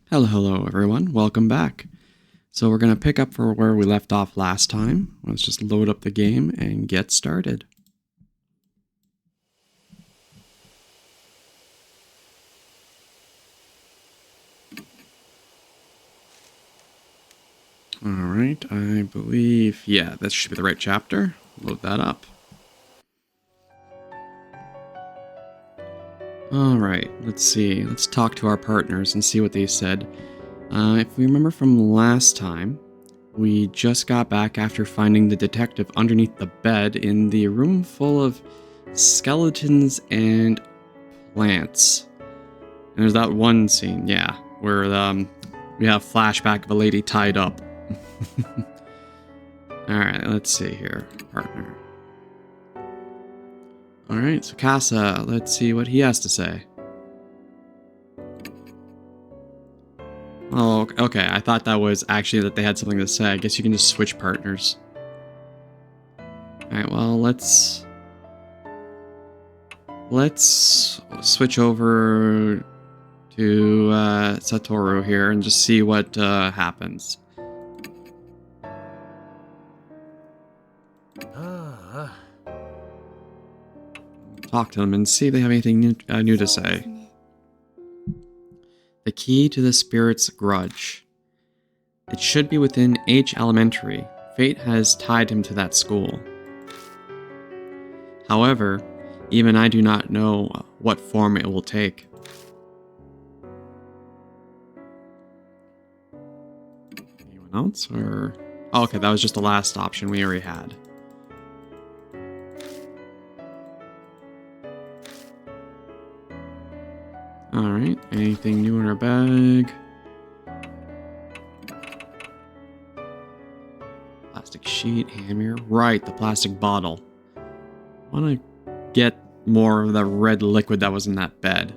Hello everyone, welcome back. So we're going to pick up for where we left off last time. Let's just load up the game and get started. Alright, I believe, yeah, that should be the right chapter. Load that up. Alright, let's see. Let's talk to our partners and see what they said. If we remember from last time, we just got back after finding the detective underneath the bed in the room full of skeletons and plants. And there's that one scene, yeah, where we have a flashback of a lady tied up. Alright, let's see here, partner. Alright, so Casa, let's see what he has to say. Oh, okay, I thought that was actually that they had something to say. I guess you can just switch partners. Alright, well, let's switch over to Satoru here and just see what happens. Talk to them and see if they have anything new to say. The key to the spirit's grudge. It should be within H Elementary. Fate has tied him to that school. However, even I do not know what form it will take. Anyone else? Or oh, okay, that was just the last option we already had. Alright, anything new in our bag? Plastic sheet, hammer. Right, the plastic bottle. I want to get more of the red liquid that was in that bed.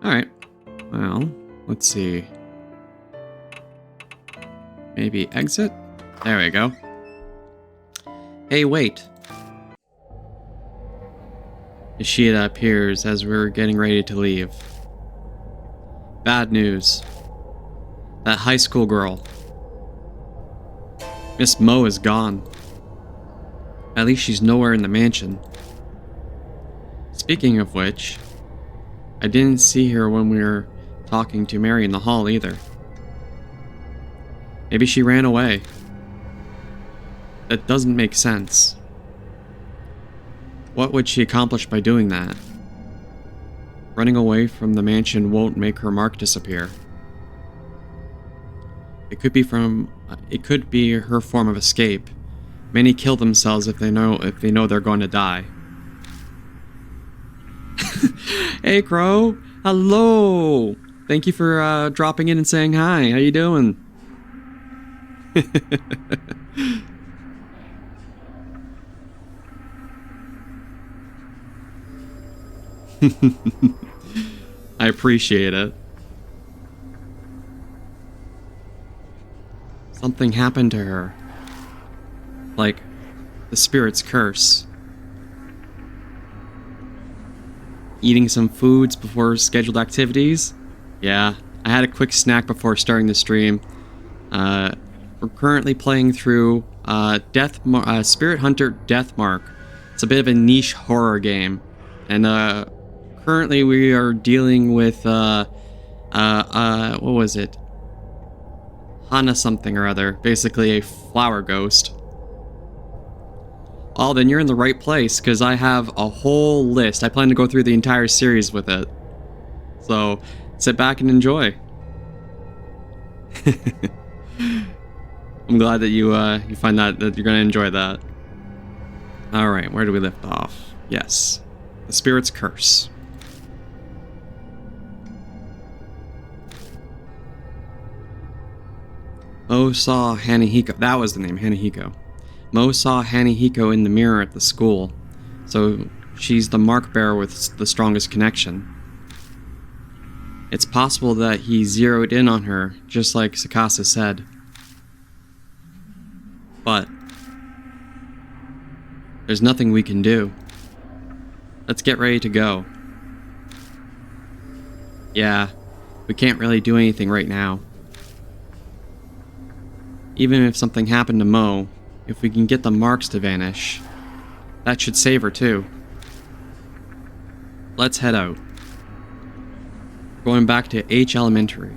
Alright, well, let's see. Maybe exit? There we go. Hey, wait. Ishida appears as we're getting ready to leave. Bad news. That high school girl. Miss Mo is gone. At least she's nowhere in the mansion. Speaking of which, I didn't see her when we were talking to Mary in the hall either. Maybe she ran away. That doesn't make sense. What would she accomplish by doing that? Running away from the mansion won't make her mark disappear. It could be her form of escape. Many kill themselves if they know they're going to die. Hey Crow, hello. Thank you for dropping in and saying hi. How you doing? I appreciate it. Something happened to her. Like the spirit's curse. Eating some foods before scheduled activities? Yeah, I had a quick snack before starting the stream. We're currently playing through Spirit Hunter Deathmark. It's a bit of a niche horror game. And currently we are dealing with what was it? Hana something or other. Basically a flower ghost. Oh, then you're in the right place, because I have a whole list. I plan to go through the entire series with it. So, sit back and enjoy. I'm glad that you find that you're going to enjoy that. Alright, where do we lift off? Yes. The Spirit's Curse. Mo saw Hanahiko. That was the name, Hanahiko. Mo saw Hanahiko in the mirror at the school, so she's the mark bearer with the strongest connection. It's possible that he zeroed in on her, just like Sakasa said. But there's nothing we can do. Let's get ready to go. Yeah, we can't really do anything right now. Even if something happened to Mo, if we can get the marks to vanish, that should save her too. Let's head out. Going back to H Elementary.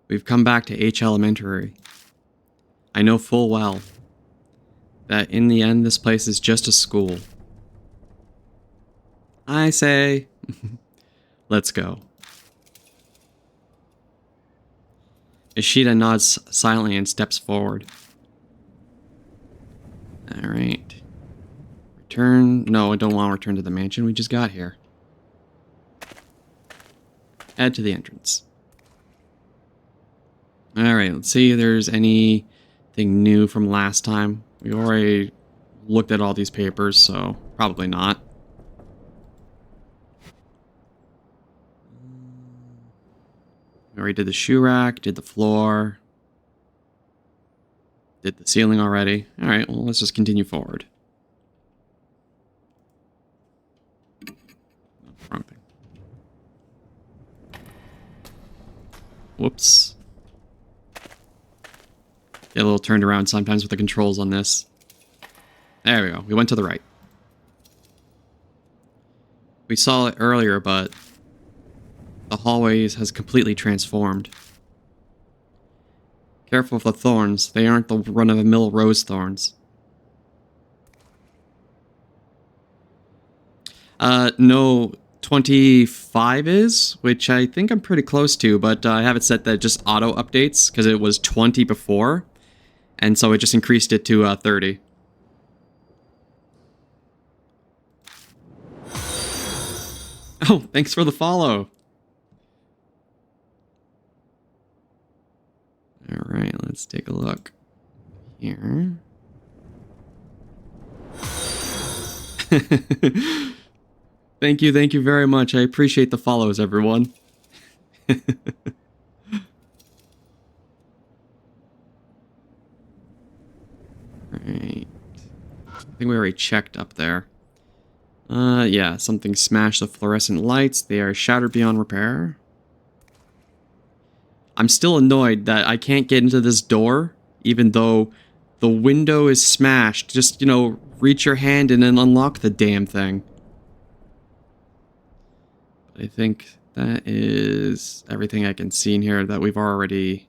We've come back to H Elementary. I know full well that in the end this place is just a school. I say, let's go. Ishida nods silently and steps forward. Alright. Return. No, I don't want to return to the mansion. We just got here. Head to the entrance. Alright, let's see if there's anything new from last time. We already looked at all these papers, so probably not. We already did the shoe rack, did the floor, did the ceiling already. Alright, well, let's just continue forward. Oh, wrong thing. Whoops. Get a little turned around sometimes with the controls on this. There we go. We went to the right. We saw it earlier, but the hallways has completely transformed. Careful of the thorns. They aren't the run-of-the-mill rose thorns. No, 25 is, which I think I'm pretty close to, but I have it set that it just auto updates because it was 20 before, and so it just increased it to 30. Oh, thanks for the follow. Alright, let's take a look here. Thank you very much. I appreciate the follows, everyone. Alright. I think we already checked up there. Yeah, something smashed the fluorescent lights. They are shattered beyond repair. I'm still annoyed that I can't get into this door, even though the window is smashed. Just, you know, reach your hand and then unlock the damn thing. I think that is everything I can see in here that we've already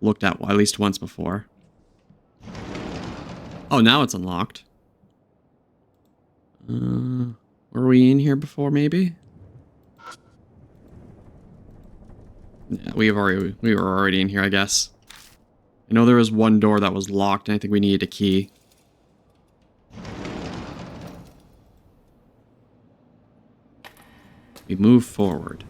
looked at least once before. Oh, now it's unlocked. Were we in here before, maybe? Yeah, we were already in here, I guess. I know there was one door that was locked, and I think we needed a key. We move forward.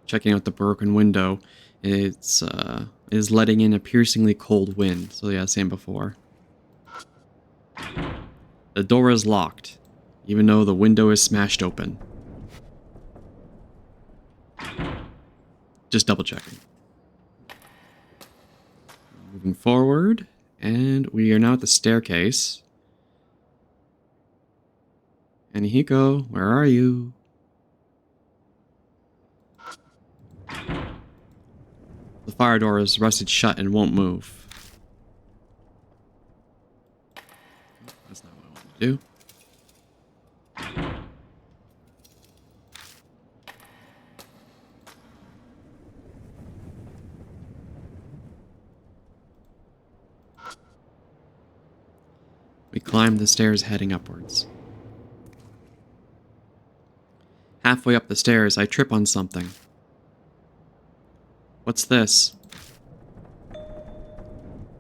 Checking out the broken window. It's is letting in a piercingly cold wind. So yeah, same before. The door is locked, even though the window is smashed open. Just double checking. Moving forward, and we are now at the staircase. Anihiko, where are you? The fire door is rusted shut and won't move. That's not what I want to do. We climb the stairs heading upwards. Halfway up the stairs, I trip on something. What's this?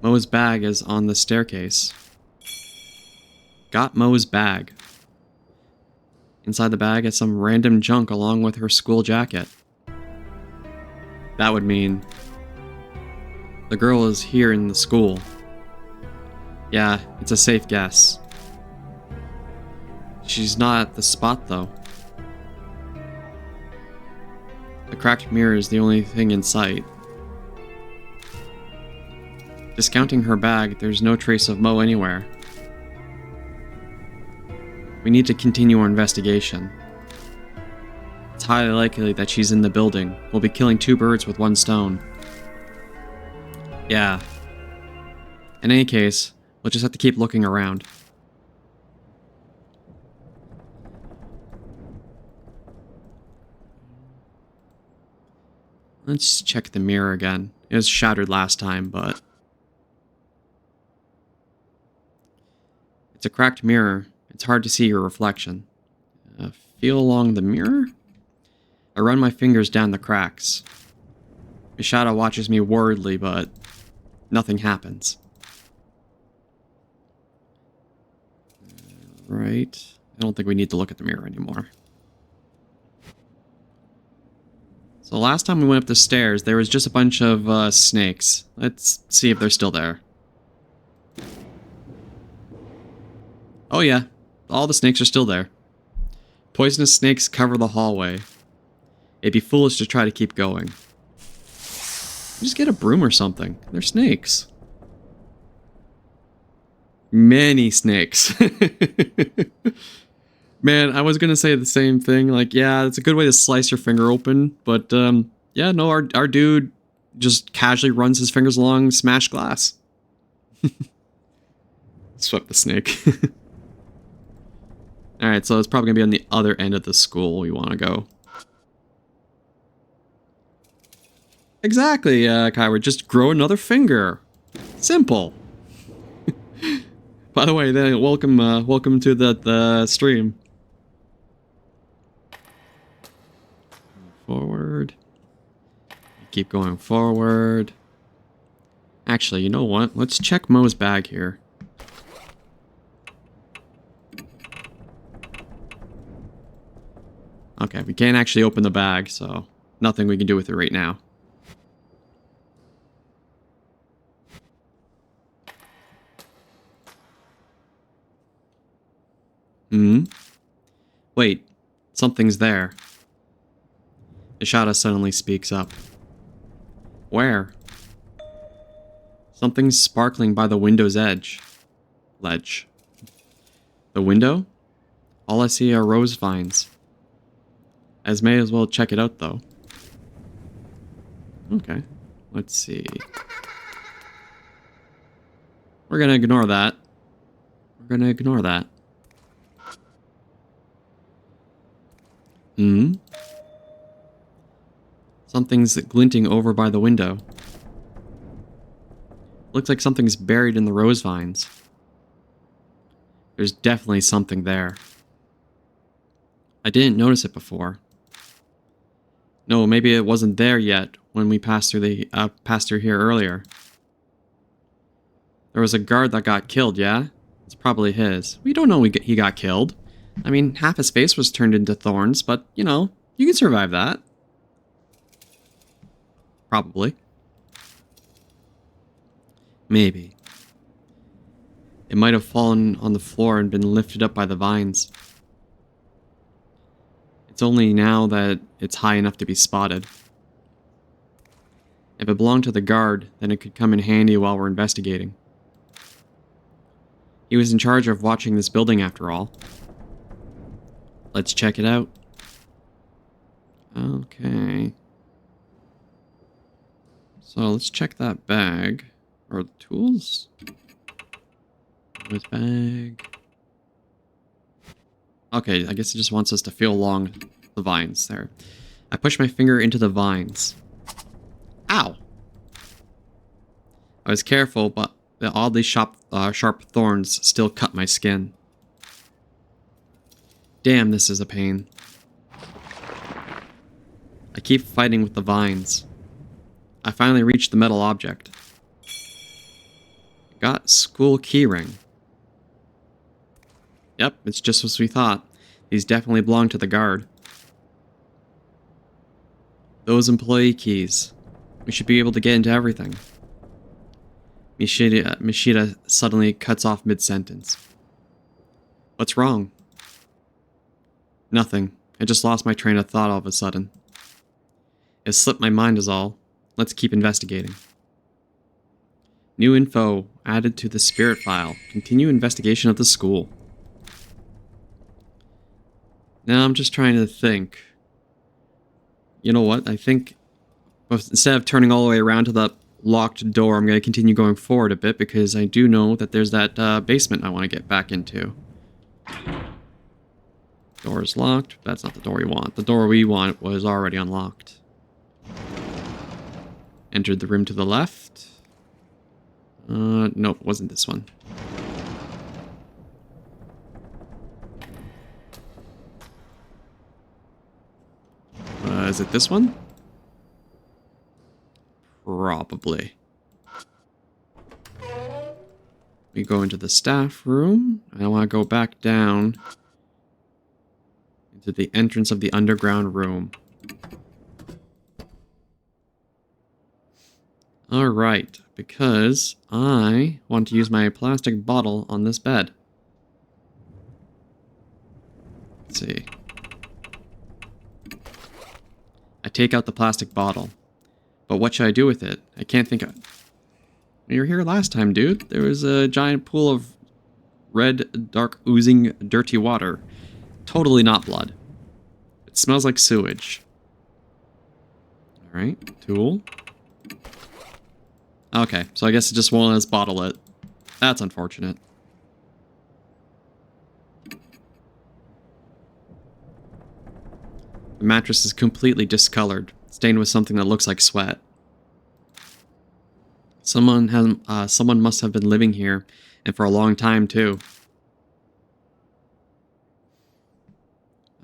Mo's bag is on the staircase. Got Mo's bag. Inside the bag is some random junk along with her school jacket. That would mean the girl is here in the school. Yeah, it's a safe guess. She's not at the spot though. The cracked mirror is the only thing in sight. Discounting her bag, there's no trace of Mo anywhere. We need to continue our investigation. It's highly likely that she's in the building. We'll be killing two birds with one stone. Yeah. In any case, we'll just have to keep looking around. Let's check the mirror again. It was shattered last time, but... It's a cracked mirror. It's hard to see your reflection. Feel along the mirror? I run my fingers down the cracks. My shadow watches me worriedly, but nothing happens. Right. I don't think we need to look at the mirror anymore. So last time we went up the stairs, there was just a bunch of snakes. Let's see if they're still there. Oh yeah, all the snakes are still there. Poisonous snakes cover the hallway. It'd be foolish to try to keep going. Just get a broom or something. They're snakes. Many snakes. Man, I was gonna say the same thing. Like, yeah, it's a good way to slice your finger open, but yeah, no, our dude just casually runs his fingers along smashed glass. Swept the snake. Alright, so it's probably gonna be on the other end of the school we want to go. Exactly, Kyra, just grow another finger. Simple. By the way, then welcome to the stream. Forward. Keep going forward. Actually, you know what? Let's check Mo's bag here. Okay, we can't actually open the bag, so nothing we can do with it right now. Wait, something's there. Ishada suddenly speaks up. Where? Something's sparkling by the window's edge. Ledge. The window? All I see are rose vines. As may as well check it out, though. Okay, let's see. We're gonna ignore that. We're gonna ignore that. Something's glinting over by the window. Looks like something's buried in the rose vines. There's definitely something there. I didn't notice it before. No, maybe it wasn't there yet when we passed through here earlier. There was a guard that got killed, yeah? It's probably his. We don't know he got killed. I mean, half his face was turned into thorns, but, you know, you can survive that. Probably. Maybe. It might have fallen on the floor and been lifted up by the vines. It's only now that it's high enough to be spotted. If it belonged to the guard, then it could come in handy while we're investigating. He was in charge of watching this building after all. Let's check it out. Okay. So let's check that bag. Or the tools? With bag. Okay, I guess it just wants us to feel along the vines there. I push my finger into the vines. Ow! I was careful, but the oddly sharp thorns still cut my skin. Damn, this is a pain. I keep fighting with the vines. I finally reached the metal object. Got school keyring. Yep, it's just as we thought. These definitely belong to the guard. Those employee keys. We should be able to get into everything. Mishita suddenly cuts off mid-sentence. What's wrong? Nothing. I just lost my train of thought all of a sudden. It slipped my mind is all. Let's keep investigating. New info added to the spirit file. Continue investigation of the school. Now I'm just trying to think. You know what? I think instead of turning all the way around to the locked door, I'm going to continue going forward a bit because I do know that there's that basement I want to get back into. Door is locked. That's not the door we want. The door we want was already unlocked. Entered the room to the left. Nope, it wasn't this one. Is it this one? Probably. We go into the staff room. I want to go back down into the entrance of the underground room. Alright, because I want to use my plastic bottle on this bed. Let's see. I take out the plastic bottle. But what should I do with it? I can't think of... You were here last time, dude. There was a giant pool of red, dark, oozing, dirty water. Totally not blood. It smells like sewage. Alright, tool. Okay, so I guess it just won't let us bottle it. That's unfortunate. The mattress is completely discolored, stained with something that looks like sweat. Someone must have been living here, and for a long time too.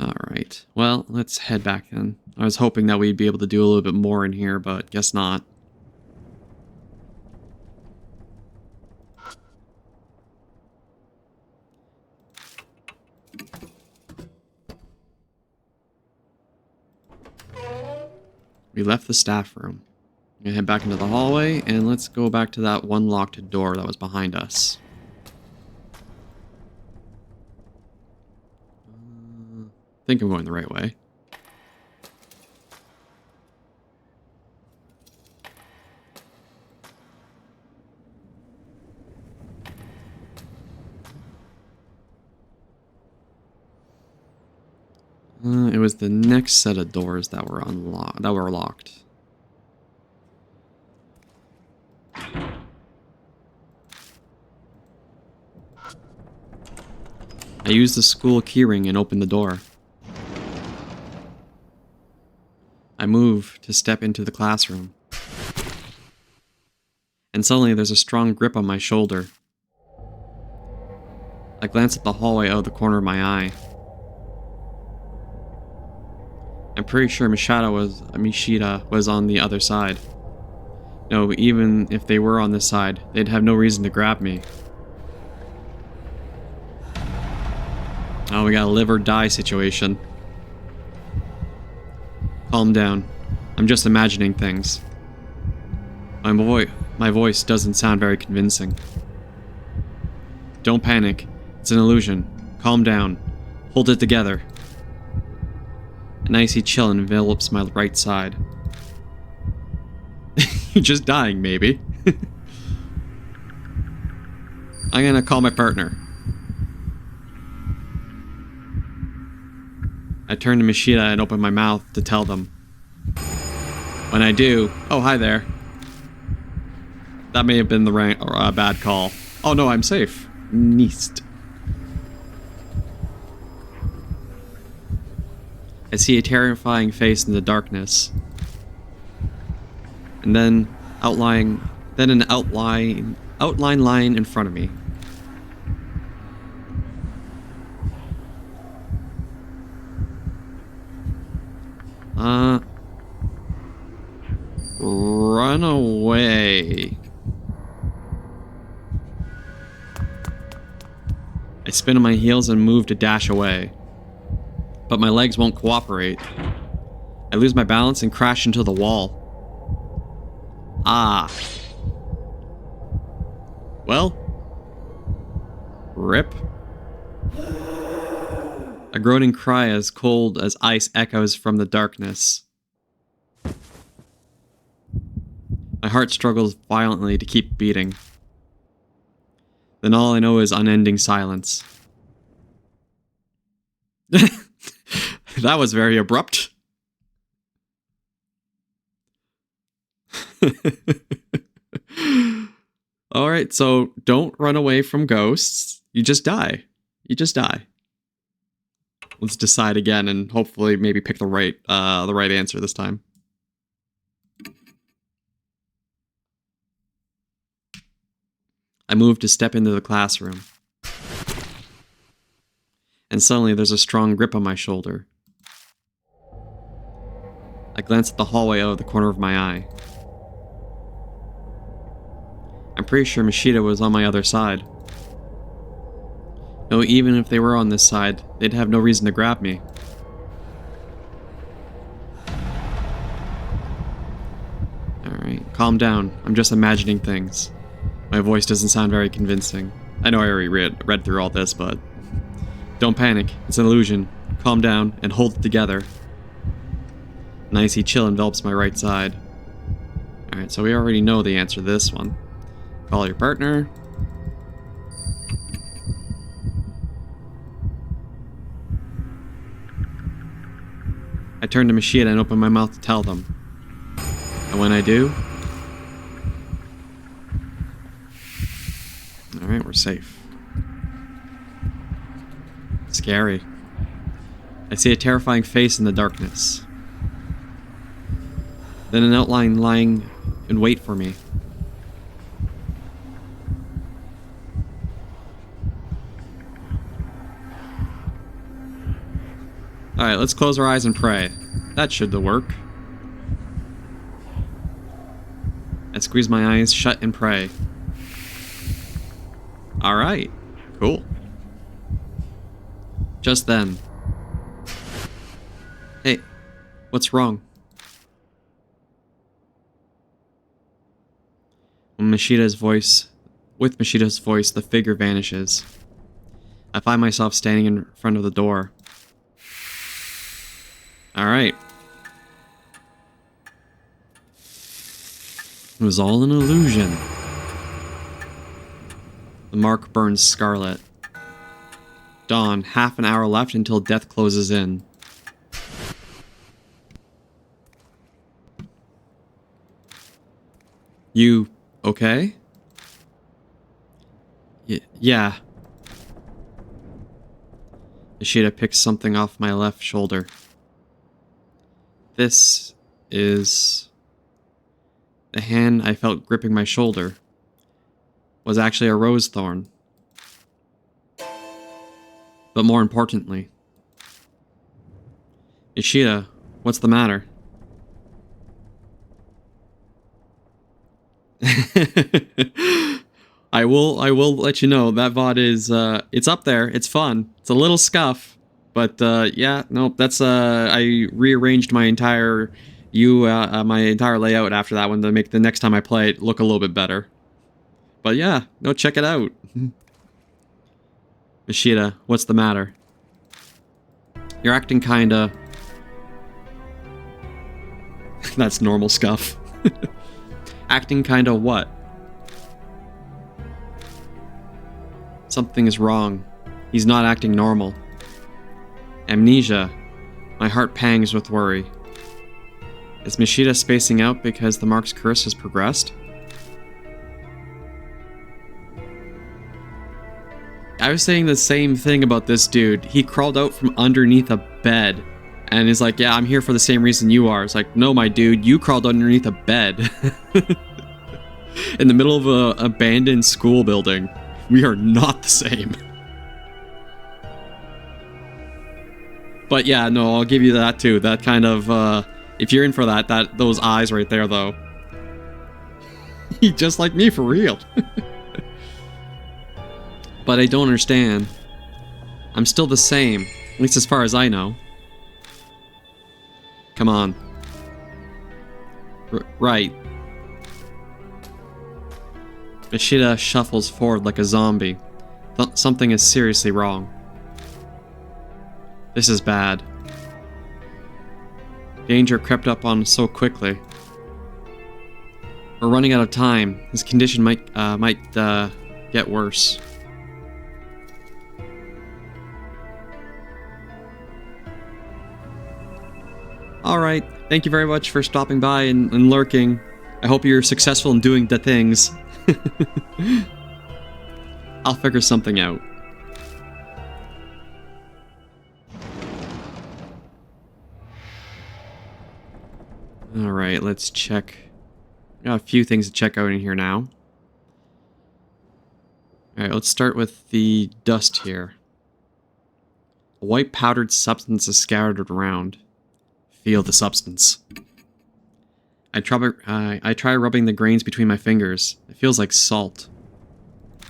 Alright, well, let's head back then. I was hoping that we'd be able to do a little bit more in here, but guess not. We left the staff room. I'm gonna head back into the hallway, and let's go back to that one locked door that was behind us. I think I'm going the right way. It was the next set of doors that were locked. I used the school keyring and opened the door. I move to step into the classroom. And suddenly there's a strong grip on my shoulder. I glance at the hallway out of the corner of my eye. I'm pretty sure Mishita was on the other side. No, even if they were on this side, they'd have no reason to grab me. Oh, we got a live or die situation. Calm down. I'm just imagining things. My voice doesn't sound very convincing. Don't panic. It's an illusion. Calm down. Hold it together. An icy chill envelops my right side. You're just dying, maybe. I'm gonna call my partner. I turn to Mishita and open my mouth to tell them. When I do... Oh, hi there. That may have been the bad call. Oh no, I'm safe. Neist. I see a terrifying face in the darkness. And then an outline line in front of me. Run away. I spin on my heels and move to dash away. But my legs won't cooperate. I lose my balance and crash into the wall. Ah. Well. Rip. A groaning cry as cold as ice echoes from the darkness. My heart struggles violently to keep beating. Then all I know is unending silence. That was very abrupt. Alright, so don't run away from ghosts. You just die. You just die. Let's decide again and hopefully maybe pick the right answer this time. I move to step into the classroom. And suddenly there's a strong grip on my shoulder. I glance at the hallway out of the corner of my eye. I'm pretty sure Machida was on my other side. No, even if they were on this side, they'd have no reason to grab me. Alright, calm down. I'm just imagining things. My voice doesn't sound very convincing. I know I already read through all this, but... Don't panic. It's an illusion. Calm down and hold it together. An icy chill envelops my right side. Alright, so we already know the answer to this one. Call your partner. I turn to Machida and open my mouth to tell them. And when I do... Alright, we're safe. Scary. I see a terrifying face in the darkness. Then an outline lying in wait for me. Alright, let's close our eyes and pray. That should work. I squeeze my eyes shut and pray. Alright, cool. Just then. Hey, what's wrong? With Machida's voice, the figure vanishes. I find myself standing in front of the door. Alright. It was all an illusion. The mark burns scarlet. Dawn, half an hour left until death closes in. You okay? Yeah. Ishida picks something off my left shoulder. This is... The hand I felt gripping my shoulder was actually a rose thorn. But more importantly... Ishida, what's the matter? I will let you know that VOD is it's up there. It's fun. It's a little scuff, but yeah, nope. That's I rearranged my entire my entire layout after that one to make the next time I play it look a little bit better. But yeah, no, check it out. Ishida, what's the matter? You're acting kinda... That's normal scuff. Acting kinda what? Something is wrong. He's not acting normal. Amnesia. My heart pangs with worry. Is Machida spacing out because the mark's curse has progressed? I was saying the same thing about this dude. He crawled out from underneath a bed and is like, yeah, I'm here for the same reason you are. It's like, no, my dude, you crawled underneath a bed. In the middle of an abandoned school building. We are not the same. But yeah, no, I'll give you that too. That kind of, if you're in for that, those eyes right there, though. He just like me, for real. But I don't understand. I'm still the same, at least as far as I know. Come on. Right. Machida shuffles forward like a zombie. Something is seriously wrong. This is bad. Danger crept up on us so quickly. We're running out of time. His condition might get worse. Alright, thank you very much for stopping by and lurking. I hope you're successful in doing the things. I'll figure something out. Alright, let's check. Got a few things to check out in here now. Alright, let's start with the dust here. A white powdered substance is scattered around. Feel the substance. I try rubbing the grains between my fingers. It feels like salt. If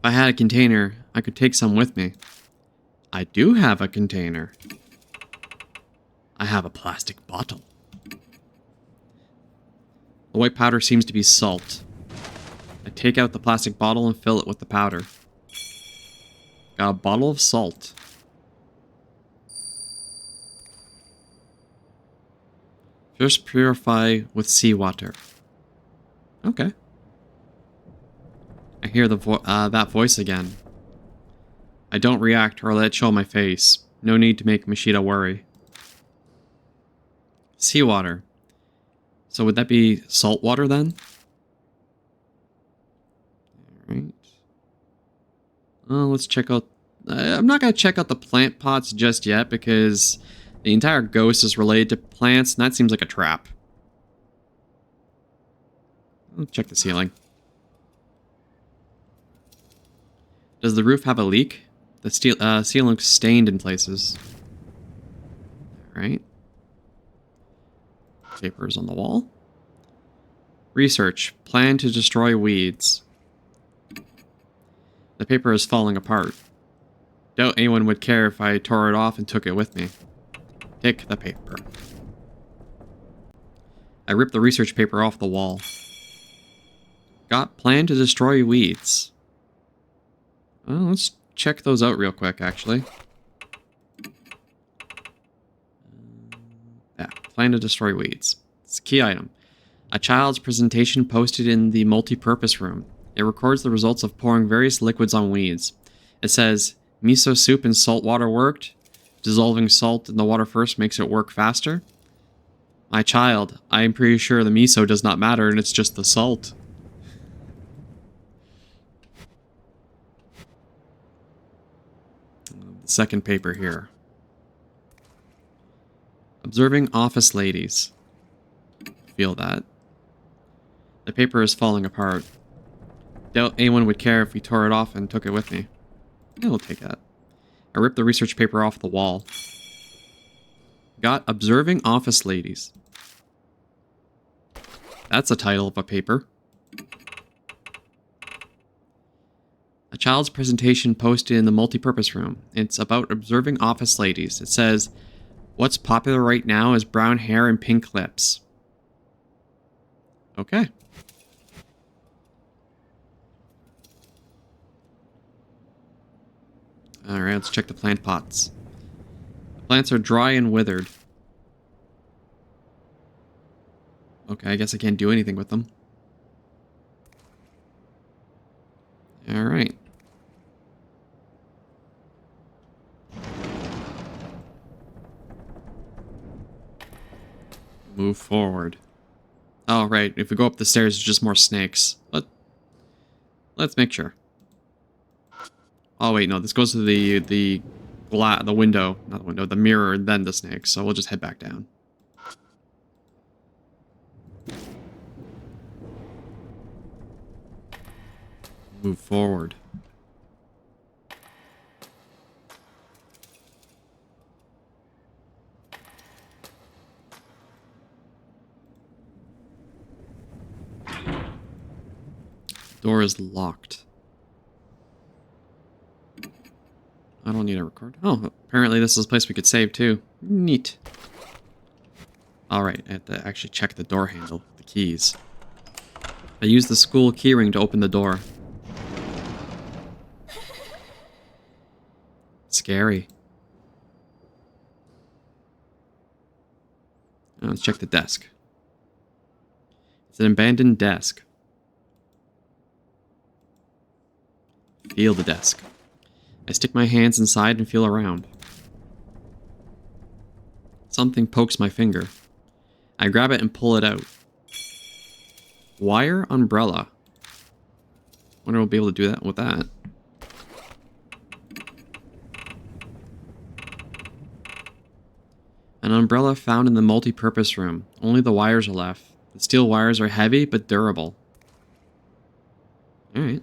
I had a container, I could take some with me. I do have a container. I have a plastic bottle. The white powder seems to be salt. I take out the plastic bottle and fill it with the powder. Got a bottle of salt. Just purify with seawater. Okay. I hear that voice again. I don't react or let it show on my face. No need to make Mashida worry. Seawater. So would that be salt water then? Alright. Let's check out... I'm not going to check out the plant pots just yet because the entire ghost is related to plants and that seems like a trap. Let's check the ceiling. Does the roof have a leak? The ceiling looks stained in places. Alright. Papers on the wall. Research. Plan to destroy weeds. The paper is falling apart. Doubt anyone would care if I tore it off and took it with me. Take the paper. I ripped the research paper off the wall. Got plan to destroy weeds. Let's check those out real quick, actually. Yeah, plan to destroy weeds. It's a key item. A child's presentation posted in the multi-purpose room. It records the results of pouring various liquids on weeds. It says, miso soup and salt water worked. Dissolving salt in the water first makes it work faster. My child, I am pretty sure the miso does not matter and it's just the salt. The second paper here. Observing office ladies. Feel that. The paper is falling apart. Doubt anyone would care if we tore it off and took it with me. Yeah, we'll take that. I ripped the research paper off the wall. Got observing office ladies. That's the title of a paper. A child's presentation posted in the multipurpose room. It's about observing office ladies. It says, what's popular right now is brown hair and pink lips. Okay. Alright, let's check the plant pots. The plants are dry and withered. Okay, I guess I can't do anything with them. Alright. Move forward. Oh, right. If we go up the stairs, there's just more snakes. Let's make sure. Oh, wait, no. This goes to the window. Not the window, the mirror, and then the snakes. So we'll just head back down. Move forward. Door is locked. I don't need a record. Oh, apparently this is a place we could save too. Neat. Alright, I have to actually check the door handle with the keys. I used the school keyring to open the door. Scary. Now let's check the desk. It's an abandoned desk. Feel the desk. I stick my hands inside and feel around. Something pokes my finger. I grab it and pull it out. Wire umbrella. Wonder we'll be able to do that with that. An umbrella found in the multi-purpose room. Only the wires are left. The steel wires are heavy but durable. Alright.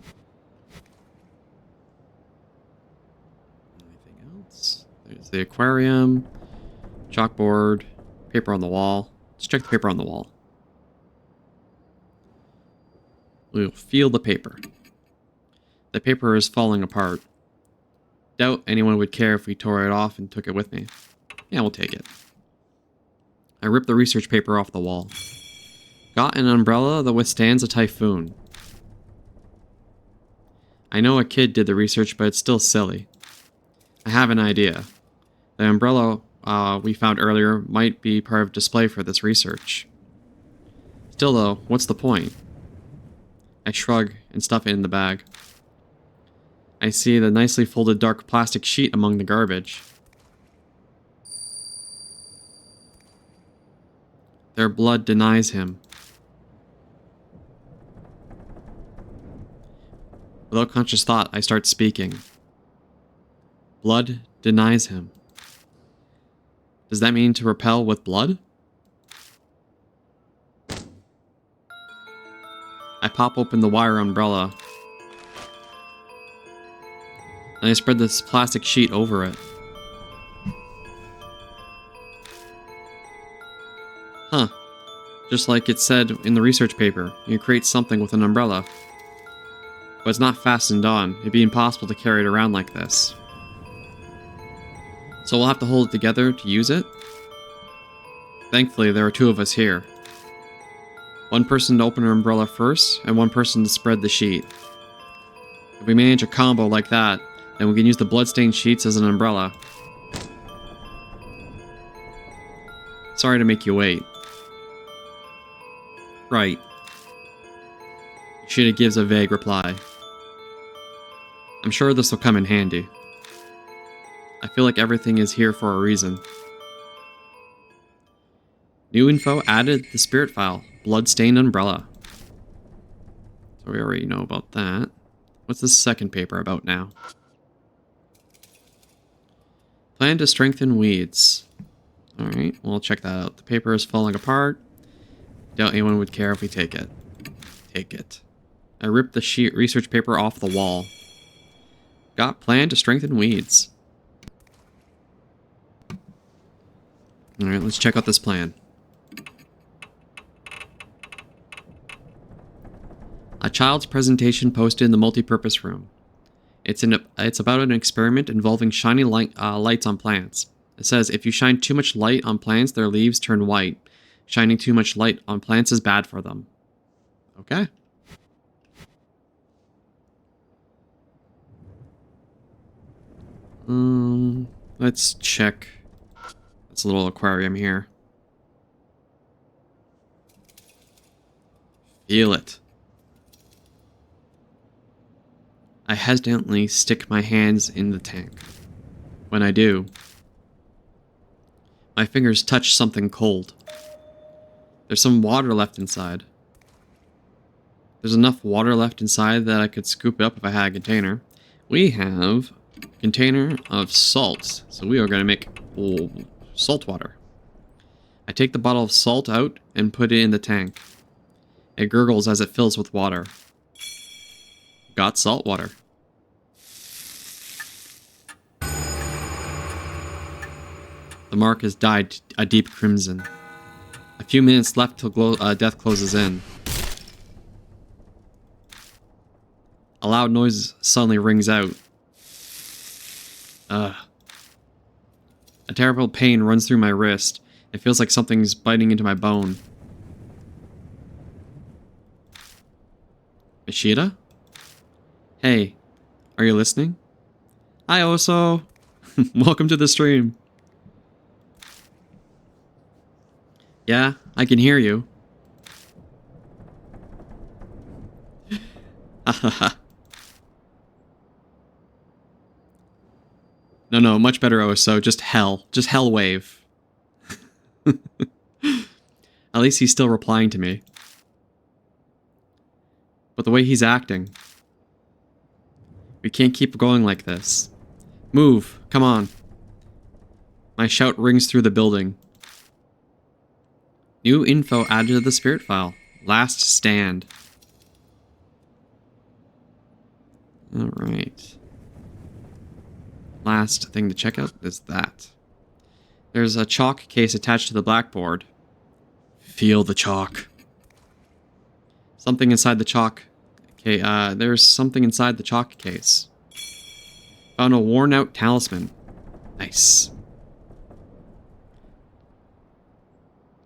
Anything else? There's the aquarium. Chalkboard. Paper on the wall. Let's check the paper on the wall. We'll feel the paper. The paper is falling apart. Doubt anyone would care if we tore it off and took it with me. Yeah, we'll take it. I rip the research paper off the wall. Got an umbrella that withstands a typhoon. I know a kid did the research, but it's still silly. I have an idea. The umbrella we found earlier might be part of display for this research. Still though, what's the point? I shrug and stuff it in the bag. I see the nicely folded dark plastic sheet among the garbage. Their blood denies him. Without conscious thought, I start speaking. Blood denies him. Does that mean to repel with blood? I pop open the wire umbrella. And I spread this plastic sheet over it. Huh. Just like it said in the research paper, you create something with an umbrella. But it's not fastened on. It'd be impossible to carry it around like this. So we'll have to hold it together to use it? Thankfully, there are two of us here. One person to open an umbrella first, and one person to spread the sheet. If we manage a combo like that, then we can use the bloodstained sheets as an umbrella. Sorry to make you wait. Right. Ishida gives a vague reply. I'm sure this will come in handy. I feel like everything is here for a reason. New info added the spirit file. Bloodstained umbrella. So we already know about that. What's the second paper about now? Plan to strengthen weeds. Alright, we'll check that out. The paper is falling apart. Doubt anyone would care if we take it. Take it. I ripped the sheet research paper off the wall. Got plan to strengthen weeds. Alright, let's check out this plan. A child's presentation posted in the multi-purpose room. It's about an experiment involving shiny lights on plants. It says, if you shine too much light on plants, their leaves turn white. Shining too much light on plants is bad for them. Okay. Let's check this little aquarium here. Feel it. I hesitantly stick my hands in the tank. When I do, my fingers touch something cold. There's some water left inside. There's enough water left inside that I could scoop it up if I had a container. We have a container of salt, so we are going to make salt water. I take the bottle of salt out and put it in the tank. It gurgles as it fills with water. Got salt water. The mark has dyed a deep crimson. A few minutes left till death closes in. A loud noise suddenly rings out. A terrible pain runs through my wrist. It feels like something's biting into my bone. Ishida? Hey, are you listening? Hi, Oso. Welcome to the stream. Yeah, I can hear you. No, much better OSO. Just hell. Just hell wave. At least he's still replying to me. But the way he's acting... We can't keep going like this. Move. Come on. My shout rings through the building. New info added to the spirit file. Last stand. Alright. Last thing to check out is that. There's a chalk case attached to the blackboard. Feel the chalk. Something inside the chalk. Okay, there's something inside the chalk case. Found a worn out talisman. Nice.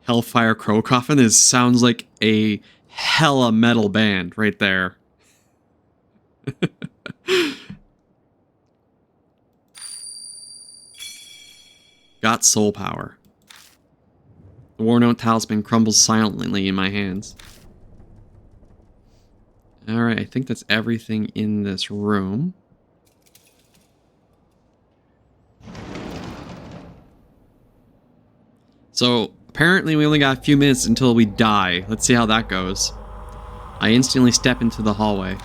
Hellfire Crow Coffin sounds like a hella metal band right there. Got soul power. The worn out talisman crumbles silently in my hands. Alright, I think that's everything in this room. So, apparently we only got a few minutes until we die. Let's see how that goes. I instantly step into the hallway.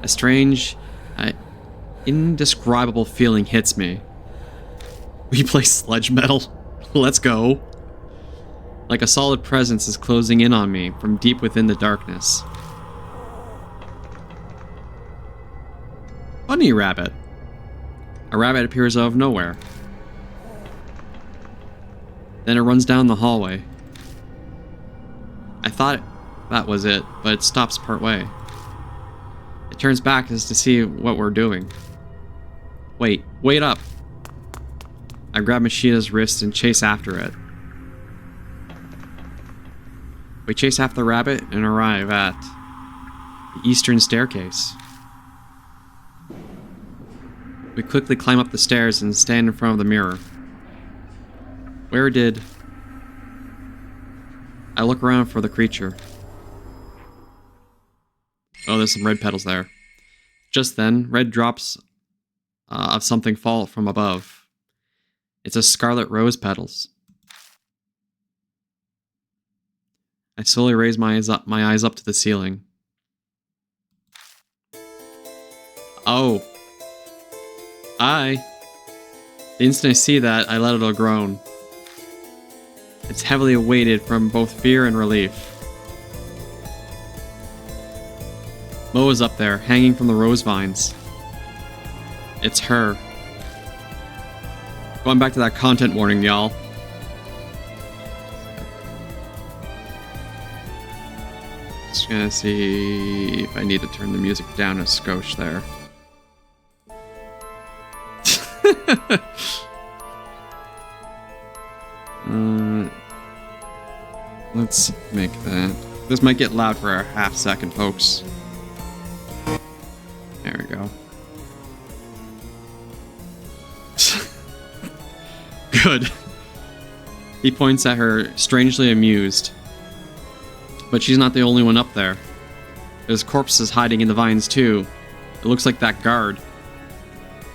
A strange, indescribable feeling hits me. We play sludge metal? Let's go. Like a solid presence is closing in on me from deep within the darkness. Bunny rabbit. A rabbit appears out of nowhere. Then it runs down the hallway. I thought that was it, but it stops partway. It turns back as to see what we're doing. Wait up! I grab Mashida's wrist and chase after it. We chase after the rabbit and arrive at the eastern staircase. We quickly climb up the stairs and stand in front of the mirror. Where did... I look around for the creature. Oh, there's some red petals there. Just then, red drops of something fall from above. It's a scarlet rose petals. I slowly raise my eyes up to the ceiling. Oh. The instant I see that, I let out a groan. It's heavily weighted from both fear and relief. Mo is up there, hanging from the rose vines. It's her. Going back to that content warning, y'all. Just gonna see if I need to turn the music down a skosh there. Let's make that. This might get loud for a half second, folks. There we go. Good. He points at her, strangely amused. But she's not the only one up there. There's corpses hiding in the vines too. It looks like that guard.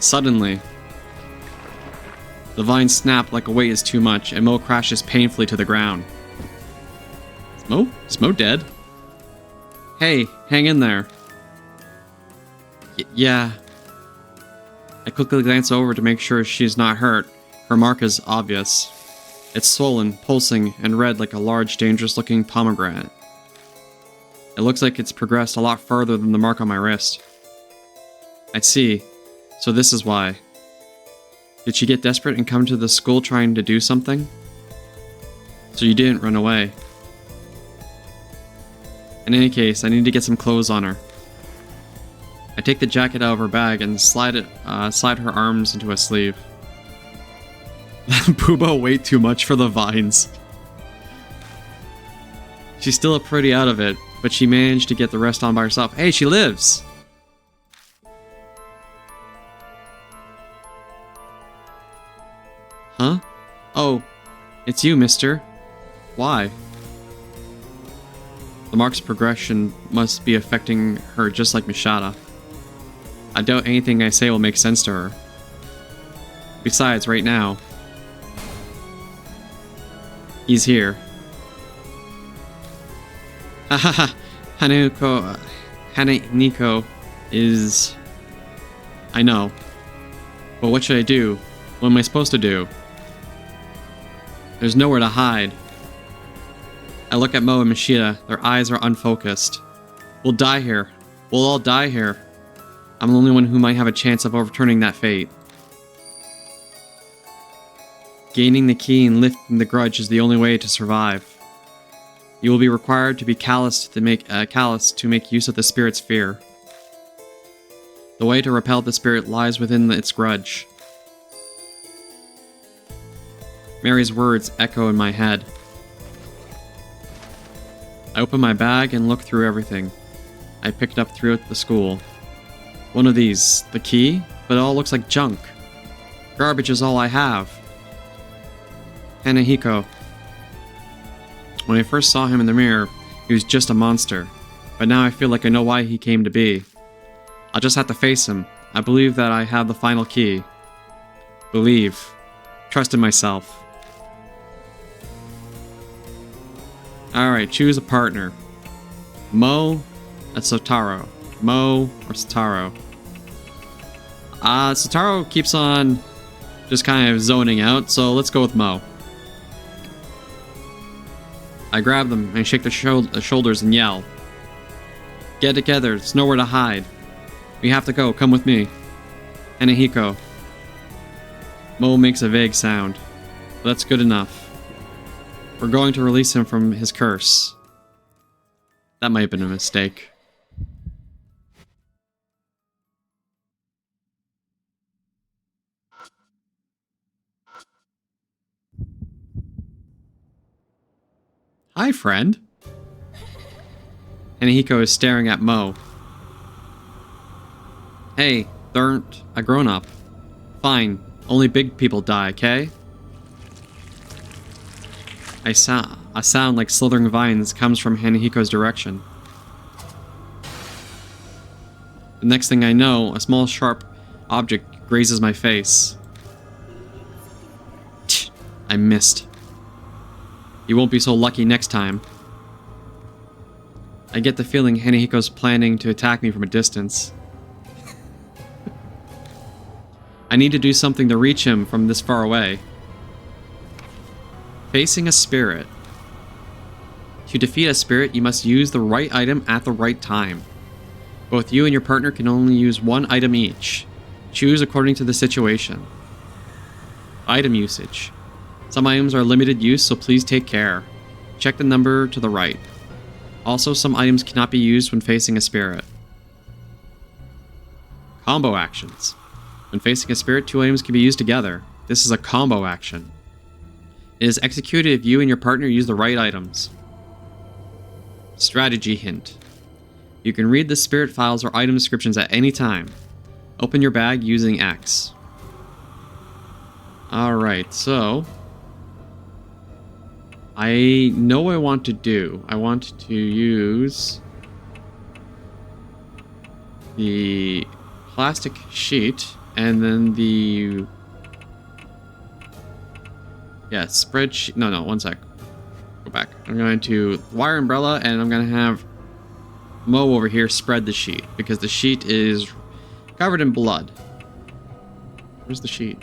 Suddenly, the vines snap like a weight is too much, and Mo crashes painfully to the ground. Is Mo dead? Hey, hang in there. Yeah. I quickly glance over to make sure she's not hurt. Her mark is obvious. It's swollen, pulsing, and red like a large, dangerous-looking pomegranate. It looks like it's progressed a lot further than the mark on my wrist. I see. So this is why. Did she get desperate and come to the school trying to do something? So you didn't run away. In any case, I need to get some clothes on her. I take the jacket out of her bag and slide her arms into a sleeve. Boobo way too much for the vines. She's still pretty out of it, but she managed to get the rest on by herself. Hey, she lives! Huh? Oh, it's you, mister. Why? The mark's progression must be affecting her just like Mishata. I doubt anything I say will make sense to her. Besides, right now, he's here. Hahaha, Haneko is... I know. But what should I do? What am I supposed to do? There's nowhere to hide. I look at Mo and Mishita. Their eyes are unfocused. We'll die here. We'll all die here. I'm the only one who might have a chance of overturning that fate. Gaining the key and lifting the grudge is the only way to survive. You will be required to be callous to make use of the spirit's fear. The way to repel the spirit lies within its grudge. Mary's words echo in my head. I open my bag and look through everything I picked up throughout the school. One of these, the key, but it all looks like junk. Garbage is all I have. Hanehiko. When I first saw him in the mirror, he was just a monster, but now I feel like I know why he came to be. I'll just have to face him. I believe that I have the final key. Believe. Trust in myself. Alright, choose a partner. Mo and Sotaro. Mo or Sotaro. Sotaro keeps on just kind of zoning out, so let's go with Mo. I grab them and shake their shoulders and yell. Get together, there's nowhere to hide. We have to go, come with me. Hanehiko. Mo makes a vague sound, but that's good enough. We're going to release him from his curse. That might have been a mistake. Hi, friend. Hanehiko is staring at Mo. Hey, they aren't a grown-up. Fine, only big people die, okay? A sound like slithering vines comes from Hanehiko's direction. The next thing I know, a small sharp object grazes my face. I missed. You won't be so lucky next time. I get the feeling Hanehiko's planning to attack me from a distance. I need to do something to reach him from this far away. Facing a spirit. To defeat a spirit, you must use the right item at the right time. Both you and your partner can only use one item each. Choose according to the situation. Item usage. Some items are limited use, so please take care. Check the number to the right. Also, some items cannot be used when facing a spirit. Combo actions. When facing a spirit, 2 items can be used together. This is a combo action. It is executed if you and your partner use the right items. Strategy hint. You can read the spirit files or item descriptions at any time. Open your bag using X. Alright, so... I know what I want to do. I want to use... the plastic sheet, and then the... yeah, spreadsheet. No, one sec. Go back. I'm going to wire umbrella, and I'm going to have Mo over here spread the sheet, because the sheet is covered in blood. Where's the sheet?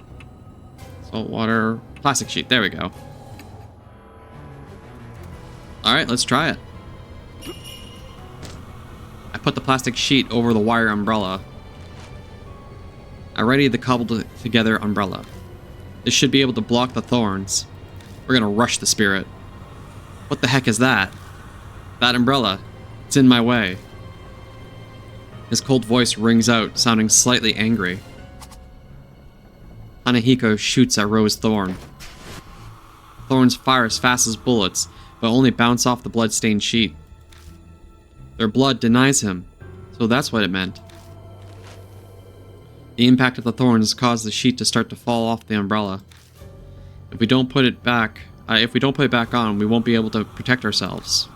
Salt water, plastic sheet. There we go. Alright, let's try it. I put the plastic sheet over the wire umbrella. I ready the cobbled together umbrella. This should be able to block the thorns. We're gonna rush the spirit. What the heck is that? That umbrella. It's in my way. His cold voice rings out, sounding slightly angry. Hanehiko shoots at Rose Thorn. Thorns fire as fast as bullets, but only bounce off the blood-stained sheet. Their blood denies him, so that's what it meant. The impact of the thorns caused the sheet to start to fall off the umbrella. If we don't put it back on, we won't be able to protect ourselves.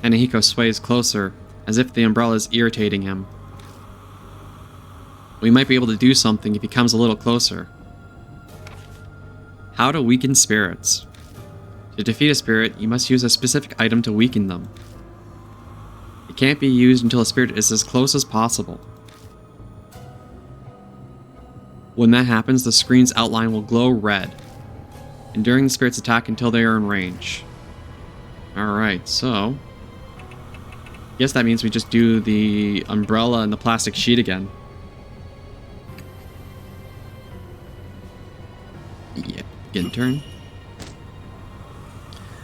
Hanahiko sways closer, as if the umbrella is irritating him. We might be able to do something if he comes a little closer. How to weaken spirits. To defeat a spirit, you must use a specific item to weaken them. It can't be used until a spirit is as close as possible. When that happens, the screen's outline will glow red, enduring the spirit's attack until they are in range. Alright, so... I guess that means we just do the umbrella and the plastic sheet again. Yeah, begin turn.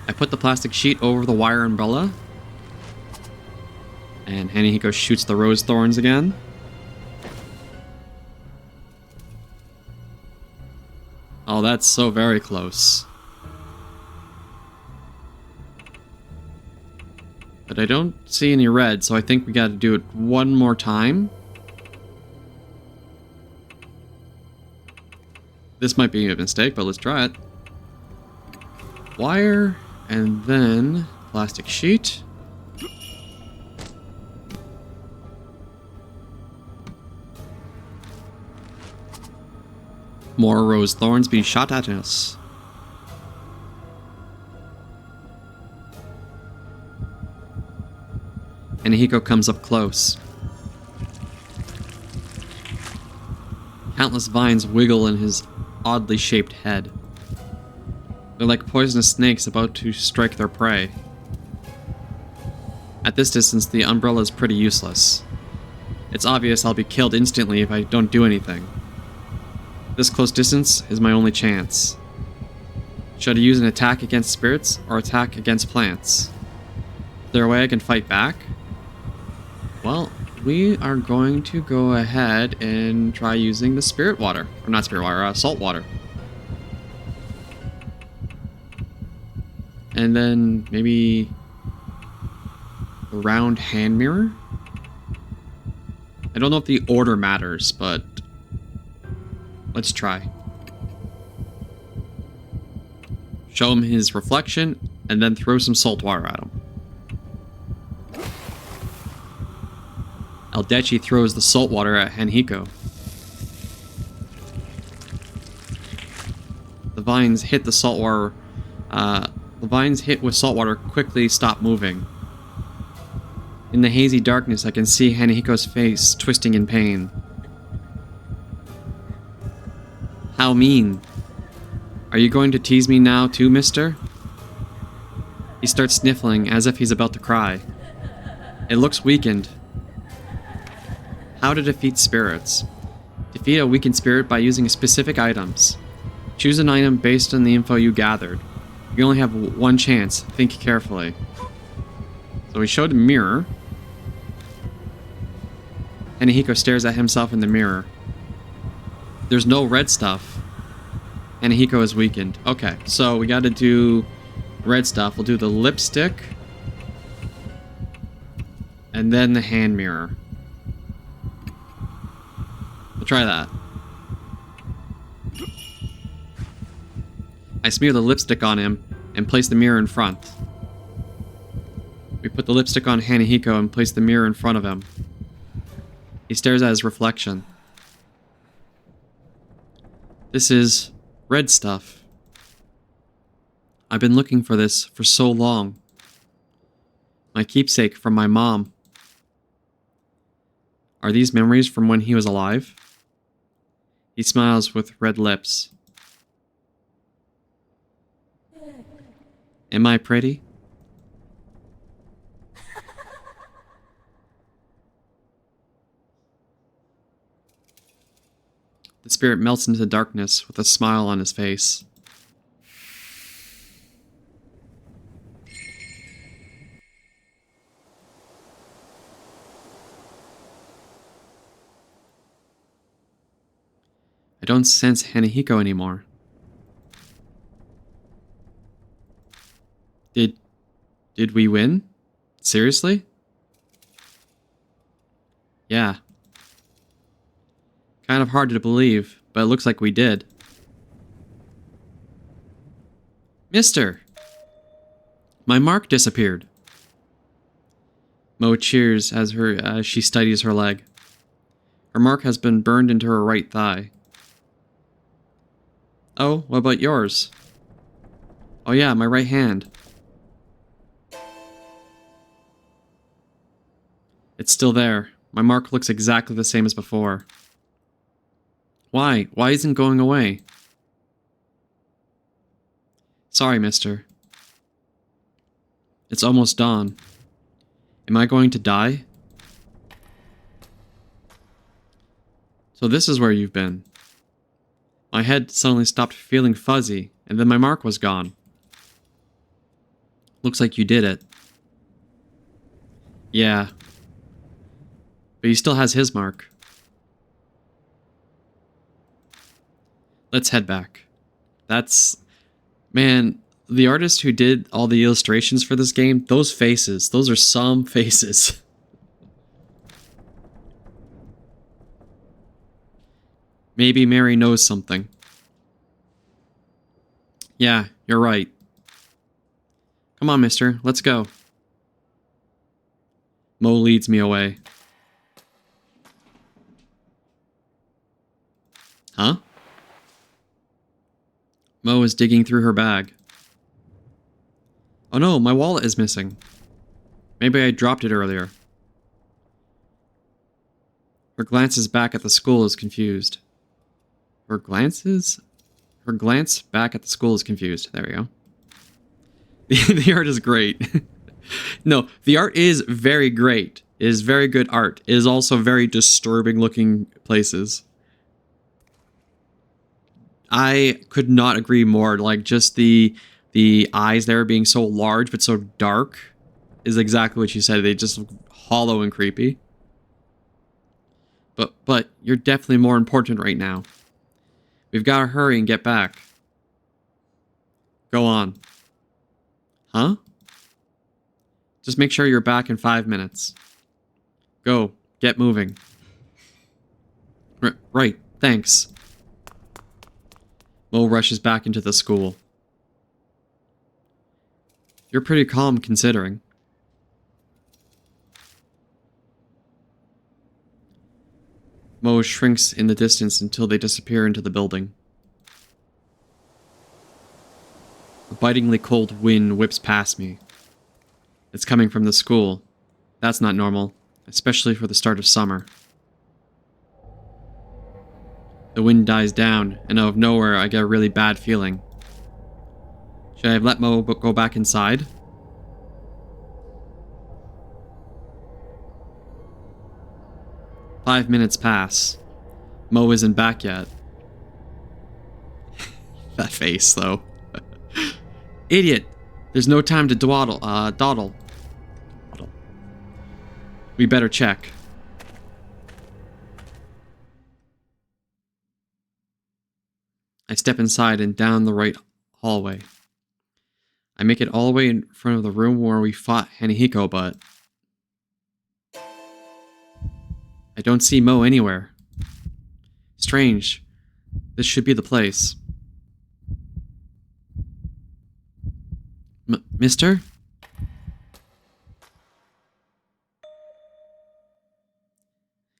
I put the plastic sheet over the wire umbrella. And Hanahiko shoots the rose thorns again. Oh, that's so very close. But I don't see any red, so I think we gotta do it one more time. This might be a mistake, but let's try it. Wire, and then plastic sheet. More rose thorns being shot at us. Hanahiko comes up close. Countless vines wiggle in his oddly shaped head. They're like poisonous snakes about to strike their prey. At this distance, the umbrella is pretty useless. It's obvious I'll be killed instantly if I don't do anything. This close distance is my only chance. Should I use an attack against spirits or attack against plants? Is there a way I can fight back? Well, we are going to go ahead and try using the spirit water. Or not spirit water, salt water. And then maybe a round hand mirror? I don't know if the order matters, but let's try. Show him his reflection, and then throw some salt water at him. Eldechii throws the salt water at Hanahiko. The vines hit the salt water. The vines hit with salt water quickly stop moving. In the hazy darkness, I can see Hanahiko's face twisting in pain. How mean. Are you going to tease me now too, mister? He starts sniffling as if he's about to cry. It looks weakened. How to defeat spirits. Defeat a weakened spirit by using specific items. Choose an item based on the info you gathered. You only have one chance. Think carefully. So we showed a mirror. Hanahiko stares at himself in the mirror. There's no red stuff. Hanahiko is weakened. Okay, so we gotta do red stuff. We'll do the lipstick. And then the hand mirror. We'll try that. I smear the lipstick on him and place the mirror in front. We put the lipstick on Hanahiko and place the mirror in front of him. He stares at his reflection. This is red stuff. I've been looking for this for so long. My keepsake from my mom. Are these memories from when he was alive? He smiles with red lips. Am I pretty? The spirit melts into the darkness with a smile on his face. I don't sense Hanahiko anymore. Did we win? Seriously? Yeah. Kind of hard to believe, but it looks like we did. Mister! My mark disappeared. Mo cheers as she studies her leg. Her mark has been burned into her right thigh. Oh, what about yours? Oh yeah, my right hand. It's still there. My mark looks exactly the same as before. Why? Why isn't it going away? Sorry, mister. It's almost dawn. Am I going to die? So this is where you've been. My head suddenly stopped feeling fuzzy, and then my mark was gone. Looks like you did it. Yeah. But he still has his mark. Let's head back. Man, the artist who did all the illustrations for this game, those faces, those are some faces. Maybe Mary knows something. Yeah, you're right. Come on, mister, let's go. Mo leads me away. Huh? Mo is digging through her bag. Oh no, my wallet is missing. Maybe I dropped it earlier. Her glances back at the school is confused. Her glance back at the school is confused. There we go. The art is great. No, the art is very great. It is very good art. It is also very disturbing looking places. I could not agree more. Like, just the eyes there being so large but so dark is exactly what you said. They just look hollow and creepy. But you're definitely more important right now. We've got to hurry and get back. Go on. Huh? Just make sure you're back in 5 minutes. Go. Get moving. Right. Thanks. Mo rushes back into the school. You're pretty calm considering. Mo shrinks in the distance until they disappear into the building. A bitingly cold wind whips past me. It's coming from the school. That's not normal, especially for the start of summer. The wind dies down, and out of nowhere I get a really bad feeling. Should I have let Mo go back inside? "5 minutes pass. Mo isn't back yet." That face, though. Idiot! There's no time to dawdle. We better check. I step inside and down the right hallway. I make it all the way in front of the room where we fought Hanahiko, but I don't see Mo anywhere. Strange. This should be the place. Mister?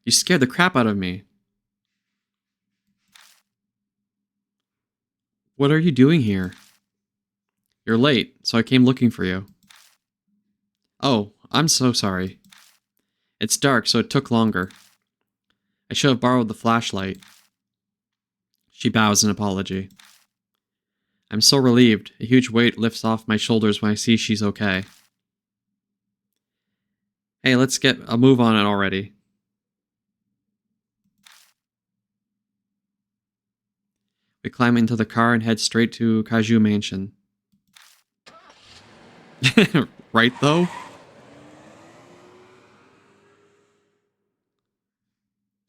You scared the crap out of me. What are you doing here? You're late, so I came looking for you. Oh, I'm so sorry. It's dark, so it took longer. I should have borrowed the flashlight. She bows in apology. I'm so relieved. A huge weight lifts off my shoulders when I see she's okay. Hey, let's get a move on it already. We climb into the car and head straight to Kaiju Mansion. Right, though?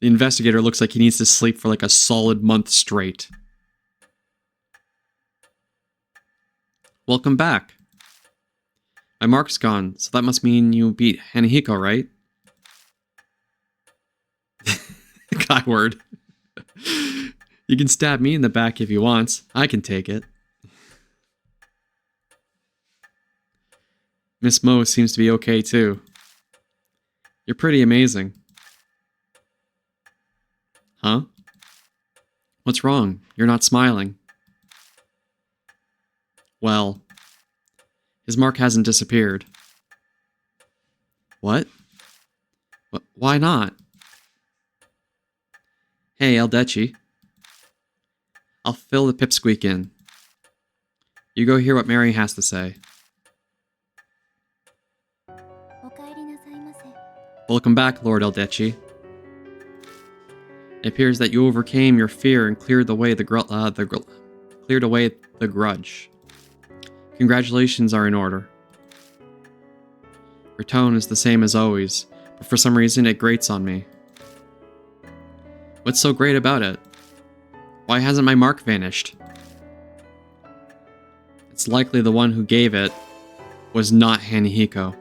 The investigator looks like he needs to sleep for like a solid month straight. Welcome back. My mark's gone, so that must mean you beat Hanahiko, right? Guy word. You can stab me in the back if you want. I can take it. Miss Mo seems to be okay too. You're pretty amazing. Huh? What's wrong? You're not smiling. Well, his mark hasn't disappeared. What? Why not? Hey, Eldechii. I'll fill the pipsqueak in. You go hear what Mary has to say. Welcome back, Lord Eldechii. It appears that you overcame your fear and cleared away the grudge. Congratulations are in order. Her tone is the same as always, but for some reason it grates on me. What's so great about it? Why hasn't my mark vanished? It's likely the one who gave it was not Hanihiko.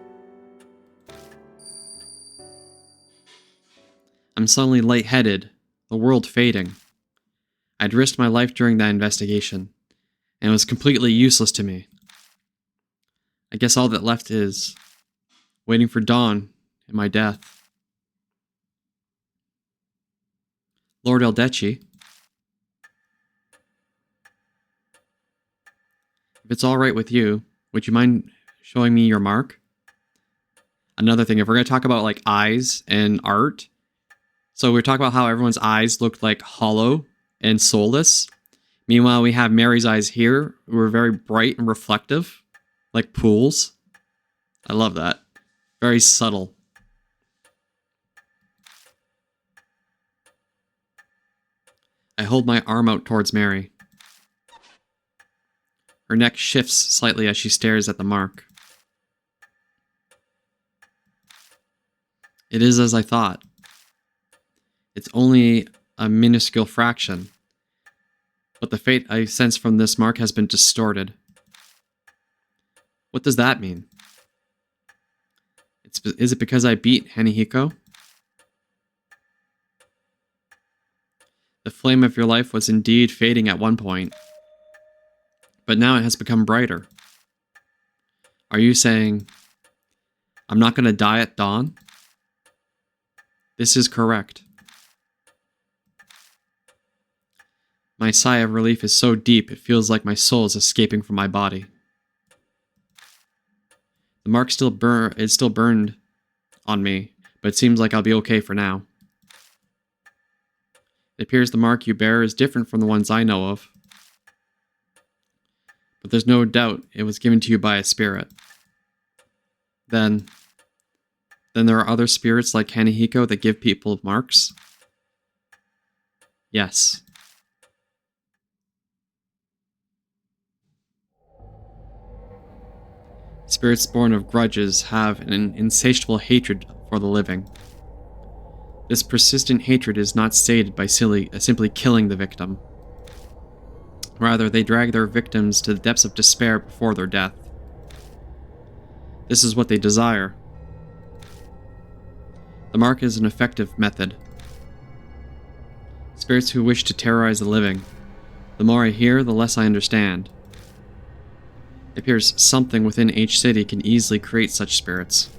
I'm suddenly lightheaded, the world fading. I'd risked my life during that investigation, and it was completely useless to me. I guess all that left is waiting for dawn and my death. Lord Eldechii, if it's alright with you, would you mind showing me your mark? Another thing, if we're going to talk about like eyes and art, so we're talking about how everyone's eyes looked like hollow and soulless. Meanwhile, we have Mary's eyes here, who are very bright and reflective, like pools. I love that. Very subtle. I hold my arm out towards Mary. Her neck shifts slightly as she stares at the mark. It is as I thought. It's only a minuscule fraction, but the fate I sense from this mark has been distorted. What does that mean? Is it because I beat Hanihiko? The flame of your life was indeed fading at one point, but now it has become brighter. Are you saying, I'm not going to die at dawn? This is correct. My sigh of relief is so deep it feels like my soul is escaping from my body. The mark is still burned on me, but it seems like I'll be okay for now. It appears the mark you bear is different from the ones I know of. But there's no doubt it was given to you by a spirit. Then there are other spirits like Hanihiko that give people marks? Yes. Spirits born of grudges have an insatiable hatred for the living. This persistent hatred is not stated by simply killing the victim. Rather, they drag their victims to the depths of despair before their death. This is what they desire. The mark is an effective method. Spirits who wish to terrorize the living. The more I hear, the less I understand. It appears something within each city can easily create such spirits,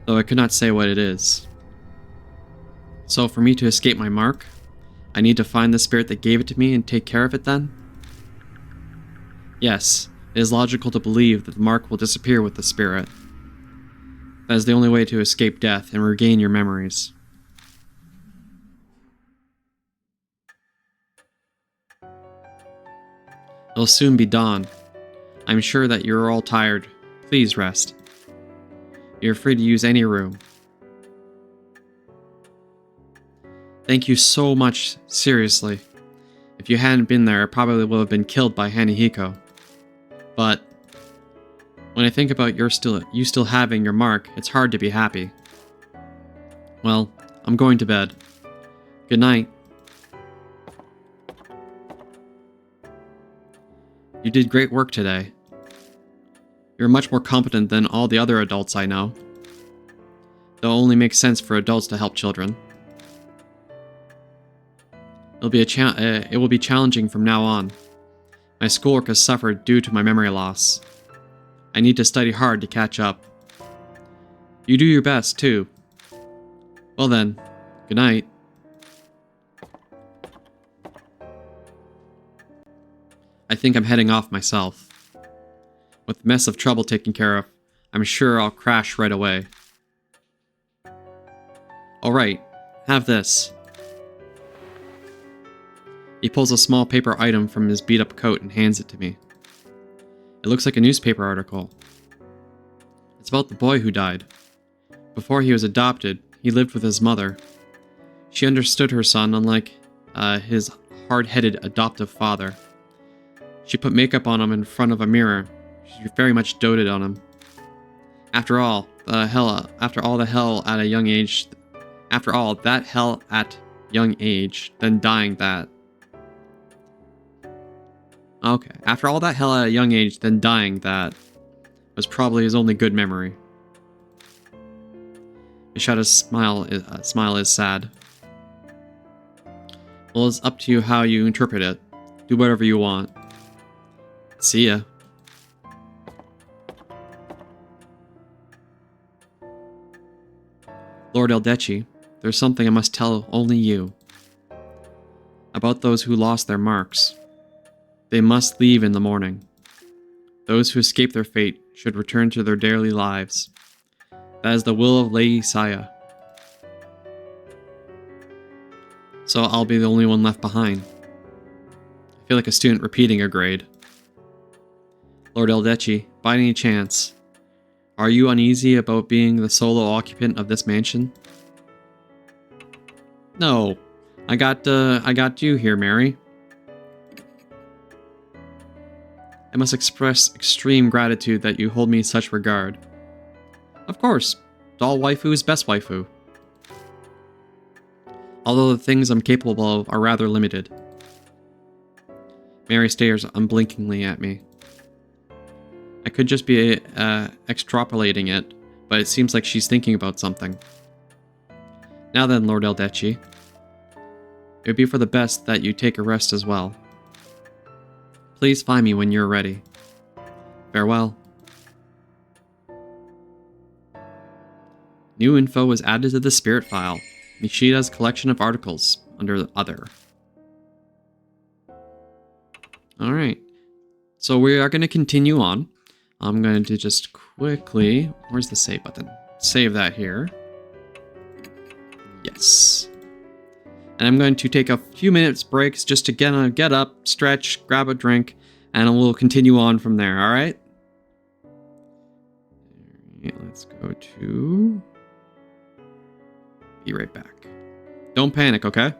though I could not say what it is. So for me to escape my mark, I need to find the spirit that gave it to me and take care of it then? Yes, it is logical to believe that the mark will disappear with the spirit. That is the only way to escape death and regain your memories. It'll soon be dawn. I'm sure that you're all tired. Please rest. You're free to use any room. Thank you so much, seriously. If you hadn't been there, I probably would have been killed by Hanihiko. But when I think about you still having your mark, it's hard to be happy. Well, I'm going to bed. Good night. You did great work today. You're much more competent than all the other adults I know. Though it only makes sense for adults to help children. It will be challenging from now on. My schoolwork has suffered due to my memory loss. I need to study hard to catch up. You do your best, too. Well then, good night. I think I'm heading off myself. With the mess of trouble taken care of, I'm sure I'll crash right away. Alright, have this. He pulls a small paper item from his beat-up coat and hands it to me. It looks like a newspaper article. It's about the boy who died. Before he was adopted, he lived with his mother. She understood her son, unlike his hard-headed adoptive father. She put makeup on him in front of a mirror. She very much doted on him. After all that hell at young age, then dying that. Okay, after all that hell at a young age, then dying that was probably his only good memory. Ishada's smile is sad. Well, it's up to you how you interpret it. Do whatever you want. See ya. Lord Eldechii, there's something I must tell only you. About those who lost their marks. They must leave in the morning. Those who escape their fate should return to their daily lives. That is the will of Lady Saya. So I'll be the only one left behind. I feel like a student repeating a grade. Lord Eldechii, by any chance, are you uneasy about being the solo occupant of this mansion? No, I got you here, Mary. I must express extreme gratitude that you hold me in such regard. Of course, doll waifu is best waifu. Although the things I'm capable of are rather limited. Mary stares unblinkingly at me. I could just be extrapolating it, but it seems like she's thinking about something. Now then, Lord Eldechii. It would be for the best that you take a rest as well. Please find me when you're ready. Farewell. New info was added to the spirit file. Nishida's collection of articles under Other. Alright. So we are going to continue on. I'm going to just quickly... Where's the save button? Save that here. Yes. And I'm going to take a few minutes breaks just to get up, stretch, grab a drink, and we'll continue on from there, alright? Let's go to... Be right back. Don't panic, okay?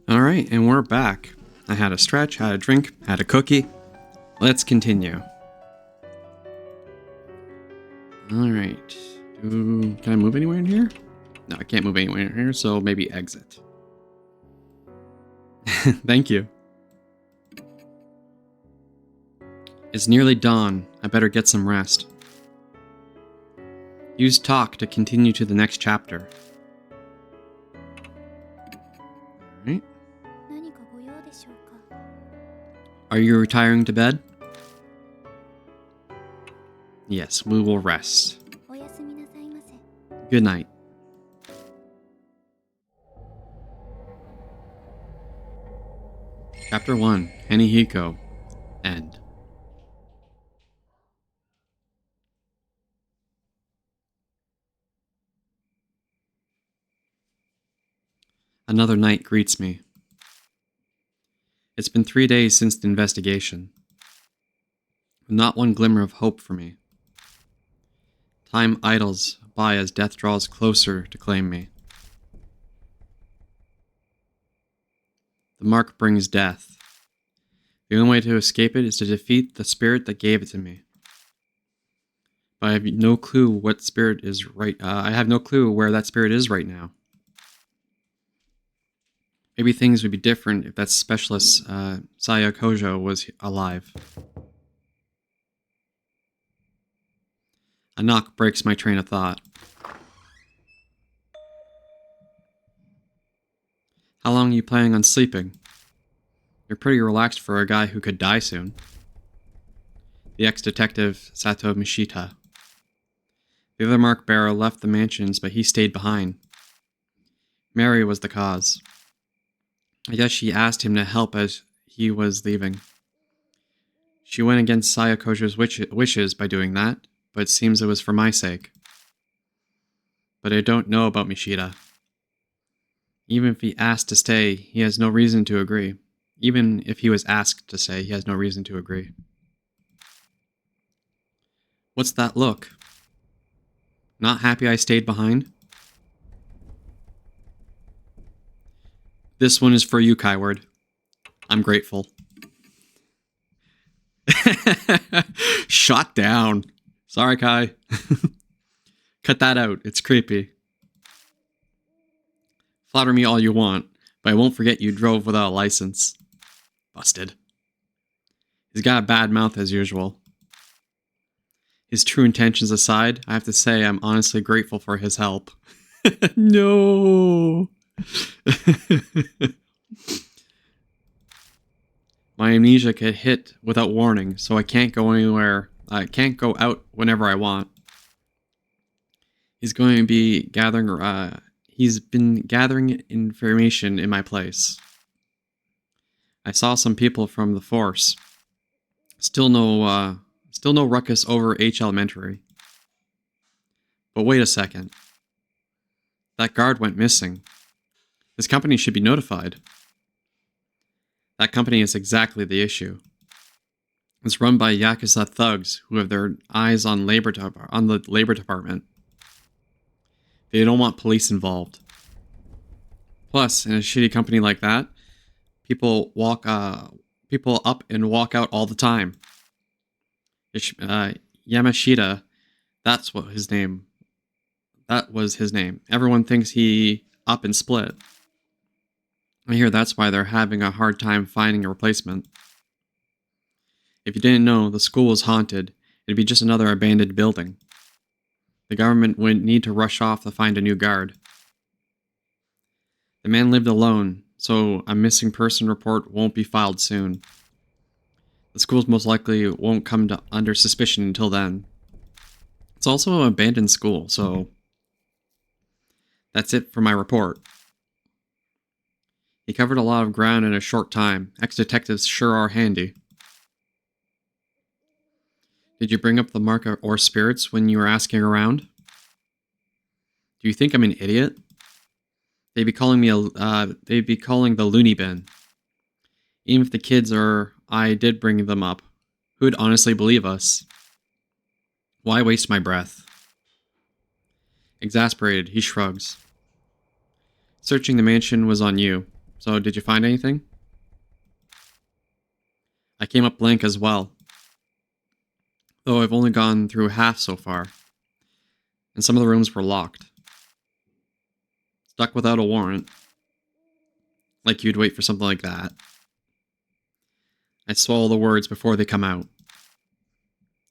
Alright, and we're back. I had a stretch, had a drink, had a cookie. Let's continue. Alright. Can I move anywhere in here? No, I can't move anywhere in here, so maybe exit. Thank you. It's nearly dawn. I better get some rest. Use talk to continue to the next chapter. Alright. Are you retiring to bed? Yes, we will rest. Good night. Chapter 1, Henihiko. End. Another night greets me. It's been 3 days since the investigation. Not one glimmer of hope for me. Time idles by as death draws closer to claim me. The mark brings death. The only way to escape it is to defeat the spirit that gave it to me. But I have no clue what spirit is right. I have no clue where that spirit is right now. Maybe things would be different if that specialist, Saya Kojo, was alive. A knock breaks my train of thought. How long are you planning on sleeping? You're pretty relaxed for a guy who could die soon. The ex-detective Sato Mishita. The other mark bearer left the mansions, but he stayed behind. Mary was the cause. I guess she asked him to help as he was leaving. She went against Saya Kojo's wishes by doing that, but it seems it was for my sake. But I don't know about Mishita. Even if he asked to stay, he has no reason to agree. Even if he was asked to stay, he has no reason to agree. What's that look? Not happy I stayed behind? This one is for you, Kyward. I'm grateful. Shot down. Sorry, Kai. Cut that out. It's creepy. Flatter me all you want, but I won't forget you drove without a license. Busted. He's got a bad mouth as usual. His true intentions aside, I have to say I'm honestly grateful for his help. No. My amnesia can hit without warning, so I can't go anywhere. I can't go out whenever I want. He's going to be gathering. He's been gathering information in my place. I saw some people from the force. Still no ruckus over H Elementary. But wait a second. That guard went missing. This company should be notified. That company is exactly the issue. It's run by Yakuza thugs who have their eyes on the labor department. They don't want police involved. Plus, in a shitty company like that, people up and walk out all the time. Yamashita, that was his name. Everyone thinks he up and split. I hear that's why they're having a hard time finding a replacement. If you didn't know, the school was haunted. It'd be just another abandoned building. The government wouldn't need to rush off to find a new guard. The man lived alone, so a missing person report won't be filed soon. The schools most likely won't come under suspicion until then. It's also an abandoned school, so that's it for my report. He covered a lot of ground in a short time. Ex-detectives sure are handy. Did you bring up the mark or spirits when you were asking around? Do you think I'm an idiot? They'd be calling the loony bin. Even if the kids or I did bring them up, who'd honestly believe us? Why waste my breath? Exasperated, he shrugs. Searching the mansion was on you, So, did you find anything? I came up blank as well, though I've only gone through half so far, and some of the rooms were locked. Stuck without a warrant. Like you'd wait for something like that. I swallow the words before they come out.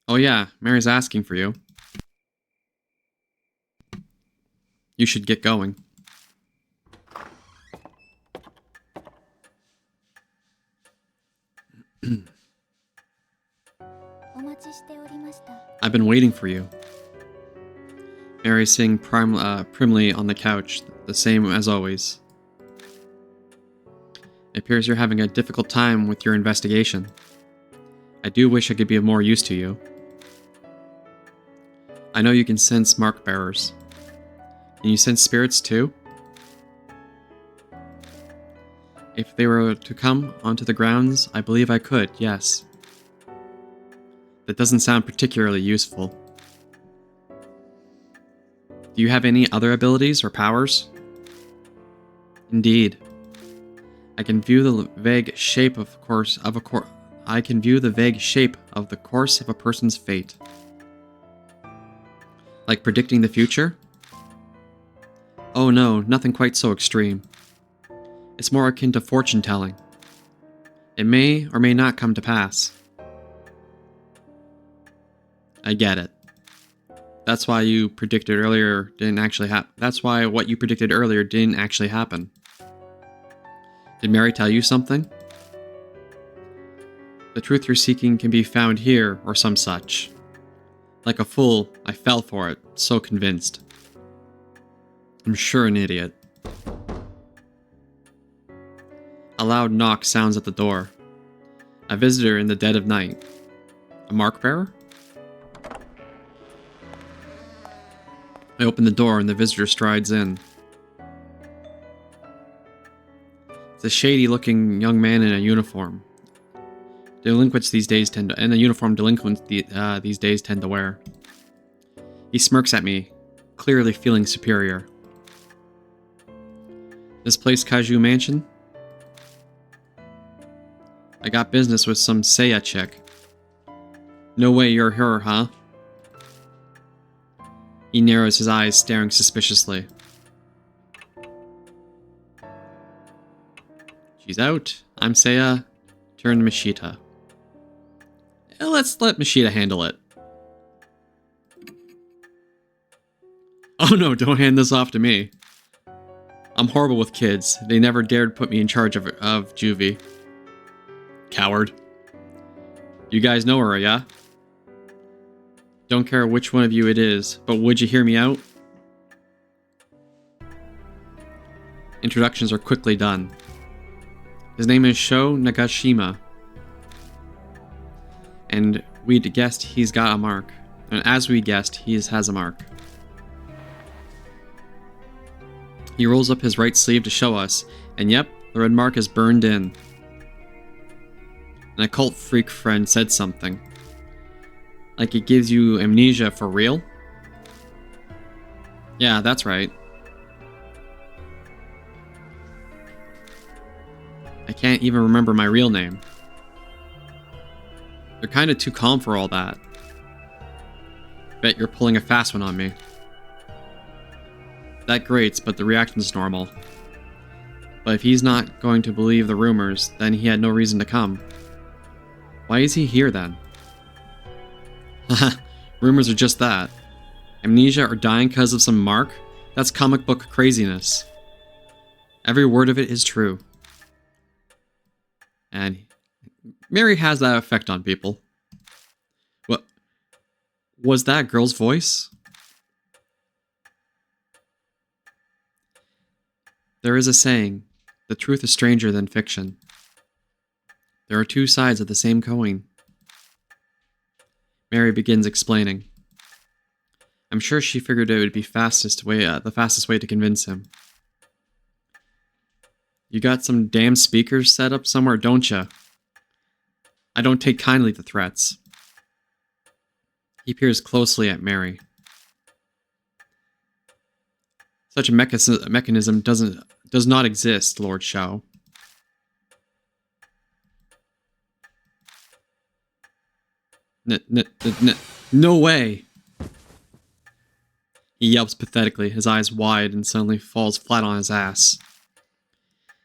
Oh yeah, Mary's asking for you. You should get going. I've been waiting for you. Mary's sitting primly on the couch, the same as always. It appears you're having a difficult time with your investigation. I do wish I could be of more use to you. I know you can sense mark bearers. Can you sense spirits too? If they were to come onto the grounds, I believe I could, yes. That doesn't sound particularly useful. Do you have any other abilities or powers? Indeed. I can view the vague shape of I can view the vague shape of the course of a person's fate. Like predicting the future? Oh no, nothing quite so extreme. It's more akin to fortune telling. It may or may not come to pass. I get it. That's why you predicted earlier didn't actually happen. That's why what you predicted earlier didn't actually happen. Did Mary tell you something? The truth you're seeking can be found here, or some such. Like a fool, I fell for it, so convinced. I'm sure an idiot. A loud knock sounds at the door. A visitor in the dead of night. A mark bearer? I open the door and the visitor strides in. It's a shady-looking young man in a uniform. Delinquents these days tend to, and a uniform delinquents these days tend to wear. He smirks at me, clearly feeling superior. This place Kaiju Mansion? I got business with some Seiya chick. No way you're her, huh? He narrows his eyes, staring suspiciously. She's out. I'm Seiya. Turn to Mishita. Let's let Mishita handle it. Oh no, don't hand this off to me. I'm horrible with kids. They never dared put me in charge of Juvie. Coward. You guys know her, yeah? Don't care which one of you it is, but would you hear me out? Introductions are quickly done. His name is Sho Nagashima. And we'd guessed he's got a mark. And as we guessed, he has a mark. He rolls up his right sleeve to show us, and yep, the red mark is burned in. An occult freak friend said something. Like it gives you amnesia for real? Yeah, that's right. I can't even remember my real name. They're kinda too calm for all that. Bet you're pulling a fast one on me. That grates, but the reaction's normal. But if he's not going to believe the rumors, then he had no reason to come. Why is he here then? Haha, rumors are just that. Amnesia or dying because of some mark? That's comic book craziness. Every word of it is true. And Mary has that effect on people. What? Was that girl's voice? There is a saying, the truth is stranger than fiction. There are two sides of the same coin. Mary begins explaining. I'm sure she figured it would be the fastest way to convince him. You got some damn speakers set up somewhere, don't ya? I don't take kindly to threats. He peers closely at Mary. Such a mechanism does not exist, Lord Shao. No way! He yelps pathetically, his eyes wide, and suddenly falls flat on his ass.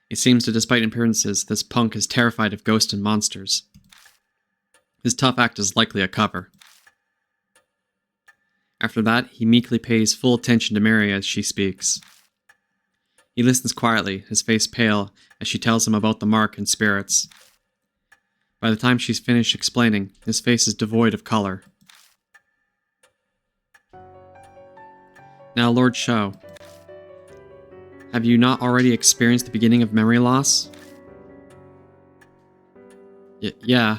It seems that despite appearances, this punk is terrified of ghosts and monsters. His tough act is likely a cover. After that, he meekly pays full attention to Mary as she speaks. He listens quietly, his face pale, as she tells him about the mark and spirits. By the time she's finished explaining, his face is devoid of color. Now, Lord Shao, have you not already experienced the beginning of memory loss? Yeah.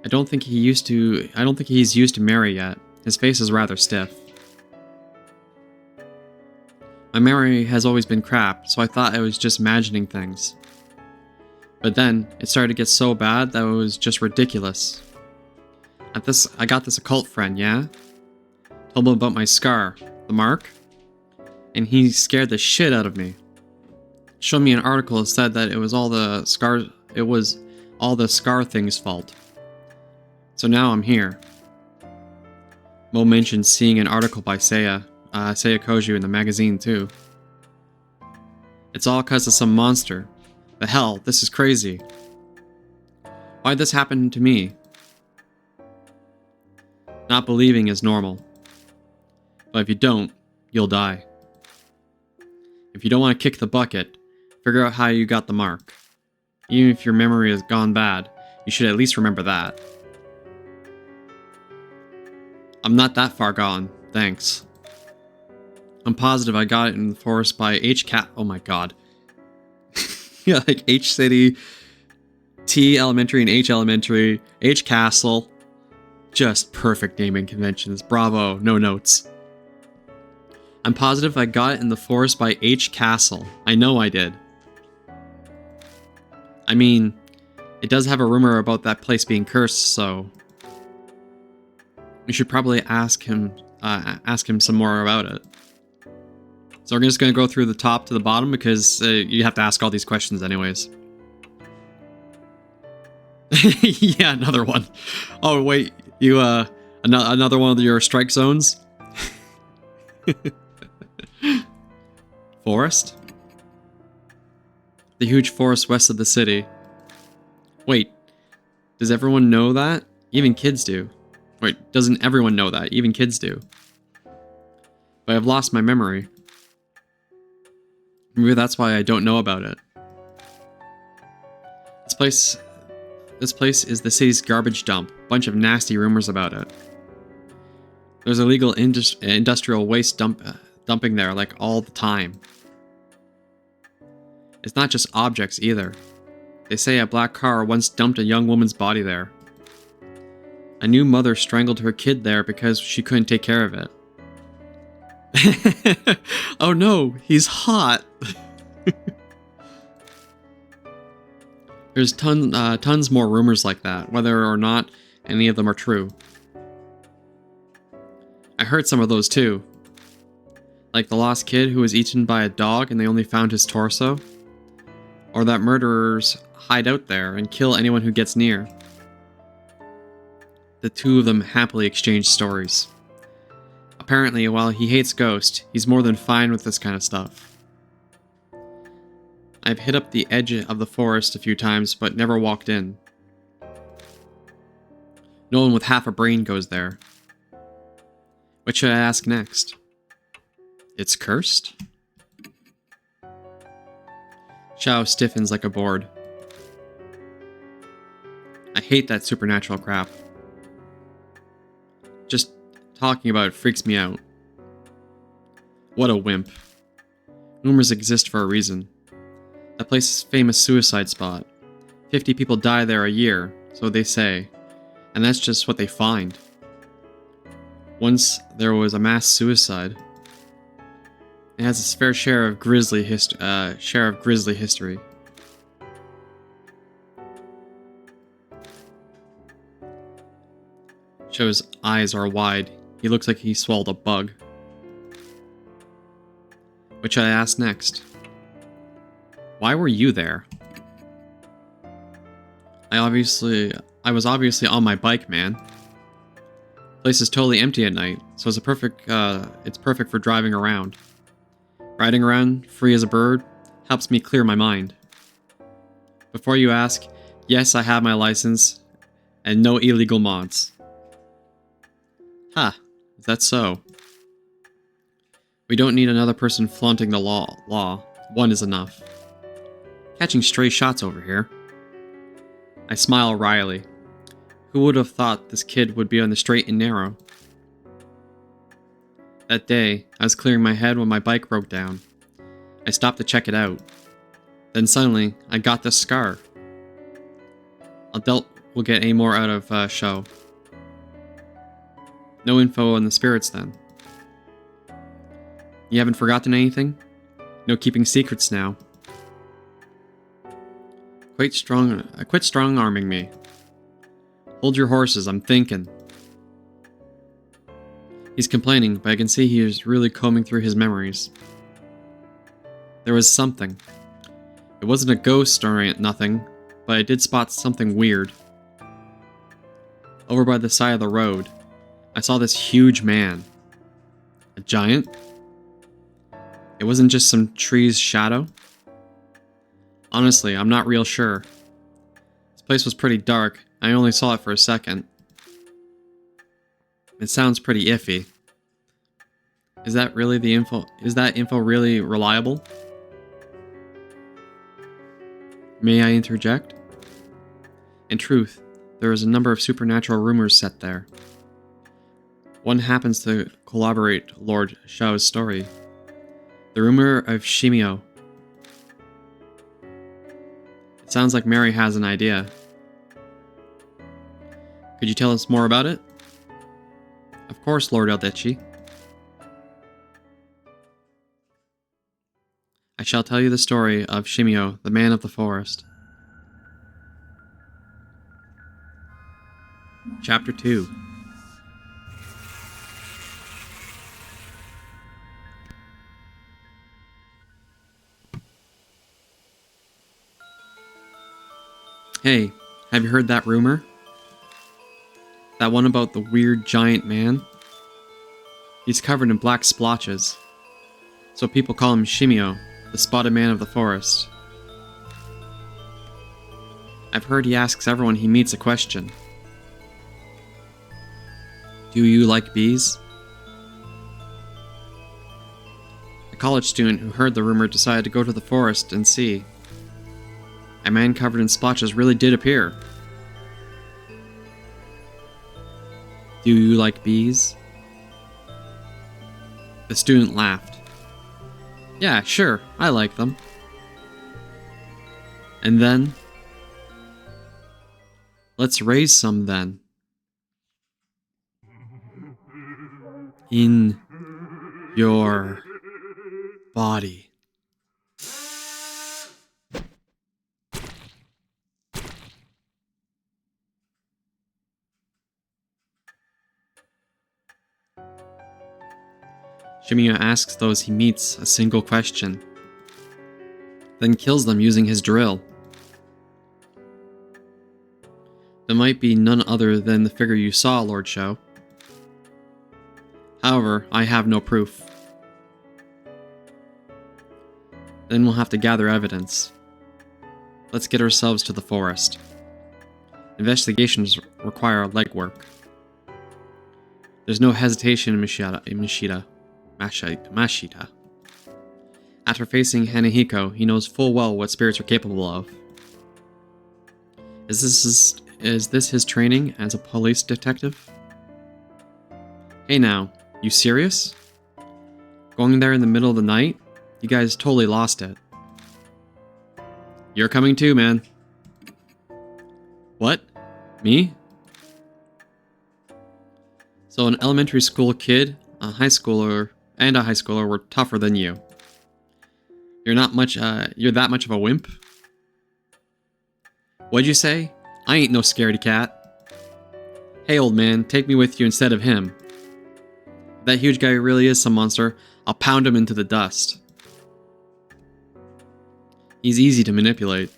I don't think he's used to Mary yet. His face is rather stiff. My memory has always been crap, so I thought I was just imagining things. But then, it started to get so bad that it was just ridiculous. I got this occult friend, yeah? Told him about my scar, the mark, and he scared the shit out of me. Showed me an article that said that it was all the scar thing's fault. So now I'm here. Mo mentioned seeing an article by Seiya Koju in the magazine too. It's all because of some monster. The hell, this is crazy. Why'd this happen to me? Not believing is normal. But if you don't, you'll die. If you don't want to kick the bucket, figure out how you got the mark. Even if your memory has gone bad, you should at least remember that. I'm not that far gone, thanks. I'm positive I got it in the forest by oh my god. Yeah, like H City, T Elementary and H Elementary, H Castle. Just perfect naming conventions. Bravo, no notes. I'm positive I got it in the forest by H Castle. I know I did. I mean, it does have a rumor about that place being cursed, so we should probably ask him some more about it. So we're just going to go through the top to the bottom because you have to ask all these questions anyways. Yeah, another one. Oh wait, you another one of your strike zones? Forest? The huge forest west of the city. Wait, does everyone know that? Even kids do. Wait, doesn't everyone know that? Even kids do. But I've lost my memory. Maybe that's why I don't know about it. This place is the city's garbage dump. Bunch of nasty rumors about it. There's illegal industrial waste dumping there like all the time. It's not just objects either. They say a black car once dumped a young woman's body there. A new mother strangled her kid there because she couldn't take care of it. Oh no, he's hot. There's tons more rumors like that, whether or not any of them are true. I heard some of those too. Like the lost kid who was eaten by a dog and they only found his torso. Or that murderers hide out there and kill anyone who gets near. The two of them happily exchange stories. Apparently, while he hates ghosts, he's more than fine with this kind of stuff. I've hit up the edge of the forest a few times, but never walked in. No one with half a brain goes there. What should I ask next? It's cursed? Shao stiffens like a board. I hate that supernatural crap. Just talking about it freaks me out. What a wimp. Rumors exist for a reason. That place is a famous suicide spot. 50 people die there a year, so they say. And that's just what they find. Once there was a mass suicide. It has its fair share of grisly history. Show's eyes are wide. He looks like he swallowed a bug. What should I ask next? Why were you there? I obviously I was obviously on my bike, man. Place is totally empty at night, so it's perfect for driving around. Riding around, free as a bird, helps me clear my mind. Before you ask, yes, I have my license, and no illegal mods. Is that so? We don't need another person flaunting the law. One is enough. Catching stray shots over here. I smile wryly. Who would have thought this kid would be on the straight and narrow? That day, I was clearing my head when my bike broke down. I stopped to check it out. Then suddenly, I got this scar. Adult will get any more out of show. No info on the spirits then. You haven't forgotten anything? No keeping secrets now. Quit strong-arming me. Hold your horses, I'm thinking. He's complaining, but I can see he is really combing through his memories. There was something. It wasn't a ghost or nothing, but I did spot something weird. Over by the side of the road, I saw this huge man. A giant? It wasn't just some tree's shadow? Honestly, I'm not real sure. This place was pretty dark. I only saw it for a second. It sounds pretty iffy. Is that really the info? Is that info really reliable? May I interject? In truth, there is a number of supernatural rumors set there. One happens to corroborate Lord Shao's story. The rumor of Shimio. It sounds like Mary has an idea. Could you tell us more about it? Of course, Lord Eldechii. I shall tell you the story of Shimio, the man of the forest. Chapter 2. Hey, have you heard that rumor? That one about the weird giant man? He's covered in black splotches, so people call him Shimio, the spotted man of the forest. I've heard he asks everyone he meets a question. Do you like bees? A college student who heard the rumor decided to go to the forest and see. A man covered in splotches really did appear. Do you like bees? The student laughed. Yeah, sure, I like them. And then? Let's raise some then. In your body. Shimio asks those he meets a single question, then kills them using his drill. That might be none other than the figure you saw, Lord Shao. However, I have no proof. Then we'll have to gather evidence. Let's get ourselves to the forest. Investigations require legwork. There's no hesitation in Mashita. After facing Hanahiko, he knows full well what spirits are capable of. Is this his training as a police detective? Hey now, you serious? Going there in the middle of the night? You guys totally lost it. You're coming too, man. What? Me? So an elementary school kid, a high schooler were tougher than you. You're that much of a wimp? What'd you say? I ain't no scaredy cat. Hey old man, take me with you instead of him. If that huge guy really is some monster, I'll pound him into the dust. He's easy to manipulate.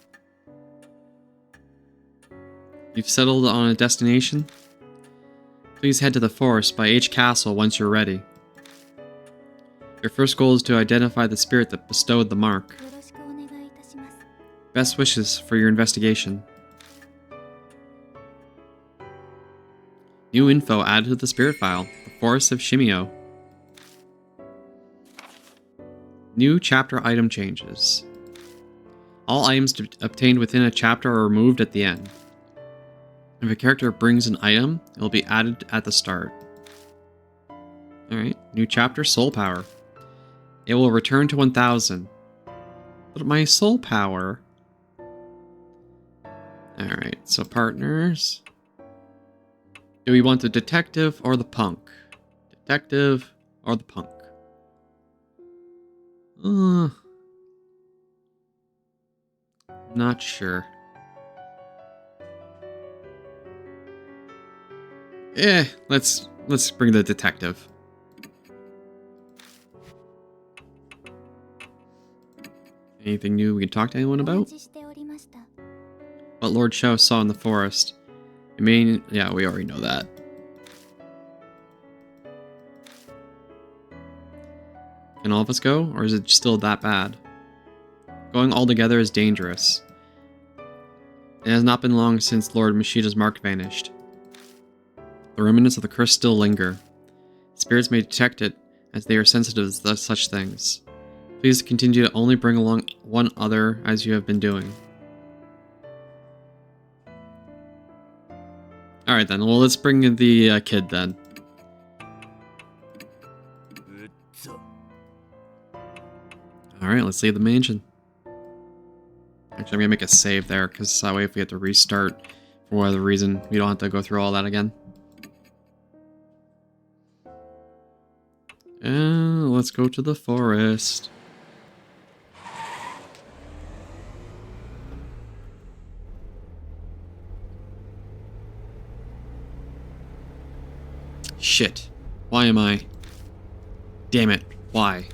You've settled on a destination? Please head to the forest by H Castle once you're ready. Your first goal is to identify the spirit that bestowed the mark. Best wishes for your investigation. New info added to the spirit file. The Forest of Shimio. New chapter item changes. All items obtained within a chapter are removed at the end. If a character brings an item, it will be added at the start. Alright, new chapter, Soul Power. It will return to 1000. But my soul power... Alright, so partners... Do we want the detective or the punk? Detective or the punk? Not sure. Let's bring the detective. Anything new we can talk to anyone about? What Lord Shao saw in the forest. Yeah, we already know that. Can all of us go, or is it still that bad? Going all together is dangerous. It has not been long since Lord Mashida's mark vanished. The remnants of the curse still linger. Spirits may detect it, as they are sensitive to such things. Please continue to only bring along one other, as you have been doing. Alright then, well let's bring in the kid then. Alright, let's leave the mansion. Actually, I'm gonna make a save there, because that way if we have to restart for whatever reason, we don't have to go through all that again. And let's go to the forest. Shit. Why am I? Damn it. Why?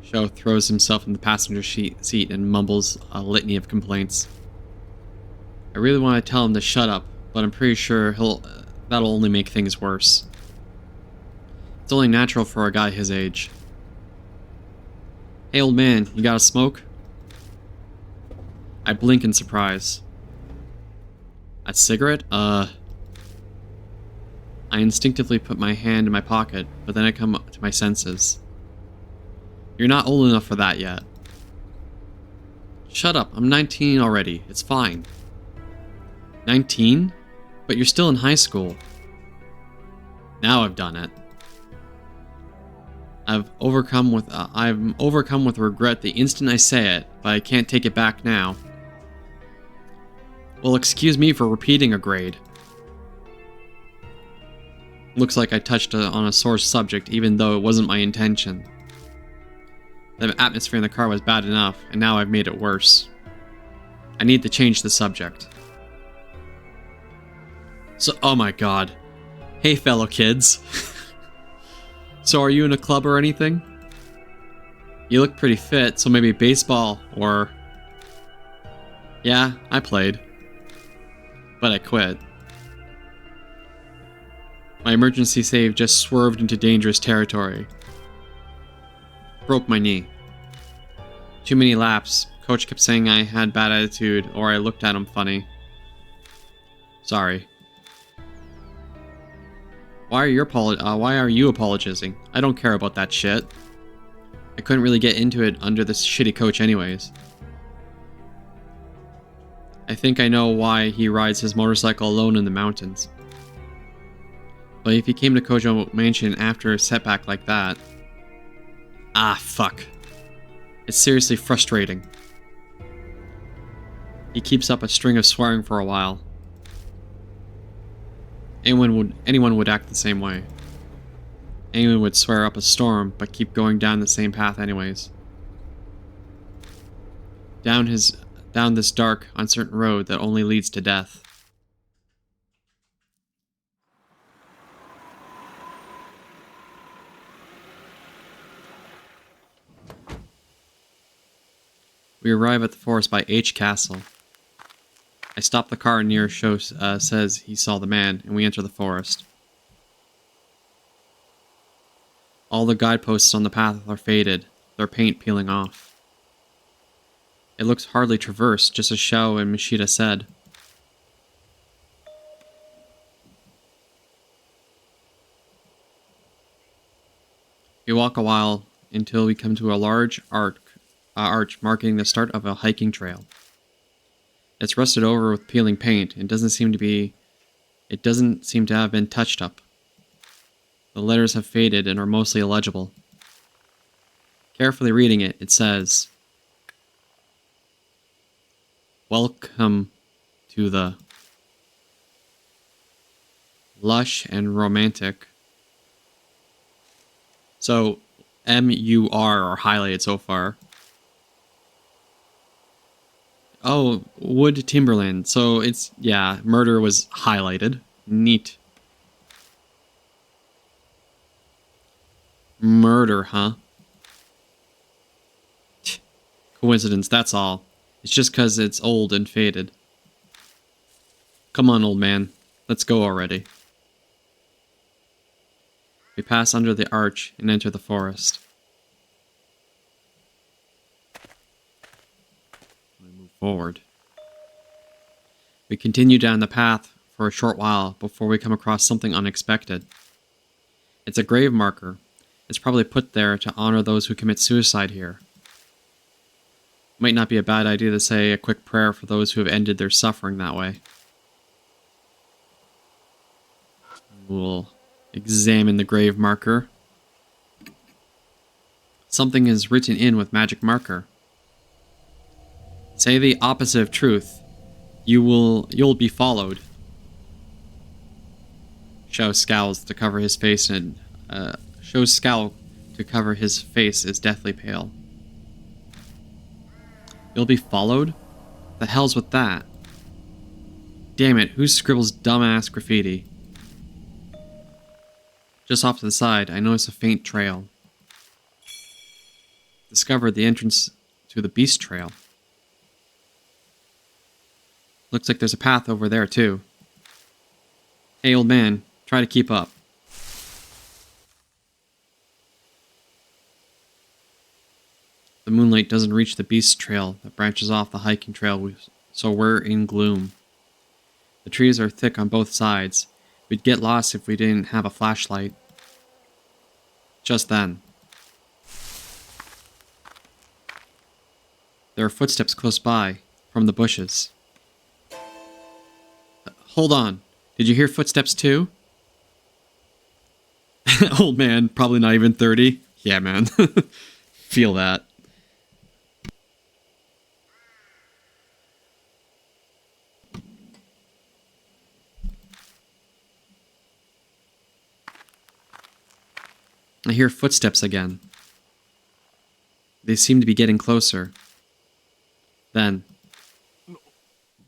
Sho throws himself in the passenger seat and mumbles a litany of complaints. I really want to tell him to shut up, but I'm pretty sure that'll only make things worse. It's only natural for a guy his age. Hey old man, you got a smoke? I blink in surprise. A cigarette? I instinctively put my hand in my pocket, but then I come to my senses. You're not old enough for that yet. Shut up, I'm 19 already. It's fine. 19? But you're still in high school. Now I've done it. I'm overcome with regret the instant I say it, but I can't take it back now. Well, excuse me for repeating a grade. Looks like I touched on a sore subject, even though it wasn't my intention. The atmosphere in the car was bad enough, and now I've made it worse. I need to change the subject. So, oh my god. Hey fellow kids. So are you in a club or anything? You look pretty fit, so maybe baseball or... Yeah, I played. But I quit. My emergency save just swerved into dangerous territory. Broke my knee. Too many laps. Coach kept saying I had bad attitude, or I looked at him funny. Sorry. Why are you apologizing? I don't care about that shit. I couldn't really get into it under this shitty coach anyways. I think I know why he rides his motorcycle alone in the mountains. But if he came to Kojo Mansion after a setback like that... Ah, fuck. It's seriously frustrating. He keeps up a string of swearing for a while. Anyone would act the same way. Anyone would swear up a storm, but keep going down the same path anyways. Down this dark, uncertain road that only leads to death. We arrive at the forest by H Castle. I stop the car near Show says he saw the man, and we enter the forest. All the guideposts on the path are faded, their paint peeling off. It looks hardly traversed, just as Shao and Mishita said. We walk a while until we come to a large arch marking the start of a hiking trail. It's rusted over with peeling paint and doesn't seem to have been touched up. The letters have faded and are mostly illegible. Carefully reading it, it says, "Welcome to the lush and romantic." So, M-U-R are highlighted so far. Oh, Wood Timberland. So it's, yeah, murder was highlighted. Neat. Murder, huh? Coincidence, that's all. It's just 'cause it's old and faded. Come on, old man. Let's go already. We pass under the arch and enter the forest. We move forward. We continue down the path for a short while before we come across something unexpected. It's a grave marker. It's probably put there to honor those who commit suicide here. Might not be a bad idea to say a quick prayer for those who have ended their suffering that way. We'll examine the grave marker. Something is written in with magic marker. Say the opposite of truth. You'll be followed. Shao scowls to cover his face and Shou's scowl to cover his face is deathly pale. You'll be followed? The hell's with that? Damn it, who scribbles dumbass graffiti? Just off to the side, I notice a faint trail. Discovered the entrance to the beast trail. Looks like there's a path over there too. Hey old man, try to keep up. The moonlight doesn't reach the beast trail that branches off the hiking trail, so we're in gloom. The trees are thick on both sides. We'd get lost if we didn't have a flashlight. Just then, there are footsteps close by, from the bushes. Hold on, did you hear footsteps too? Old man, probably not even 30. Yeah, man. Feel that. I hear footsteps again. They seem to be getting closer. Then...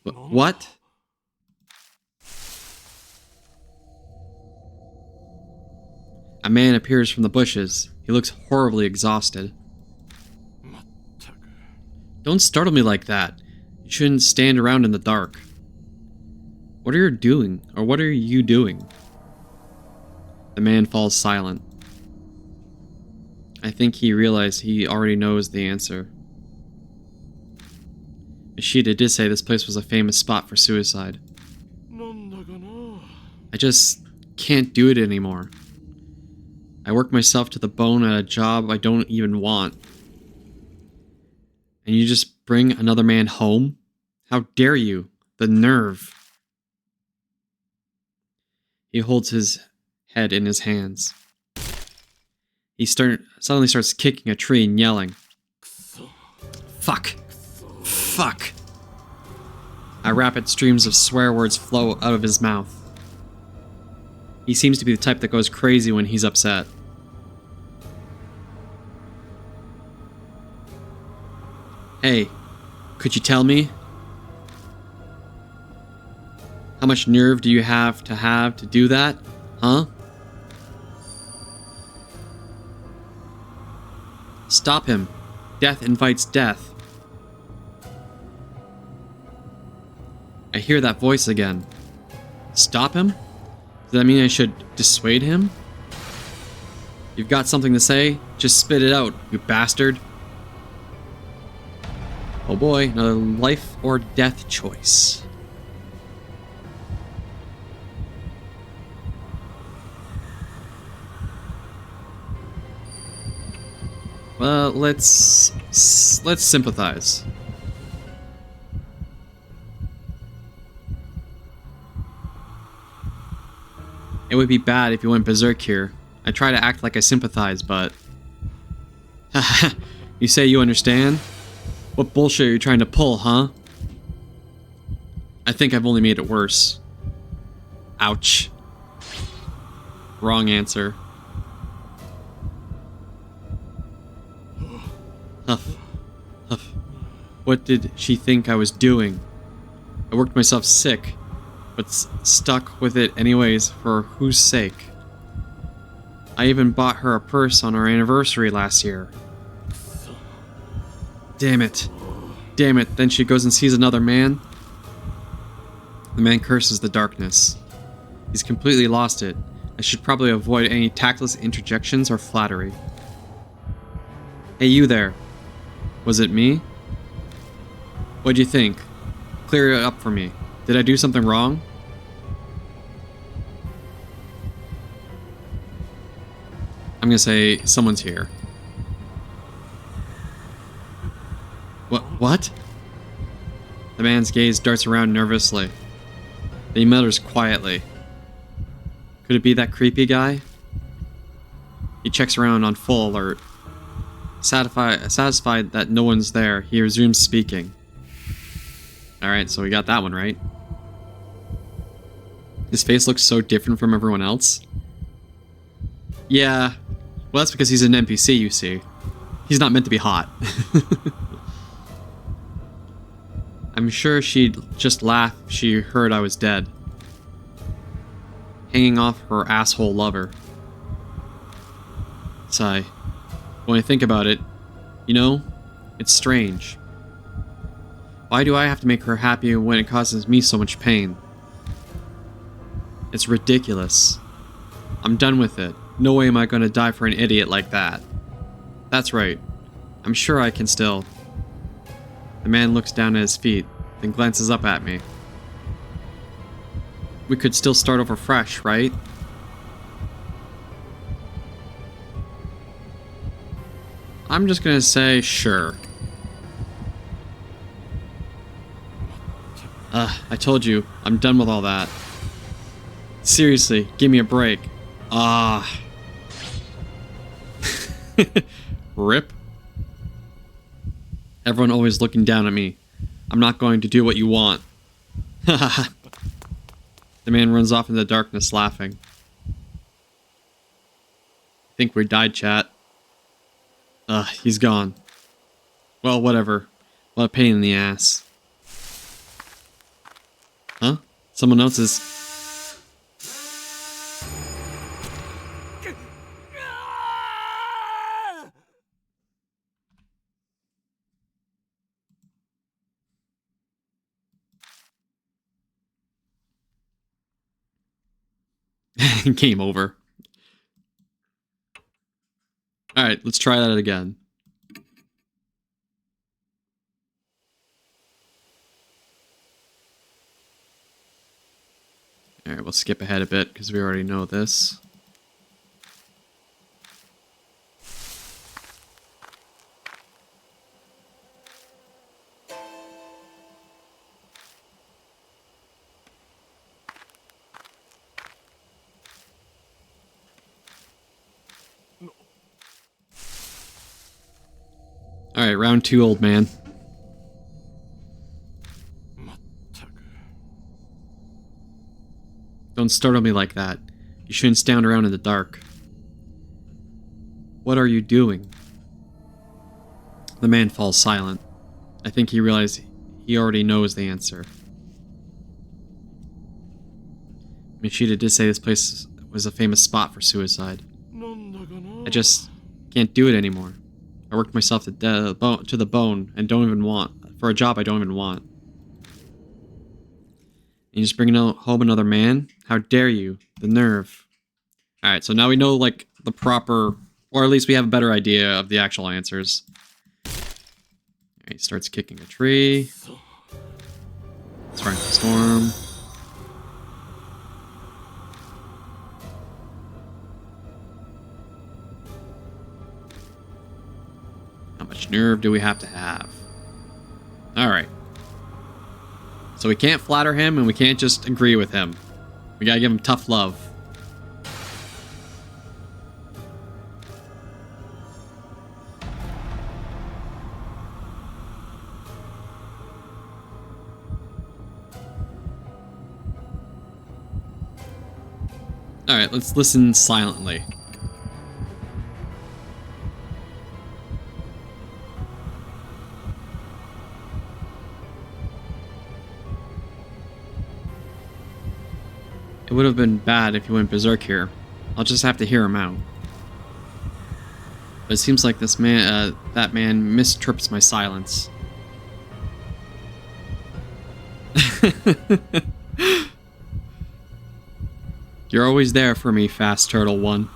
What? A man appears from the bushes. He looks horribly exhausted. Don't startle me like that. You shouldn't stand around in the dark. What are you doing? Or what are you doing? The man falls silent. I think he realized he already knows the answer. Mishita did say this place was a famous spot for suicide. I just can't do it anymore. I work myself to the bone at a job I don't even want. And you just bring another man home? How dare you? The nerve. He holds his head in his hands. He suddenly starts kicking a tree and yelling. Fuck. Fuck. Rapid streams of swear words flow out of his mouth. He seems to be the type that goes crazy when he's upset. Hey, could you tell me? How much nerve do you have to do that? Huh? Stop him. Death invites death. I hear that voice again. Stop him? Does that mean I should dissuade him? You've got something to say? Just spit it out, you bastard. Oh boy, another life or death choice. Well, let's sympathize. It would be bad if you went berserk here. I try to act like I sympathize, but... Haha, you say you understand? What bullshit are you trying to pull, huh? I think I've only made it worse. Ouch. Wrong answer. Huff. Huff. What did she think I was doing? I worked myself sick, but stuck with it anyways, for whose sake? I even bought her a purse on our anniversary last year. Damn it. Damn it, then she goes and sees another man? The man curses the darkness. He's completely lost it. I should probably avoid any tactless interjections or flattery. Hey, you there. Was it me? What'd you think? Clear it up for me. Did I do something wrong? I'm gonna say someone's here. What? The man's gaze darts around nervously. Then he mutters quietly. Could it be that creepy guy? He checks around on full alert. Satisfied that no one's there, he resumes speaking. Alright, so we got that one right. His face looks so different from everyone else. Yeah, well that's because he's an NPC, you see. He's not meant to be hot. I'm sure she'd just laugh if she heard I was dead. Hanging off her asshole lover. Sigh. When I think about it, you know, it's strange. Why do I have to make her happy when it causes me so much pain? It's ridiculous. I'm done with it. No way am I going to die for an idiot like that. That's right. I'm sure I can still... The man looks down at his feet, then glances up at me. We could still start over fresh, right? I'm just gonna say sure. I told you, I'm done with all that. Seriously, give me a break. Rip. Everyone always looking down at me. I'm not going to do what you want. The man runs off in the darkness laughing. I think we died, chat. He's gone. Well, whatever. What a pain in the ass. Huh? Someone else's... Game over. Alright, let's try that again. Alright, we'll skip ahead a bit because we already know this. Alright, round 2, old man. Don't startle me like that. You shouldn't stand around in the dark. What are you doing? The man falls silent. I think he realized he already knows the answer. Mishita did say this place was a famous spot for suicide. I just can't do it anymore. I worked myself to the bone and don't even want for a job I don't even want. And you just bringing home another man? How dare you? The nerve. Alright, so now we know, like, the proper... Or at least we have a better idea of the actual answers. Alright, he starts kicking a tree. Starting to storm. How much nerve do we have to have? Alright. So we can't flatter him, and we can't just agree with him. We gotta give him tough love. Alright, let's listen silently. It would have been bad if he went berserk here. I'll just have to hear him out. But it seems like this man, that man mistrips my silence. You're always there for me, Fast Turtle 1.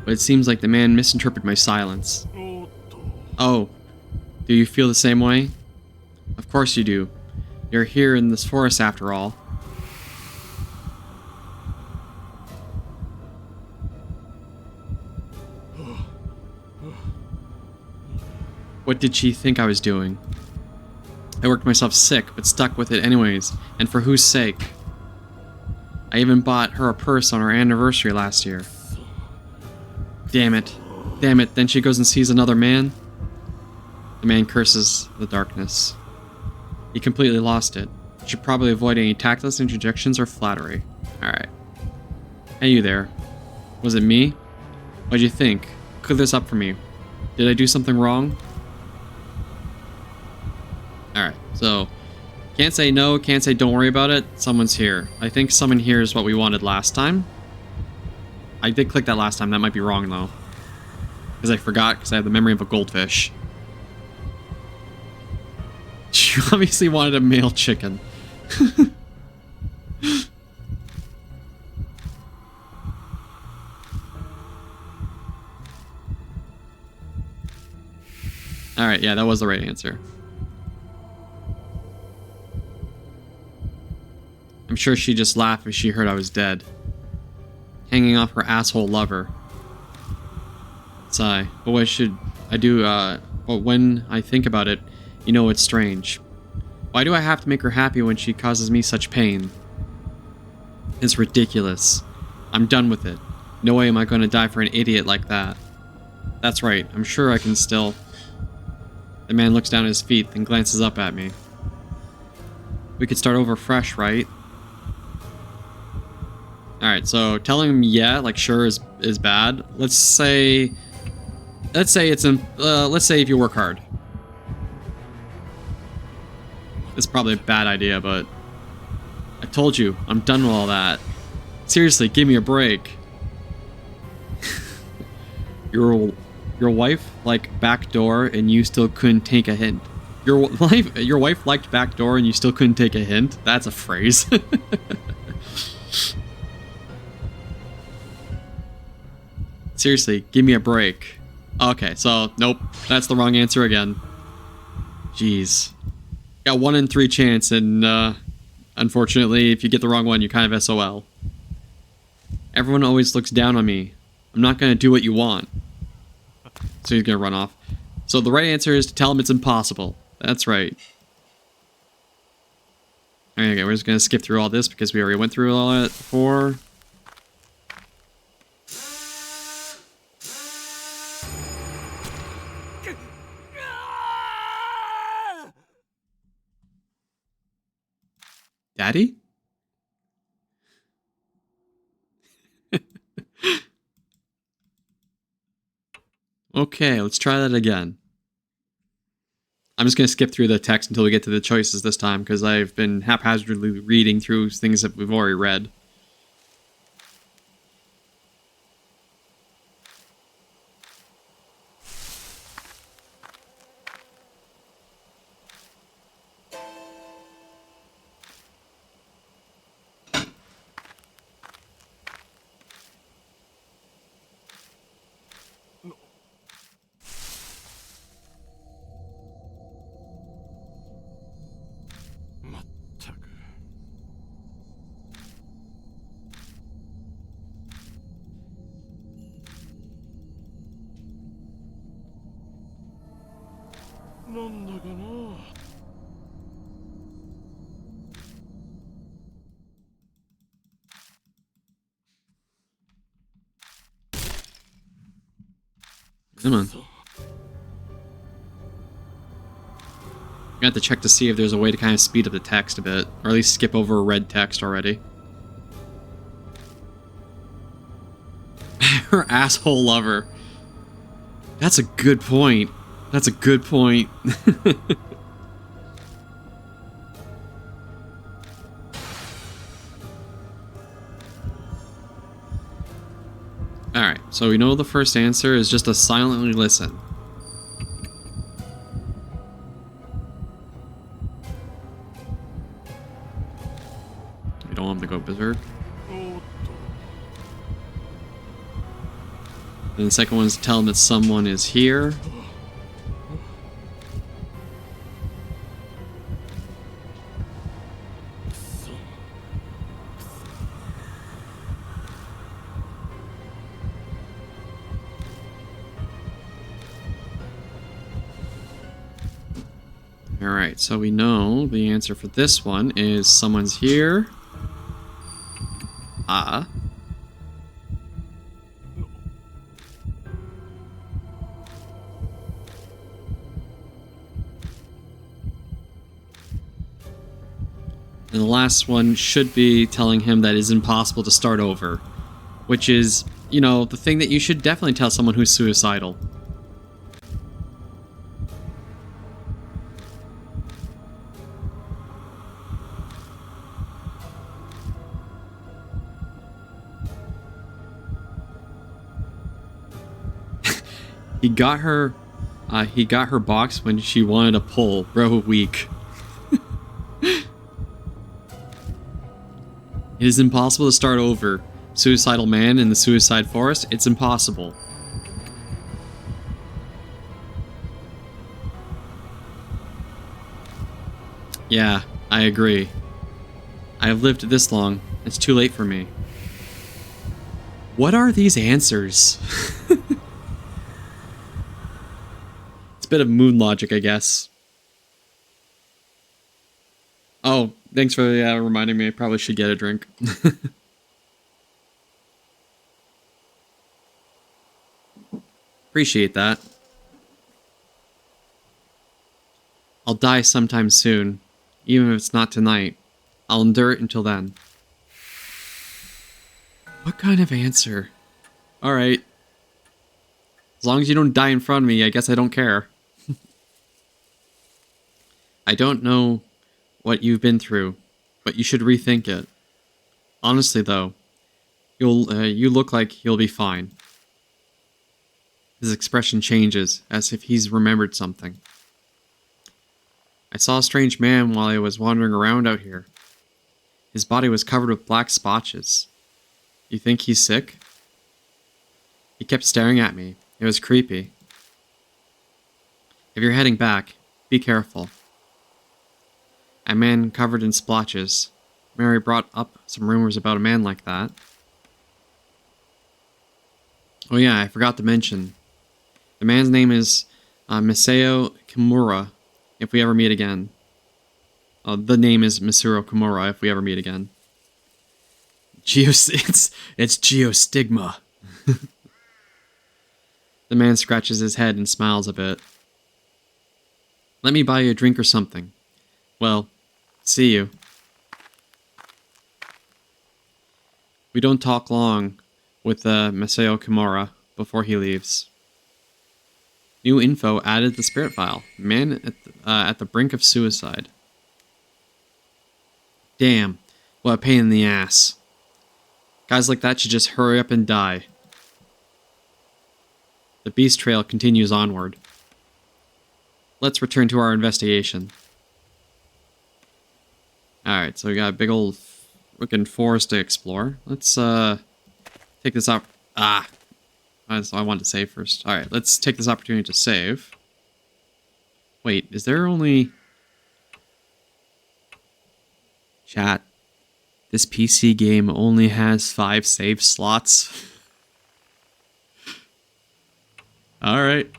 But it seems like the man misinterpreted my silence. Oh, do you feel the same way? Of course you do. You're here in this forest after all. What did she think I was doing? I worked myself sick, but stuck with it anyways, and for whose sake? I even bought her a purse on our anniversary last year. Damn it. Damn it, then she goes and sees another man? The man curses the darkness. He completely lost it. Should probably avoid any tactless interjections or flattery. Alright. Hey, you there. Was it me? What'd you think? Clear this up for me. Did I do something wrong? Alright, so... Can't say no, can't say don't worry about it. Someone's here. I think someone here is what we wanted last time. I did click that last time. That might be wrong, though. Because I forgot, because I have the memory of a goldfish. She obviously wanted a male chicken. Alright, yeah, that was the right answer. I'm sure she just laughed if she heard I was dead. Hanging off her asshole lover. Sigh. But what should I do, but when I think about it, you know it's strange. Why do I have to make her happy when she causes me such pain? It's ridiculous. I'm done with it. No way am I going to die for an idiot like that. That's right, I'm sure I can still... The man looks down at his feet, then glances up at me. We could start over fresh, right? Alright, so telling him yeah, like sure is bad. Let's say it's let's say if you work hard. It's probably a bad idea, but I told you, I'm done with all that. Seriously, give me a break. Your wife liked backdoor and you still couldn't take a hint. Your wife liked backdoor and you still couldn't take a hint? That's a phrase. Seriously, give me a break. Okay, so nope, that's the wrong answer again. Jeez. Got 1 in 3 chance, and unfortunately, if you get the wrong one, you're kind of SOL. Everyone always looks down on me. I'm not gonna do what you want. So he's gonna run off. So the right answer is to tell him it's impossible. That's right. Okay, we're just gonna skip through all this because we already went through all that before. Daddy? Okay, let's try that again. I'm just going to skip through the text until we get to the choices this time, because I've been haphazardly reading through things that we've already read. Come on. I have to check to see if there's a way to kind of speed up the text a bit, or at least skip over red text already. Her asshole lover. That's a good point. That's a good point. Alright, so we know the first answer is just to silently listen. We don't want him to go berserk. And the second one is to tell him that someone is here. Alright, so we know the answer for this one is someone's here. Ah. And the last one should be telling him that it's impossible to start over. Which is, you know, the thing that you should definitely tell someone who's suicidal. He got her box when she wanted to pull. Bro, weak. It is impossible to start over. Suicidal man in the suicide forest, it's impossible. Yeah, I agree. I have lived this long. It's too late for me. What are these answers? It's a bit of moon logic, I guess. Oh, thanks for reminding me. I probably should get a drink. Appreciate that. I'll die sometime soon. Even if it's not tonight. I'll endure it until then. What kind of answer? Alright. As long as you don't die in front of me, I guess I don't care. I don't know what you've been through, but you should rethink it. Honestly, though, you look like you'll be fine. His expression changes, as if he's remembered something. I saw a strange man while I was wandering around out here. His body was covered with black spotches. You think he's sick? He kept staring at me. It was creepy. If you're heading back, be careful. A man covered in splotches. Mary brought up some rumors about a man like that. Oh yeah, I forgot to mention. The man's name is Masao Kimura, if we ever meet again. The name is Masuro Kimura, if we ever meet again. It's geostigma. The man scratches his head and smiles a bit. Let me buy you a drink or something. Well, see you. We don't talk long with Masao Kimura before he leaves. New info added to the spirit file. Man at the brink of suicide. Damn, what a pain in the ass. Guys like that should just hurry up and die. The beast trail continues onward. Let's return to our investigation. Alright, so we got a big old freaking forest to explore. Let's take this up. I wanted to save first. Alright, let's take this opportunity to save. Wait, is there only... Chat. This PC game only has 5 save slots. Alright.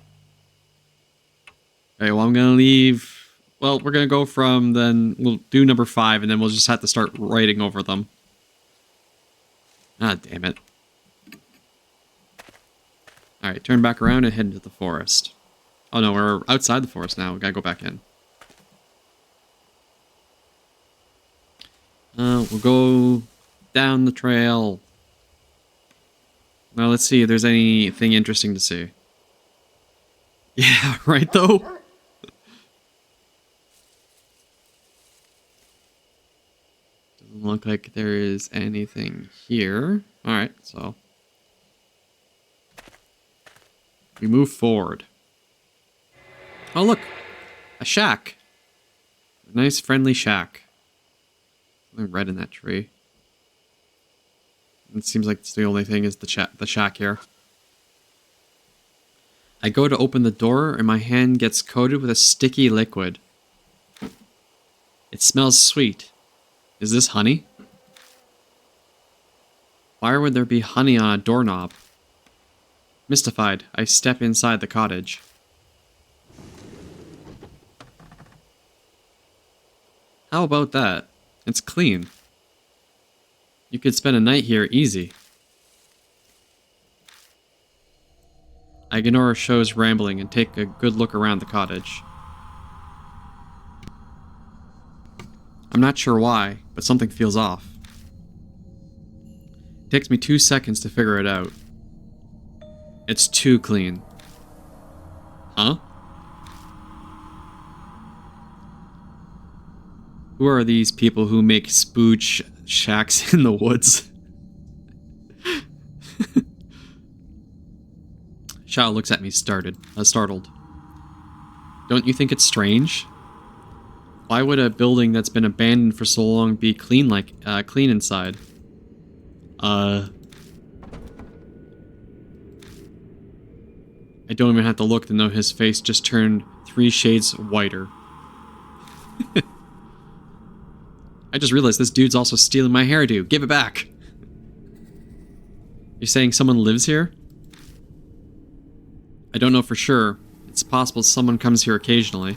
Okay, well, I'm gonna leave. Well, we're gonna go from then. We'll do number 5, and then we'll just have to start writing over them. Ah, damn it. Alright, turn back around and head into the forest. Oh no, we're outside the forest now. We gotta go back in. We'll go down the trail. Now let's see if there's anything interesting to see. Yeah, right though? Doesn't look like there is anything here. Alright, so we move forward. Oh look! A shack! A nice friendly shack. Something red in that tree. It seems like it's the only thing is the shack here. I go to open the door and my hand gets coated with a sticky liquid. It smells sweet. Is this honey? Why would there be honey on a doorknob? Mystified, I step inside the cottage. How about that? It's clean. You could spend a night here easy. I ignore Show's rambling and take a good look around the cottage. I'm not sure why, but something feels off. It takes me 2 seconds to figure it out. It's too clean. Huh? Who are these people who make spooge shacks in the woods? Shao looks at me startled. Don't you think it's strange? Why would a building that's been abandoned for so long be clean inside? I don't even have to look to know his face just turned 3 shades whiter. I just realized this dude's also stealing my hairdo. Give it back! You're saying someone lives here? I don't know for sure. It's possible someone comes here occasionally.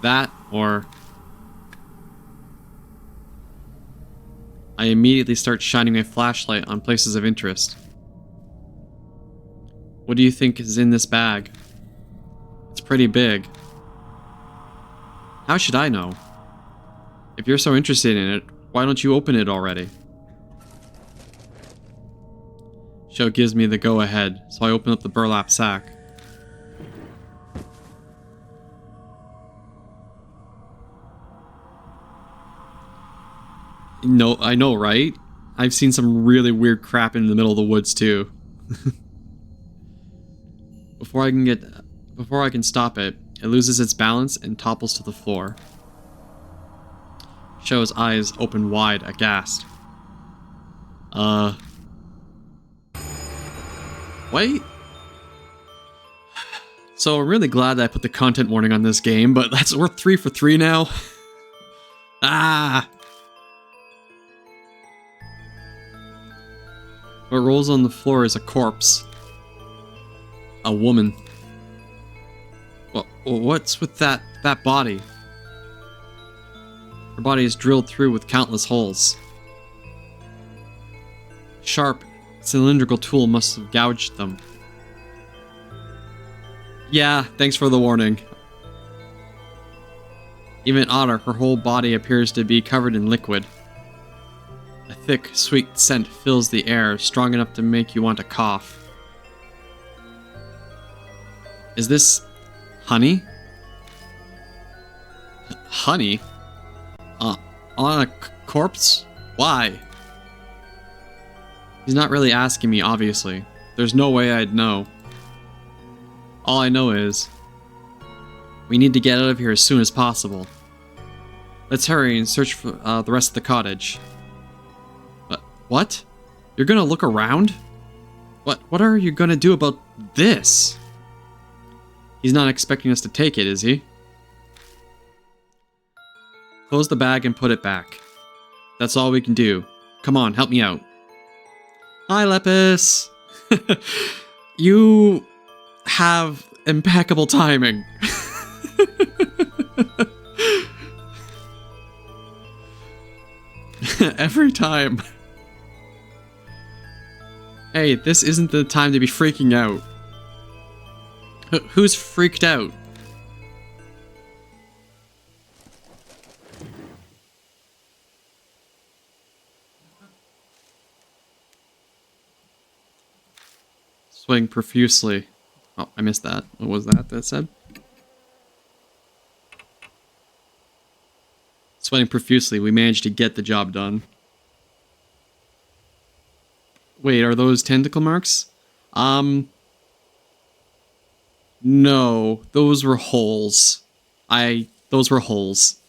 That, or... I immediately start shining my flashlight on places of interest. What do you think is in this bag? It's pretty big. How should I know? If you're so interested in it, why don't you open it already? Show gives me the go-ahead, so I open up the burlap sack. No, I know, right? I've seen some really weird crap in the middle of the woods too. Before I can stop it, it loses its balance and topples to the floor. Show's eyes open wide, aghast. Wait. So I'm really glad that I put the content warning on this game, but we're 3 for 3 now. Ah! What rolls on the floor is a corpse. A woman. What's with that body? Her body is drilled through with countless holes. Sharp, cylindrical tool must have gouged them. Yeah, thanks for the warning. Even odder, her whole body appears to be covered in liquid. A thick, sweet scent fills the air, strong enough to make you want to cough. Is this honey? Honey? On a corpse? Why? He's not really asking me, obviously. There's no way I'd know. All I know is, we need to get out of here as soon as possible. Let's hurry and search for the rest of the cottage. What? You're gonna look around? What are you gonna do about this? He's not expecting us to take it, is he? Close the bag and put it back. That's all we can do. Come on, help me out. Hi, Lepus! You have Impeccable timing. Every time. Hey, this isn't the time to be freaking out. Who's freaked out? Swing profusely. Oh, I missed that. What was that said? Sweating profusely, we managed to get the job done. Wait, are those tentacle marks? No, those were holes. Those were holes.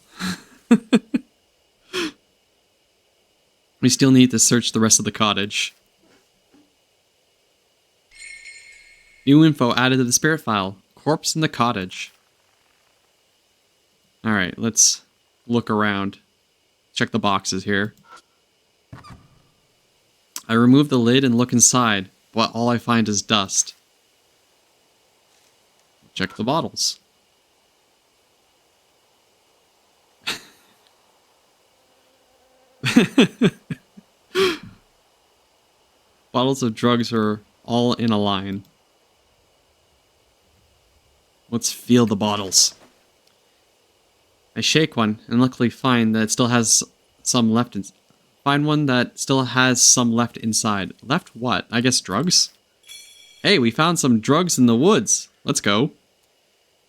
We still need to search the rest of the cottage. New info added to the spirit file. Corpse in the cottage. Alright, let's look around. Check the boxes here. I remove the lid and look inside, but all I find is dust. Check the bottles. Bottles of drugs are all in a line. Let's feel the bottles. I shake one and luckily find that it still has some left. Find one that still has some left inside. Left what? I guess drugs? Hey, we found some drugs in the woods. Let's go.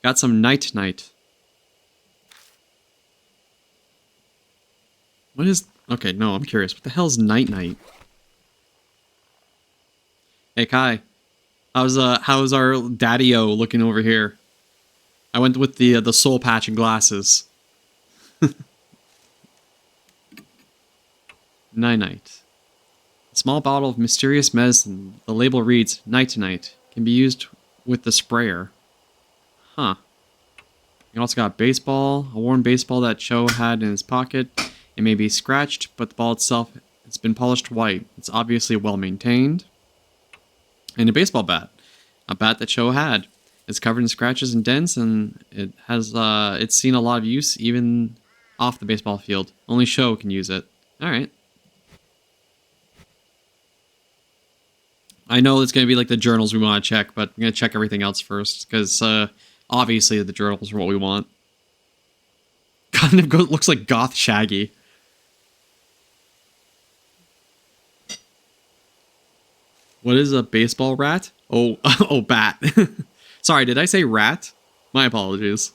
Got some night-night. What is... Okay, no, I'm curious. What the hell's night-night? Hey, Kai. How's our daddy-o looking over here? I went with the soul patch and glasses. Night-night. A small bottle of mysterious medicine. The label reads, Night-night. Can be used with the sprayer. Huh. You also got baseball. A worn baseball that Cho had in his pocket. It may be scratched, but the ball itself has been polished white. It's obviously well maintained. And a baseball bat. A bat that Cho had. It's covered in scratches and dents, and it has it's seen a lot of use even off the baseball field. Only Cho can use it. Alright. I know it's going to be like the journals we want to check, but I'm going to check everything else first, because obviously the journals are what we want. Kind of looks like goth Shaggy. What is a baseball rat? Oh, oh, bat. Sorry, did I say rat? My apologies.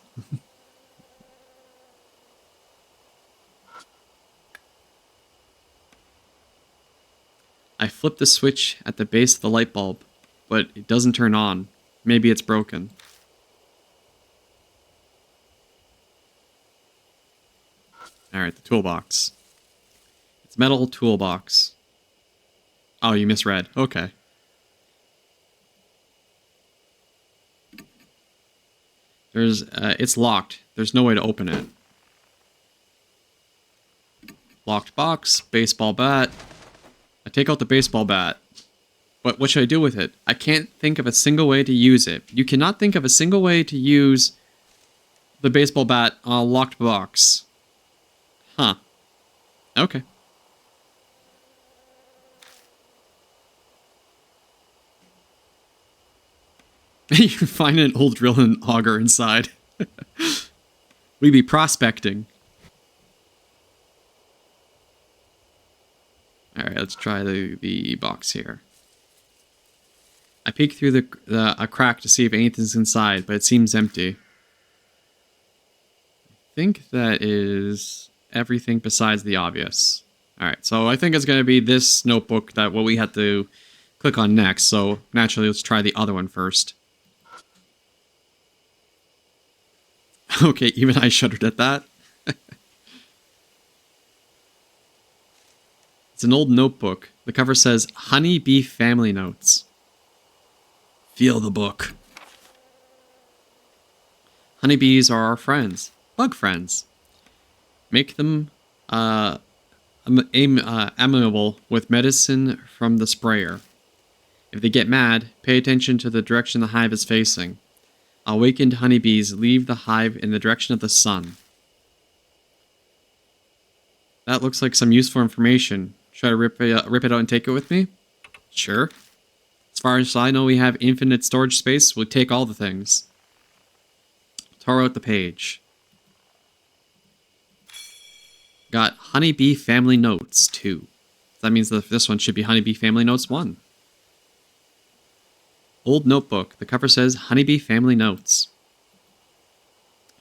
I flip the switch at the base of the light bulb, but it doesn't turn on. Maybe it's broken. Alright, the toolbox. It's a metal toolbox. Oh, you misread. Okay. It's locked. There's no way to open it. Locked box, baseball bat. I take out the baseball bat. But what should I do with it? I can't think of a single way to use it. You cannot think of a single way to use the baseball bat on a locked box. Huh. Okay. You find an old drill and auger inside. We be prospecting. Alright, let's try the box here. I peek through a crack to see if anything's inside, but it seems empty. I think that is everything besides the obvious. Alright, so I think it's going to be this notebook that what we had to click on next, so naturally let's try the other one first. Okay, even I shuddered at that. It's an old notebook. The cover says, Honey Bee Family Notes. Feel the book. Honeybees are our friends. Bug friends. Make them amiable with medicine from the sprayer. If they get mad, pay attention to the direction the hive is facing. Awakened honeybees leave the hive in the direction of the sun. That looks like some useful information. Should I rip it out and take it with me? Sure. As far as I know, we have infinite storage space. We'll take all the things. Tore out the page. Got Honeybee Family Notes 2. That means that this one should be Honeybee Family Notes 1. Old notebook. The cover says Honeybee Family Notes.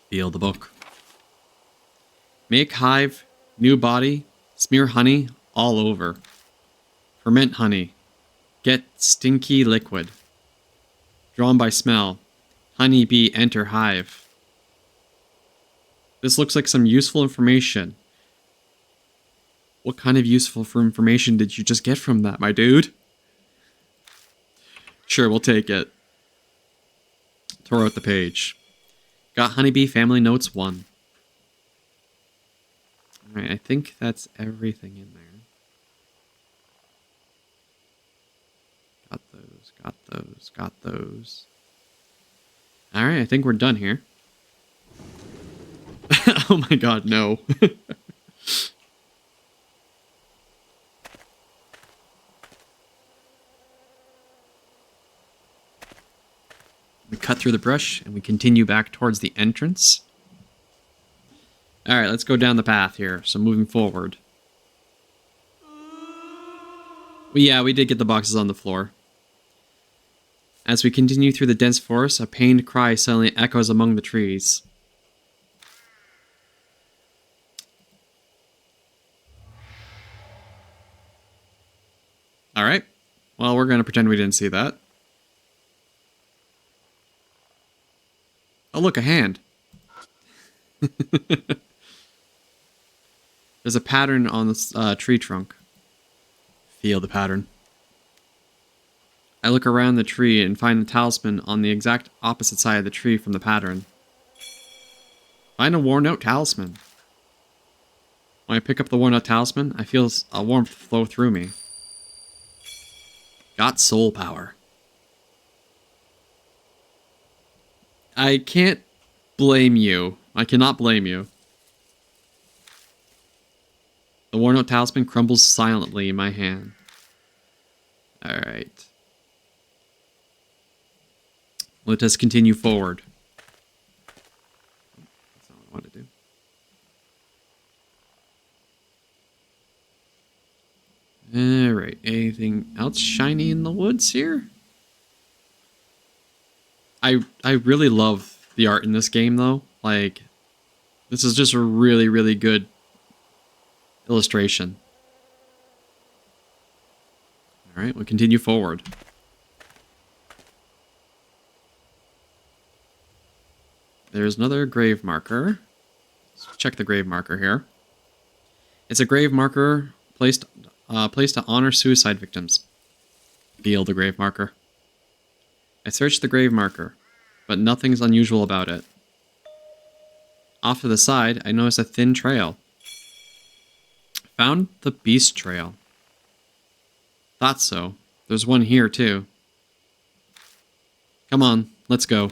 Feel the book. Make hive, new body, smear honey all over. Ferment honey. Get stinky liquid. Drawn by smell. Honeybee enter hive. This looks like some useful information. What kind of useful information did you just get from that, my dude? Sure, we'll take it. Tore out the page. Got Honeybee Family Notes 1. Alright, I think that's everything in there. Got those. Alright, I think we're done here. Oh my god, no. We cut through the brush and we continue back towards the entrance. Alright, let's go down the path here. So moving forward. Yeah, we did get the boxes on the floor. As we continue through the dense forest, a pained cry suddenly echoes among the trees. Alright. Well, we're going to pretend we didn't see that. Oh, look, a hand. There's a pattern on this tree trunk. Feel the pattern. I look around the tree and find the talisman on the exact opposite side of the tree from the pattern. Find a worn-out talisman. When I pick up the worn-out talisman, I feel a warmth flow through me. Got soul power. I can't blame you. I cannot blame you. The worn-out talisman crumbles silently in my hand. Alright. Let us continue forward. That's not what I want to do. Alright, anything else shiny in the woods here? I really love the art in this game, though. Like, this is just a really, really good illustration. Alright, we'll continue forward. There's another grave marker. Let's check the grave marker here. It's a grave marker placed to honor suicide victims. Feel the grave marker. I searched the grave marker, but nothing's unusual about it. Off to the side, I noticed a thin trail. Found the beast trail. Thought so. There's one here, too. Come on, let's go.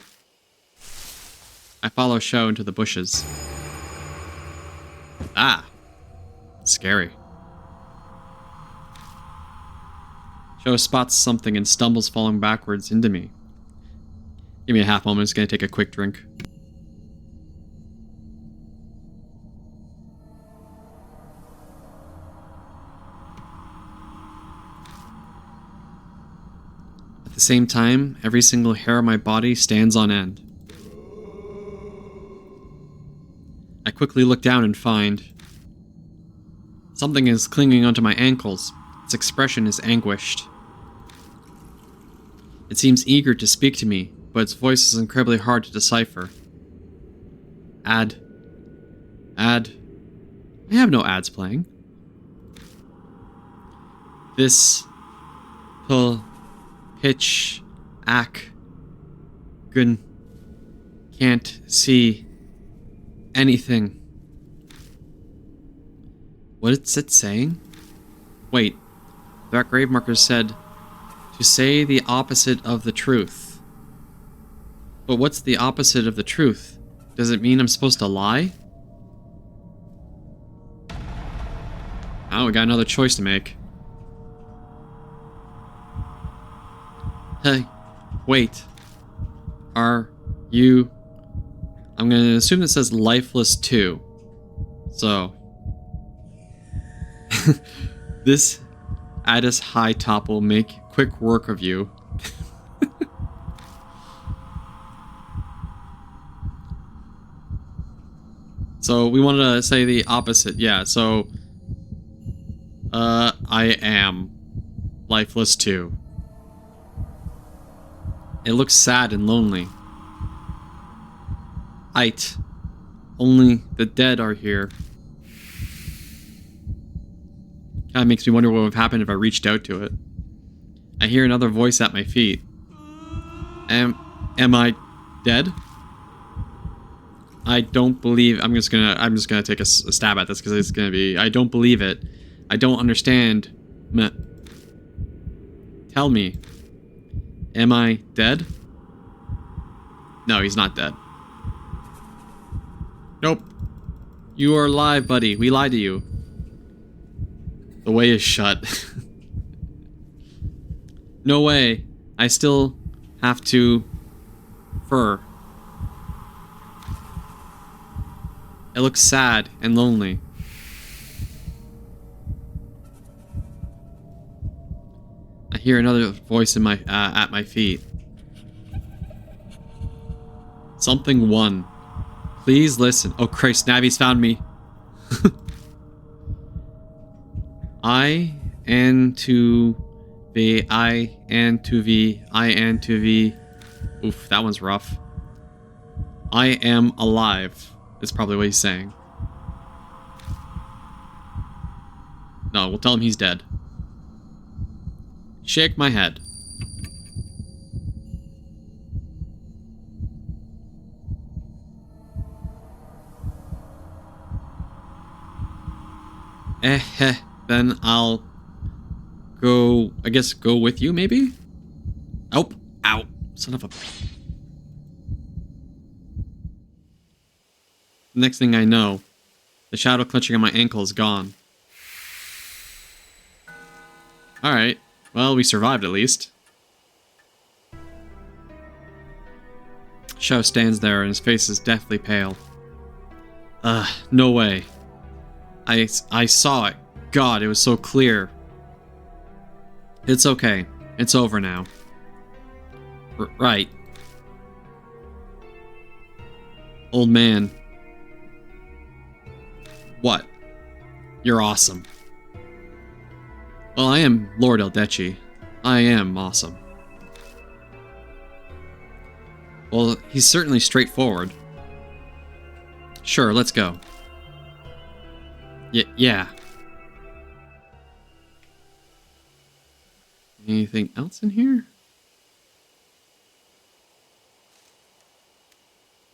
I follow Sho into the bushes. Ah! Scary. Sho spots something and stumbles falling backwards into me. Give me a half moment, it's gonna take a quick drink. At the same time, every single hair on my body stands on end. I quickly look down and find something is clinging onto my ankles. Its expression is anguished. It seems eager to speak to me, but its voice is incredibly hard to decipher. Ad. I have no ads playing. This pitch gun can't see anything. What is it saying? Wait, that grave marker said to say the opposite of the truth. But what's the opposite of the truth? Does it mean I'm supposed to lie? Oh, we got another choice to make. Hey, wait. Are you... I'm gonna assume it says lifeless too. So... this Eldechii top will make quick work of you. So we wanted to say the opposite. Yeah, so... I am lifeless too. It looks sad and lonely. Only the dead are here. Kinda makes me wonder what would have happened if I reached out to it. I hear another voice at my feet. Am I dead? I don't believe... I'm just gonna take a stab at this because it's gonna be... I don't believe it. I don't understand. Tell me. Am I dead? No, he's not dead. Nope. You are alive, buddy. We lied to you. The way is shut. No way. I still have to... fur. It looks sad and lonely. I hear another voice in my at my feet. Something won. Please listen. Oh Christ, Navi's found me. I and to V, I and to V, I and to V. Oof, that one's rough. I am alive. Is probably what he's saying. No, we'll tell him he's dead. Shake my head. Then I'll go, I guess go with you maybe? Oh, ow, son of a... Next thing I know, the shadow clutching on my ankle is gone. Alright, well, we survived at least. Shadow stands there and his face is deathly pale. No way. I saw it. God, it was so clear. It's okay. It's over now. Right. Old man. What? You're awesome. Well, I am Lord Eldechii. I am awesome. Well, he's certainly straightforward. Sure, let's go. Yeah. Anything else in here?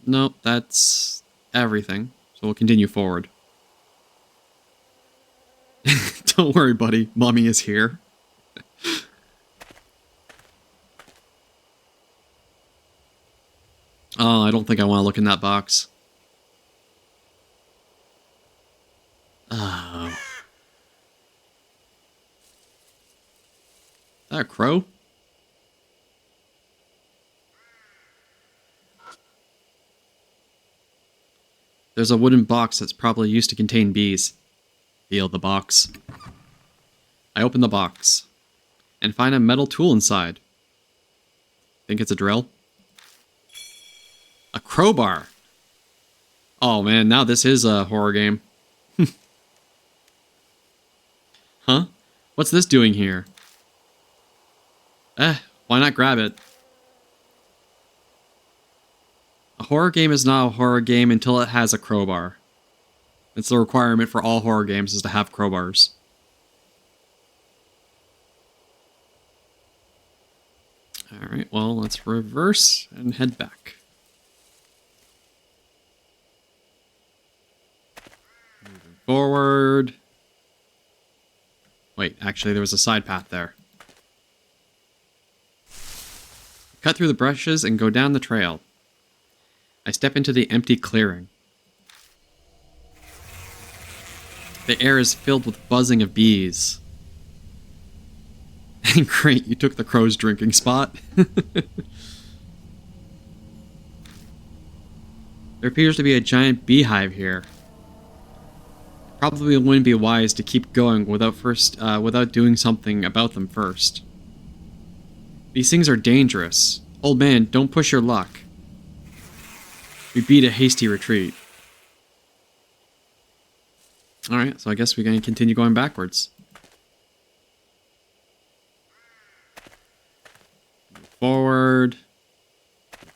Nope, that's everything. So we'll continue forward. Don't worry, buddy. Mommy is here. Oh, I don't think I want to look in that box. Oh. Is that a crow? There's a wooden box that's probably used to contain bees. Feel the box. I open the box and find a metal tool inside. Think it's a drill? A crowbar. Oh man, now this is a horror game. Huh? What's this doing here? Why not grab it? A horror game is not a horror game until it has a crowbar. It's the requirement for all horror games is to have crowbars. Alright, well, let's reverse and head back. Moving forward. Wait, actually there was a side path there. Cut through the brushes and go down the trail. I step into the empty clearing. The air is filled with buzzing of bees. Great, you took the crow's drinking spot. There appears to be a giant beehive here. Probably wouldn't be wise to keep going without doing something about them first. These things are dangerous. Old man, don't push your luck. We beat a hasty retreat. Alright, so I guess we're going to continue going backwards. Forward.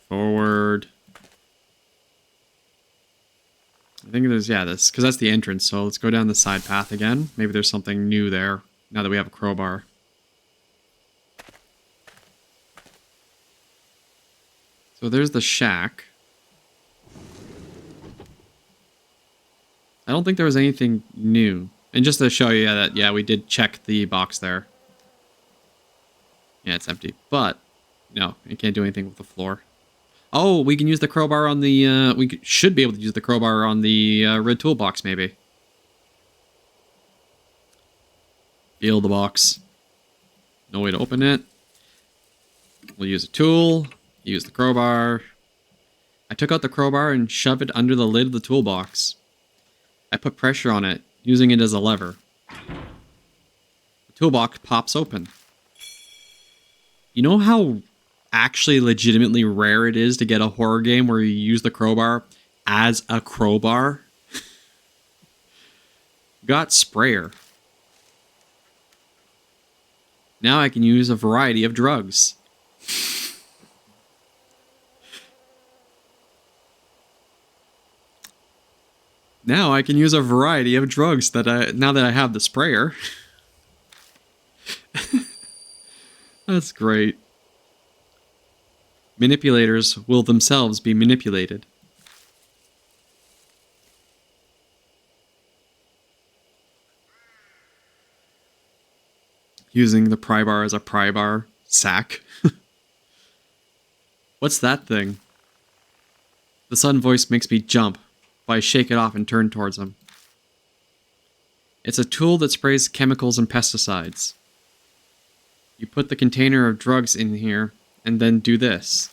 Forward. I think there's, yeah, this, because that's the entrance, so let's go down the side path again. Maybe there's something new there, now that we have a crowbar. So there's the shack. I don't think there was anything new. And just to show you that, yeah, we did check the box there. Yeah, it's empty. But, no, you can't do anything with the floor. Oh, we can use the crowbar on the, we should be able to use the crowbar on the red toolbox, maybe. Feel the box. No way to open it. We'll use a tool, use the crowbar. I took out the crowbar and shoved it under the lid of the toolbox. I put pressure on it, using it as a lever. The toolbox pops open. You know how actually legitimately rare it is to get a horror game where you use the crowbar as a crowbar? Got sprayer. Now I can use a variety of drugs. Now I can use a variety of drugs now that I have the sprayer. That's great. Manipulators will themselves be manipulated. Using the pry bar as a pry bar sack. What's that thing? The sudden voice makes me jump, but I shake it off and turn towards him. It's a tool that sprays chemicals and pesticides. You put the container of drugs in here, and then do this.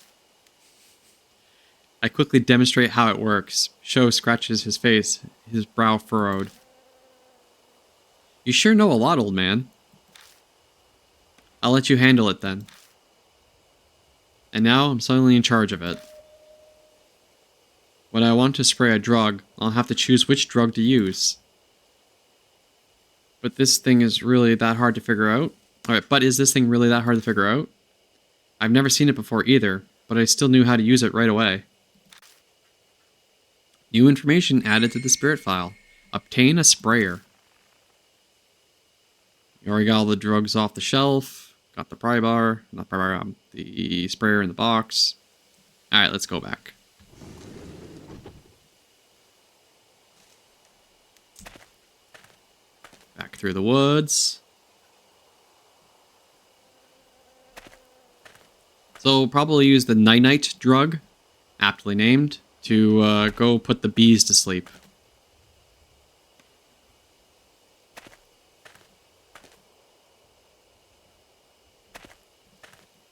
I quickly demonstrate how it works. Sho scratches his face, his brow furrowed. You sure know a lot, old man. I'll let you handle it then. And now I'm suddenly in charge of it. When I want to spray a drug, I'll have to choose which drug to use. But this thing is really that hard to figure out? Alright, but is this thing really that hard to figure out? I've never seen it before either, but I still knew how to use it right away. New information added to the spirit file. Obtain a sprayer. You already got all the drugs off the shelf. Got the pry bar. Not pry bar, the sprayer in the box. Alright, let's go back. Back through the woods. So probably use the night-night drug, aptly named, to go put the bees to sleep.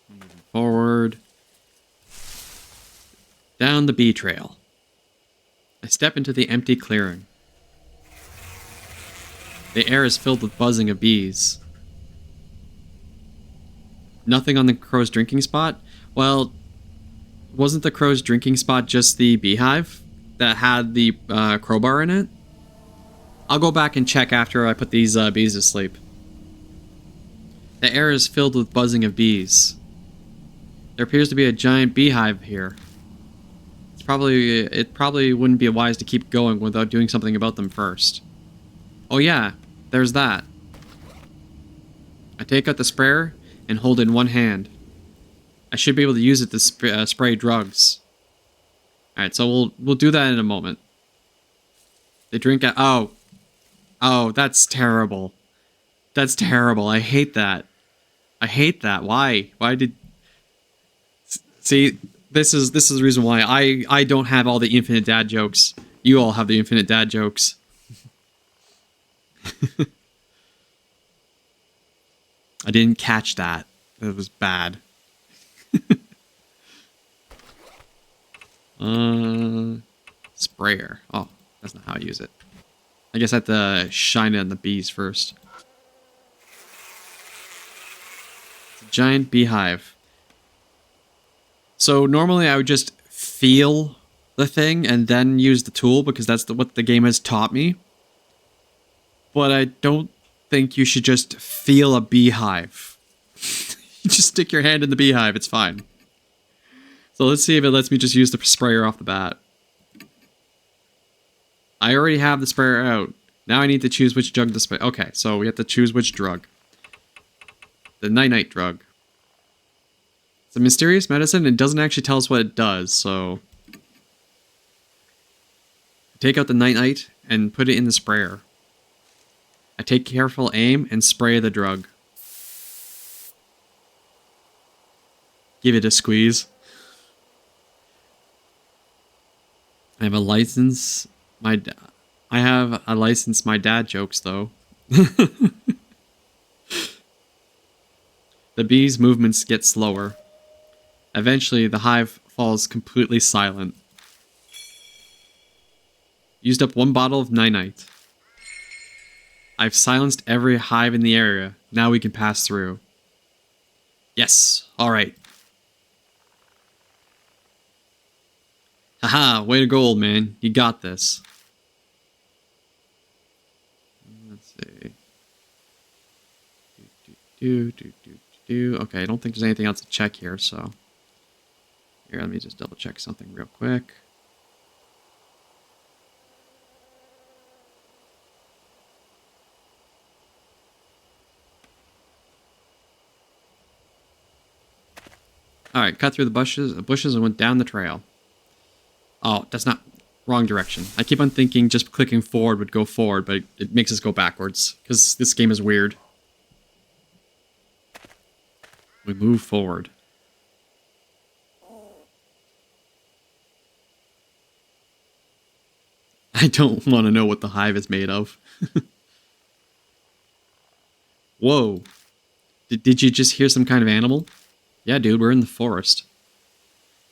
Moving forward. Down the bee trail. I step into the empty clearing. The air is filled with buzzing of bees. Nothing on the crow's drinking spot? Well, wasn't the crow's drinking spot just the beehive that had the crowbar in it? I'll go back and check after I put these bees to sleep. The air is filled with buzzing of bees. There appears to be a giant beehive here. It probably wouldn't be wise to keep going without doing something about them first. Oh yeah, there's that. I take out the sprayer and hold it in one hand. I should be able to use it to spray drugs. Alright, so we'll do that in a moment. They drink at... Oh, that's terrible. That's terrible. I hate that. I hate that. Why? Why did... See, This is the reason why I don't have all the infinite dad jokes. You all have the infinite dad jokes. I didn't catch that. That was bad. Sprayer. Oh, that's not how I use it. I guess I have to shine it on the bees first. It's a giant beehive. So normally I would just feel the thing and then use the tool because that's what the game has taught me. But I don't think you should just feel a beehive. You just stick your hand in the beehive, it's fine. So let's see if it lets me just use the sprayer off the bat. I already have the sprayer out. Now I need to choose which drug to spray. Okay, so we have to choose which drug. The night-night drug. It's a mysterious medicine and it doesn't actually tell us what it does, so... Take out the night-night and put it in the sprayer. I take careful aim and spray the drug. Give it a squeeze. I have a license. I have a license my dad jokes though. The bees' movements get slower. Eventually, the hive falls completely silent. Used up 1 bottle of night-night. I've silenced every hive in the area. Now we can pass through. Yes. Alright. Haha, way to go, old man. You got this. Let's see. Okay, I don't think there's anything else to check here, so... Here, let me just double check something real quick. Alright, cut through the bushes and went down the trail. Oh, that's not... Wrong direction. I keep on thinking just clicking forward would go forward, but it makes us go backwards. Because this game is weird. We move forward. I don't want to know what the hive is made of. Whoa. Did you just hear some kind of animal? Yeah, dude, we're in the forest.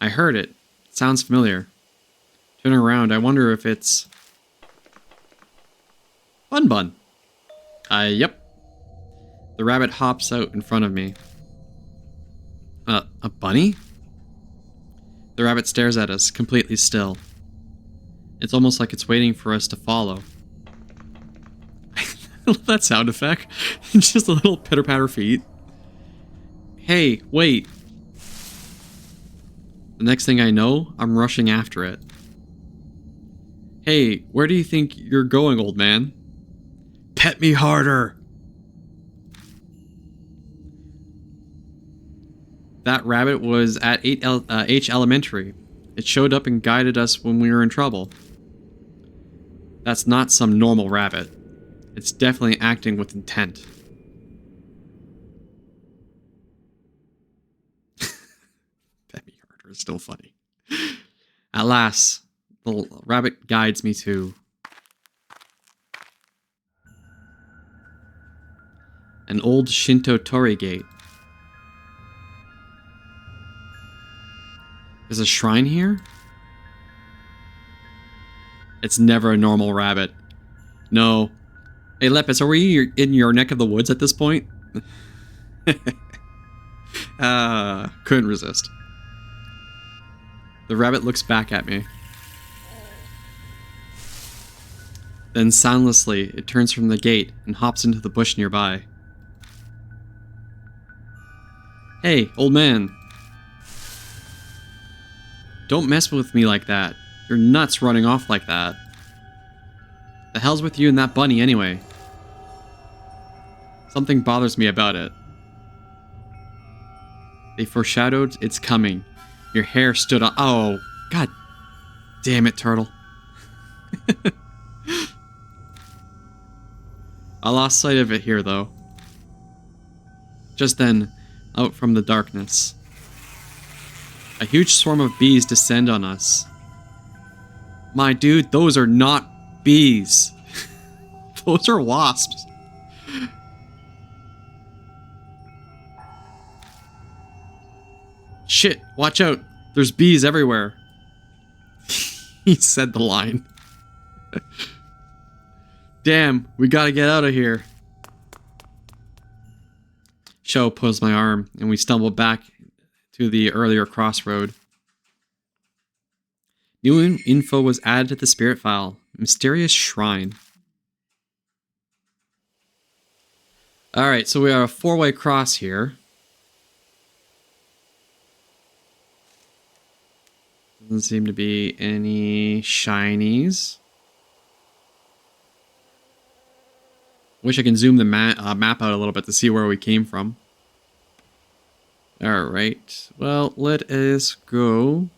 I heard it. It sounds familiar. Turn around, I wonder if it's... Bun Bun. Yep. The rabbit hops out in front of me. A bunny? The rabbit stares at us, completely still. It's almost like it's waiting for us to follow. I love that sound effect. Just a little pitter-patter feet. Hey, wait. The next thing I know, I'm rushing after it. Hey, where do you think you're going, old man? Pet me harder! That rabbit was at H Elementary. It showed up and guided us when we were in trouble. That's not some normal rabbit. It's definitely acting with intent. Pet me harder is still funny. At last, the rabbit guides me to an old Shinto torii gate. There's a shrine here? It's never a normal rabbit. No. Hey, Lepus, are we in your neck of the woods at this point? Couldn't resist. The rabbit looks back at me. Then soundlessly, it turns from the gate and hops into the bush nearby. Hey, old man. Don't mess with me like that. You're nuts running off like that. The hell's with you and that bunny anyway? Something bothers me about it. They foreshadowed it's coming. Your hair stood on... Oh, god damn it, turtle. I lost sight of it here, though. Just then, out from the darkness. A huge swarm of bees descend on us. My dude, those are not bees. Those are wasps. Shit, watch out. There's bees everywhere. He said the line. Damn, we gotta get out of here. Sho pulls my arm, and we stumble back to the earlier crossroad. New info was added to the spirit file. Mysterious shrine. Alright, so we are a four-way cross here. Doesn't seem to be any shinies. Wish I can zoom the map out a little bit to see where we came from. Alright, well, let us go.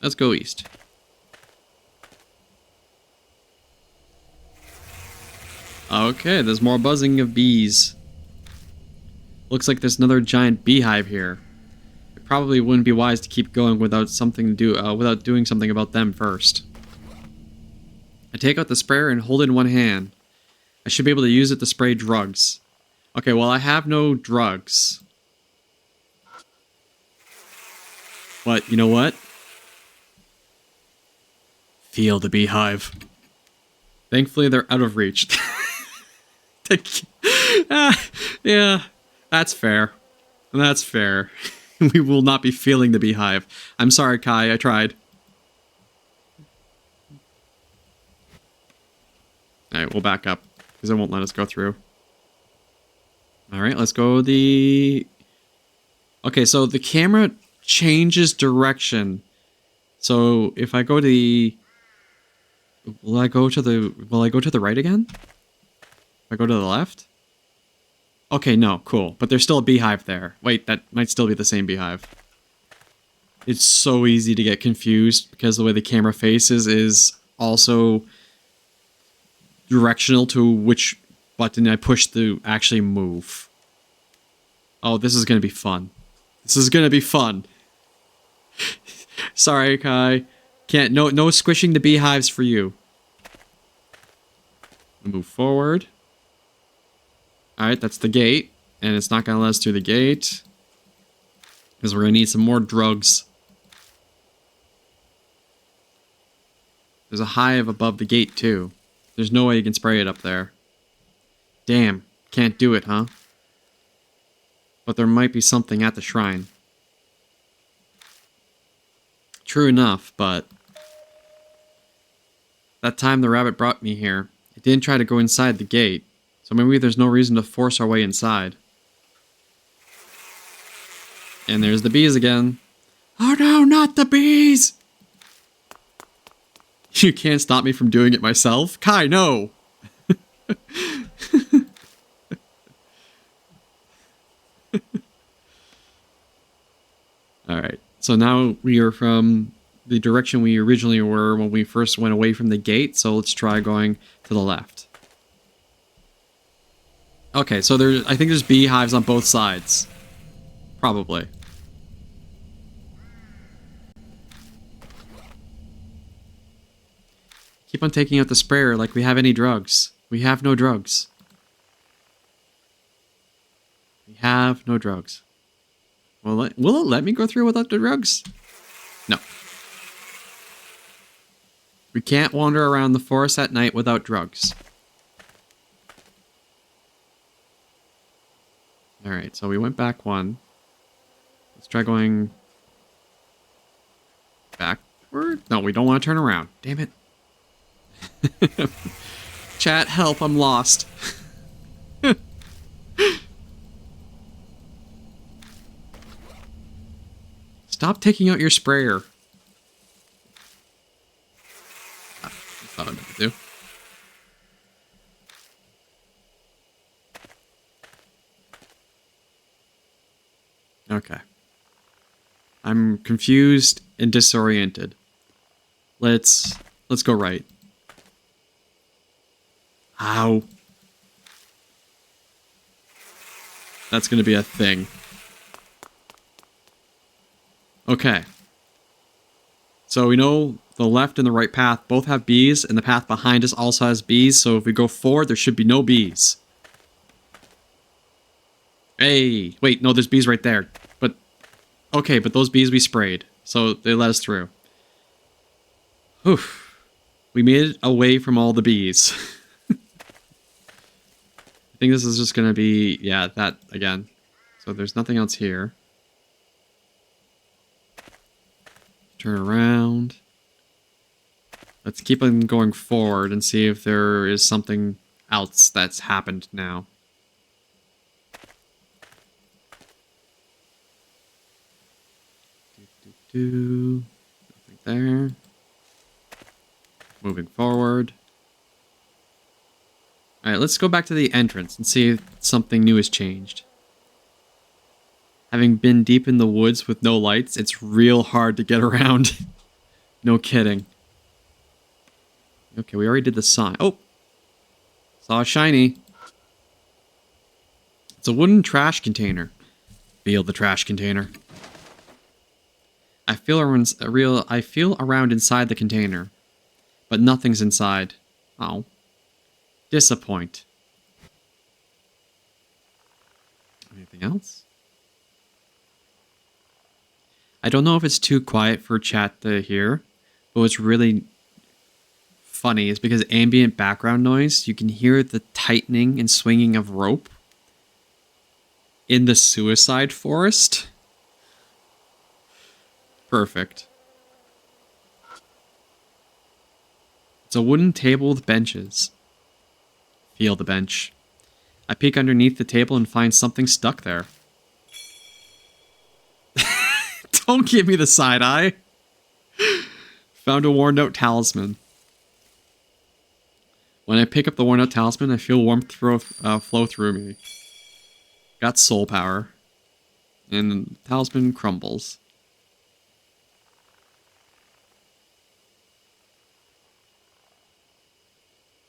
Let's go east. Okay, there's more buzzing of bees. Looks like there's another giant beehive here. It probably wouldn't be wise to keep going without something to do, without doing something about them first. I take out the sprayer and hold it in one hand. I should be able to use it to spray drugs. Okay, well, I have no drugs. But, you know what? Feel the beehive. Thankfully, they're out of reach. Yeah, that's fair. That's fair. We will not be feeling the beehive. I'm sorry, Kai, I tried. Alright, we'll back up, because it won't let us go through. Alright, let's go the... Okay, so the camera changes direction. So if I go to the... Will I go to the right again? If I go to the left? Okay, no, cool. But there's still a beehive there. Wait, that might still be the same beehive. It's so easy to get confused because the way the camera faces is also directional to which button I push to actually move. Oh, this is gonna be fun. This is gonna be fun. Sorry, Kai. No squishing the beehives for you. Move forward. Alright, that's the gate. And it's not gonna let us through the gate. Because we're gonna need some more drugs. There's a hive above the gate, too. There's no way you can spray it up there. Damn, can't do it, huh? But there might be something at the shrine. True enough, but... that time the rabbit brought me here, it didn't try to go inside the gate, so maybe there's no reason to force our way inside. And there's the bees again. Oh no, not the bees! You can't stop me from doing it myself? Kai, no! Alright, so now we are from the direction we originally were when we first went away from the gate, so let's try going to the left. Okay, so I think there's beehives on both sides. Probably. Keep on taking out the sprayer like we have any drugs. We have no drugs. We have no drugs. Will it let me go through without the drugs? No. We can't wander around the forest at night without drugs. Alright, so we went back one. Let's try going backward. No, we don't want to turn around. Damn it. Chat, help, I'm lost. Stop taking out your sprayer. That's what I meant to do. Okay. I'm confused and disoriented. Let's go right. Ow. That's gonna be a thing. Okay. So we know the left and the right path both have bees, and the path behind us also has bees, so if we go forward, there should be no bees. Hey, wait, no, there's bees right there. But, okay, but those bees we sprayed, so they let us through. Whew. We made it away from all the bees. I think this is just gonna be, yeah, that again. So there's nothing else here. Turn around. Let's keep on going forward and see if there is something else that's happened now. Nothing there. Moving forward. Alright, let's go back to the entrance and see if something new has changed. Having been deep in the woods with no lights, it's real hard to get around. No kidding. Okay, we already did the sign. Oh! Saw a shiny. It's a wooden trash container. Feel the trash container. I feel around inside the container, but nothing's inside. Oh. Disappoint. Anything else? I don't know if it's too quiet for chat to hear, but what's really funny is because ambient background noise, you can hear the tightening and swinging of rope in the suicide forest. Perfect. It's a wooden table with benches. Feel the bench. I peek underneath the table and find something stuck there. Don't give me the side eye. Found a worn out talisman. When I pick up the worn out talisman, I feel warmth flow through me. Got soul power. And the talisman crumbles.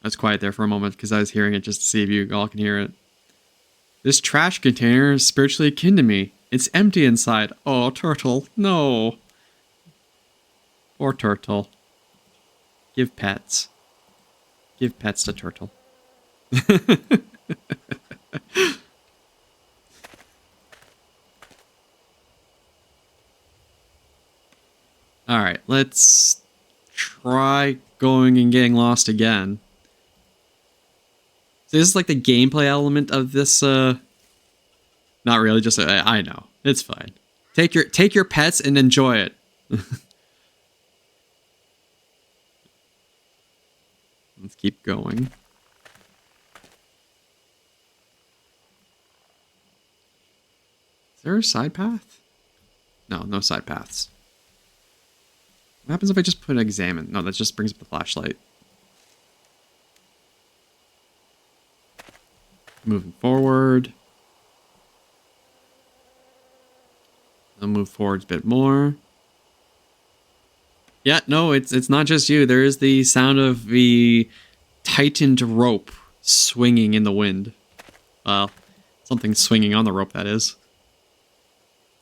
I was quiet there for a moment because I was hearing it just to see if you all can hear it. This trash container is spiritually akin to me. It's empty inside. Oh, turtle. No. Poor turtle. Give pets. Give pets to turtle. Alright, let's try going and getting lost again. So this is like the gameplay element of this, not really, just, I know. It's fine. Take your pets and enjoy it. Let's keep going. Is there a side path? No, no side paths. What happens if I just put examine? No, that just brings up the flashlight. Moving forward. I'll move forward a bit more. Yeah, no, it's not just you. There is the sound of the tightened rope swinging in the wind. Well, something swinging on the rope, that is.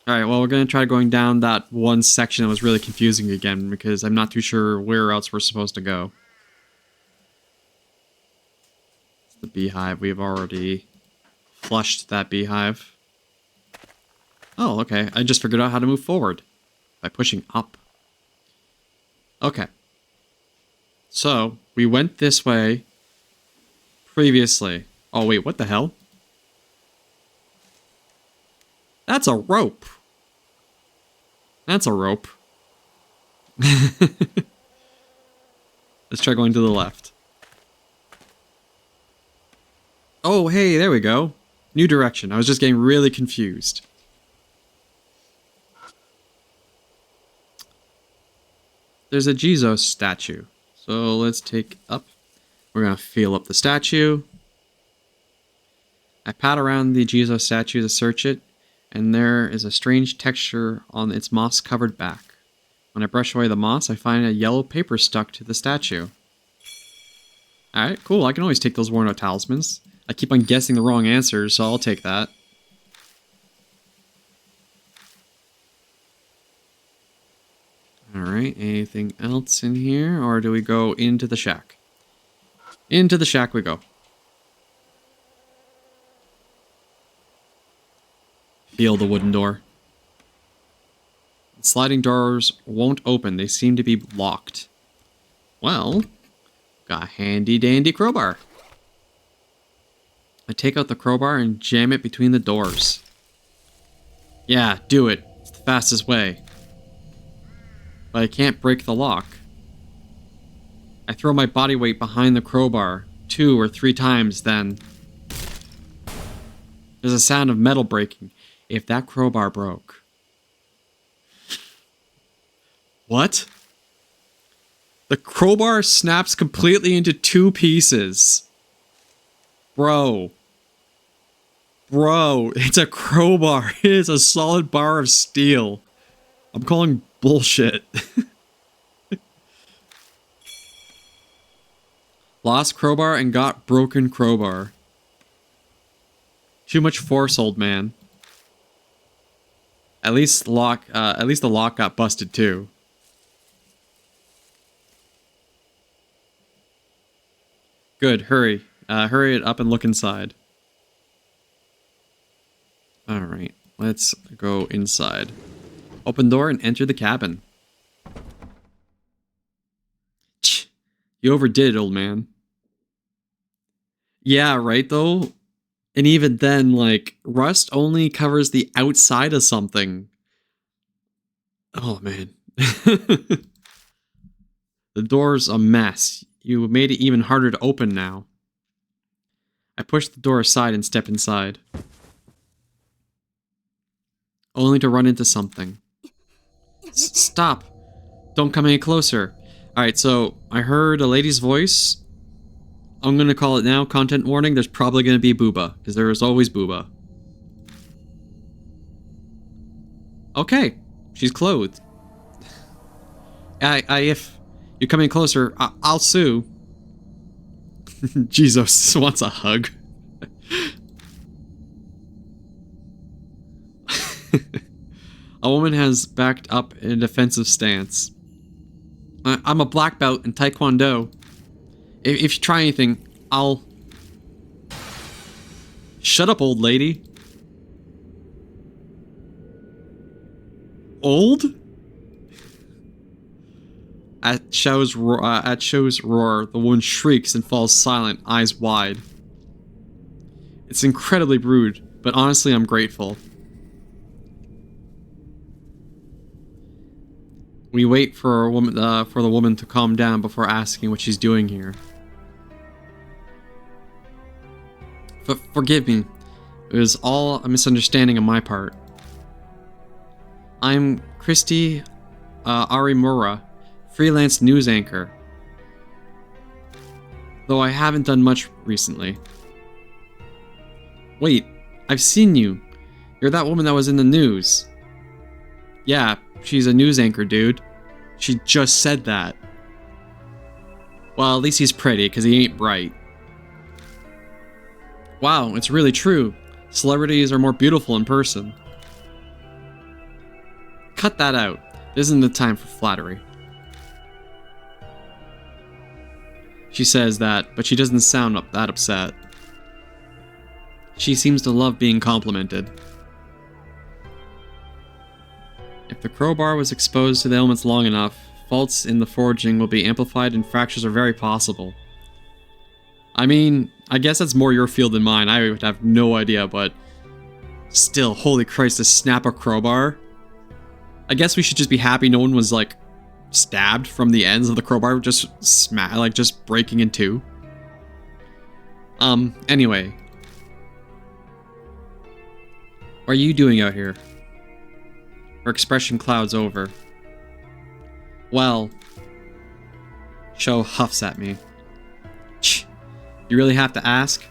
Alright, well, we're going to try going down that one section that was really confusing again, because I'm not too sure where else we're supposed to go. It's the beehive. We've already flushed that beehive. Oh, okay. I just figured out how to move forward by pushing up. Okay. So, we went this way previously. Oh, wait, what the hell? That's a rope. That's a rope. Let's try going to the left. Oh, hey, there we go. New direction. I was just getting really confused. There's a Jesus statue. So let's take up. We're going to feel up the statue. I pat around the Jesus statue to search it, and there is a strange texture on its moss-covered back. When I brush away the moss, I find a yellow paper stuck to the statue. Alright, cool. I can always take those worn-out talismans. I keep on guessing the wrong answers, so I'll take that. Anything else in here? Or do we go into the shack? Into the shack we go. Feel the wooden door. The sliding doors won't open. They seem to be locked. Well, got a handy dandy crowbar. I take out the crowbar and jam it between the doors. Yeah, do it. It's the fastest way. But I can't break the lock. I throw my body weight behind the crowbar 2 or 3 times, then there's a sound of metal breaking. If that crowbar broke. What? The crowbar snaps completely into 2 pieces. Bro, it's a crowbar. It is a solid bar of steel. I'm calling bullshit. Lost crowbar and got broken crowbar. Too much force, old man. At least the lock got busted too. Good, hurry. Hurry it up and look inside. Alright, let's go inside. Open door and enter the cabin. Tch, you overdid it, old man. Yeah, right though? And even then, like, rust only covers the outside of something. Oh, man. The door's a mess. You made it even harder to open now. I push the door aside and step inside. Only to run into something. Stop! Don't come any closer. Alright, so I heard a lady's voice. I'm gonna call it now, content warning, there's probably gonna be booba, because there is always booba. Okay, she's clothed. If you're coming closer, I'll sue. Jesus wants a hug. A woman has backed up in a defensive stance. I'm a black belt in Taekwondo. If you try anything, I'll... Shut up, old lady. Old? At Show's roar, the woman shrieks and falls silent, eyes wide. It's incredibly rude, but honestly, I'm grateful. We wait for the woman to calm down before asking what she's doing here. Forgive me. It was all a misunderstanding on my part. I'm Christy Arimura, freelance news anchor. Though I haven't done much recently. Wait, I've seen you. You're that woman that was in the news. Yeah, she's a news anchor, dude. She just said that. Well, at least he's pretty, because he ain't bright. Wow, it's really true. Celebrities are more beautiful in person. Cut that out. This isn't the time for flattery. She says that, but she doesn't sound that upset. She seems to love being complimented. If the crowbar was exposed to the elements long enough, faults in the forging will be amplified and fractures are very possible. I mean, I guess that's more your field than mine. I would have no idea, but still, holy Christ, to snap a crowbar? I guess we should just be happy no one was, like, stabbed from the ends of the crowbar, just just breaking in two. Anyway. What are you doing out here? Her expression clouds over. Well, Sho huffs at me. You really have to ask?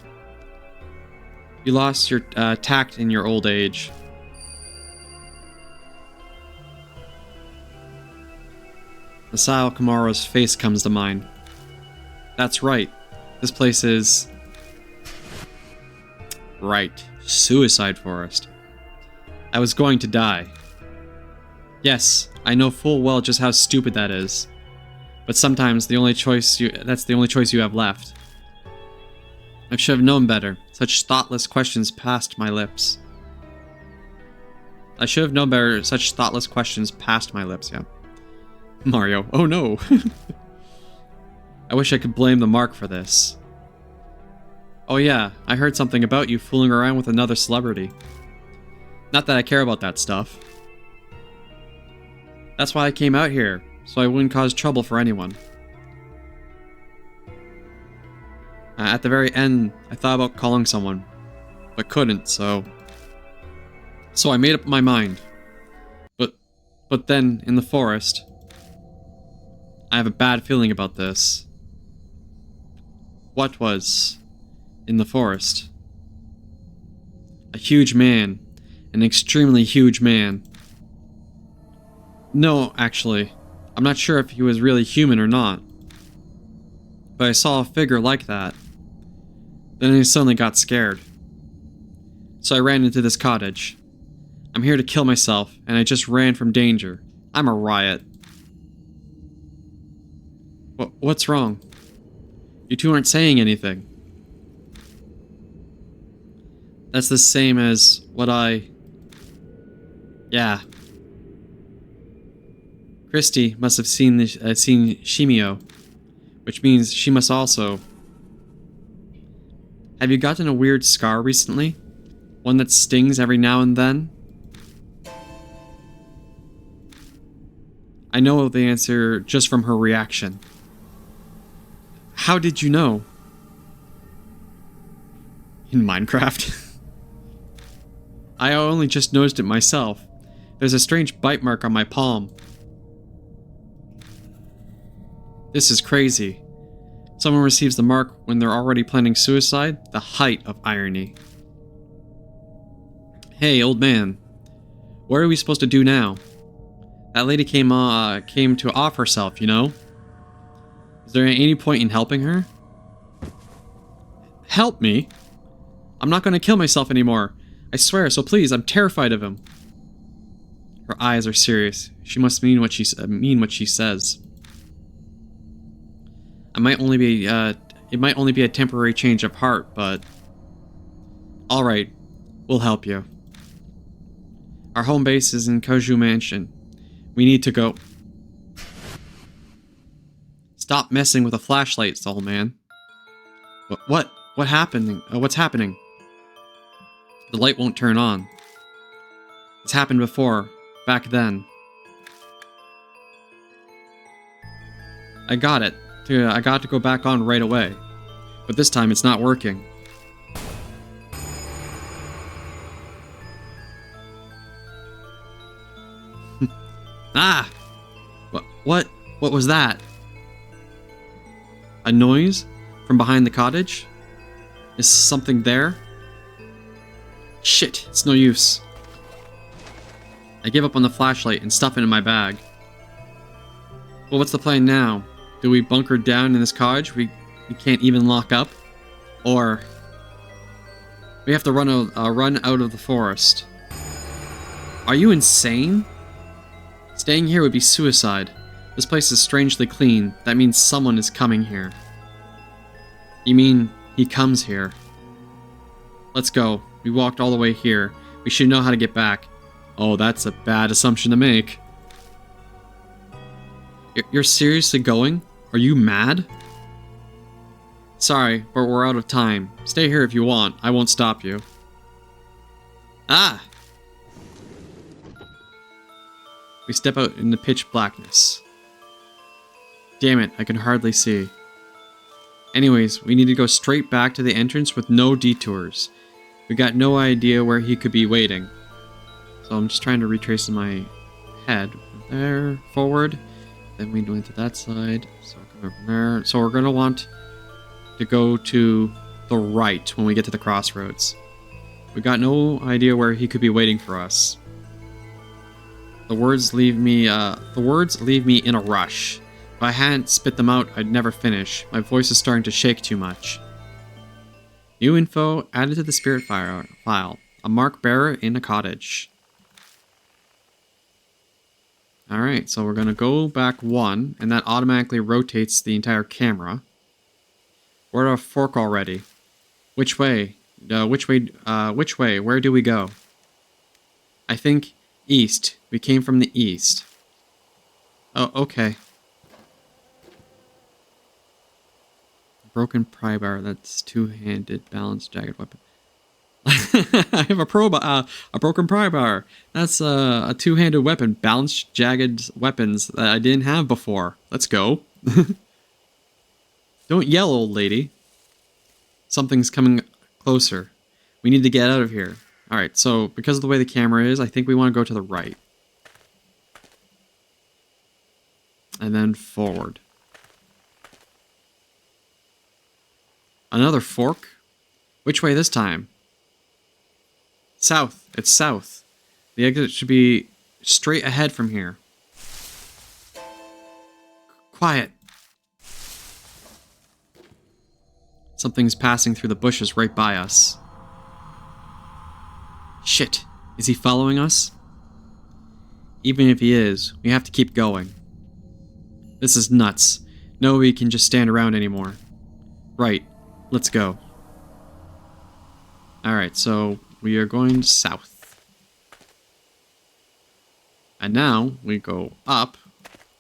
You lost your tact in your old age. Masao Kamaro's face comes to mind. That's right. This place is... Right. Suicide Forest. I was going to die. Yes, I know full well just how stupid that is. But sometimes that's the only choice you have left. I should have known better. Such thoughtless questions passed my lips. I should have known better. Such thoughtless questions passed my lips, yeah. Mario, oh no. I wish I could blame the Mark for this. Oh yeah, I heard something about you fooling around with another celebrity. Not that I care about that stuff. That's why I came out here, so I wouldn't cause trouble for anyone. At the very end, I thought about calling someone, but couldn't, so I made up my mind. But then, in the forest, I have a bad feeling about this. What was in the forest? A huge man. An extremely huge man. No, actually. I'm not sure if he was really human or not. But I saw a figure like that. Then I suddenly got scared. So I ran into this cottage. I'm here to kill myself, and I just ran from danger. I'm a riot. What's wrong? You two aren't saying anything. That's the same as what I... Yeah. Christy must have seen Shimio, which means she must also... Have you gotten a weird scar recently? One that stings every now and then? I know the answer just from her reaction. How did you know? In Minecraft? I only just noticed it myself. There's a strange bite mark on my palm. This is crazy. Someone receives the mark when they're already planning suicide? The height of irony. Hey, old man. What are we supposed to do now? That lady came to off herself, you know? Is there any point in helping her? Help me? I'm not going to kill myself anymore. I swear, so please, I'm terrified of him. Her eyes are serious. She must mean what she says. It might only be a temporary change of heart, but... Alright, we'll help you. Our home base is in Koju Mansion. We need to go... Stop messing with a flashlight, Soul Man. What happened? What's happening? The light won't turn on. It's happened before, back then. I got it. I got to go back on right away. But this time it's not working. Ah! What was that? A noise? From behind the cottage? Is something there? Shit, it's no use. I give up on the flashlight and stuff it in my bag. Well, what's the plan now? Do we bunker down in this cottage we can't even lock up? Or... we have to run out of the forest. Are you insane? Staying here would be suicide. This place is strangely clean. That means someone is coming here. You mean he comes here? Let's go. We walked all the way here. We should know how to get back. Oh, that's a bad assumption to make. You're seriously going? Are you mad? Sorry, but we're out of time. Stay here if you want. I won't stop you. Ah! We step out in the pitch blackness. Damn it, I can hardly see. Anyways, we need to go straight back to the entrance with no detours. We got no idea where he could be waiting. So I'm just trying to retrace in my head. There, forward. Then we went to that side. So come from there. So we're going to want to go to the right when we get to the crossroads. We got no idea where he could be waiting for us. The words leave me in a rush. If I hadn't spit them out, I'd never finish. My voice is starting to shake too much. New info added to the spirit file. A mark bearer in a cottage. Alright, so we're gonna go back 1, and that automatically rotates the entire camera. We're at a fork already. Which way? Which way? Where do we go? I think east. We came from the east. Oh, okay. Broken pry bar. That's two-handed, balanced, jagged weapon. I have a broken pry bar. That's a two-handed weapon, balanced, jagged weapons that I didn't have before. Let's go. Don't yell, old lady. Something's coming closer. We need to get out of here. Alright, so because of the way the camera is, I think we want to go to the right. And then forward. Another fork? Which way this time? South. It's south. The exit should be straight ahead from here. Quiet. Something's passing through the bushes right by us. Shit. Is he following us? Even if he is, we have to keep going. This is nuts. Nobody can just stand around anymore. Right. Let's go. Alright, so we are going south. And now we go up,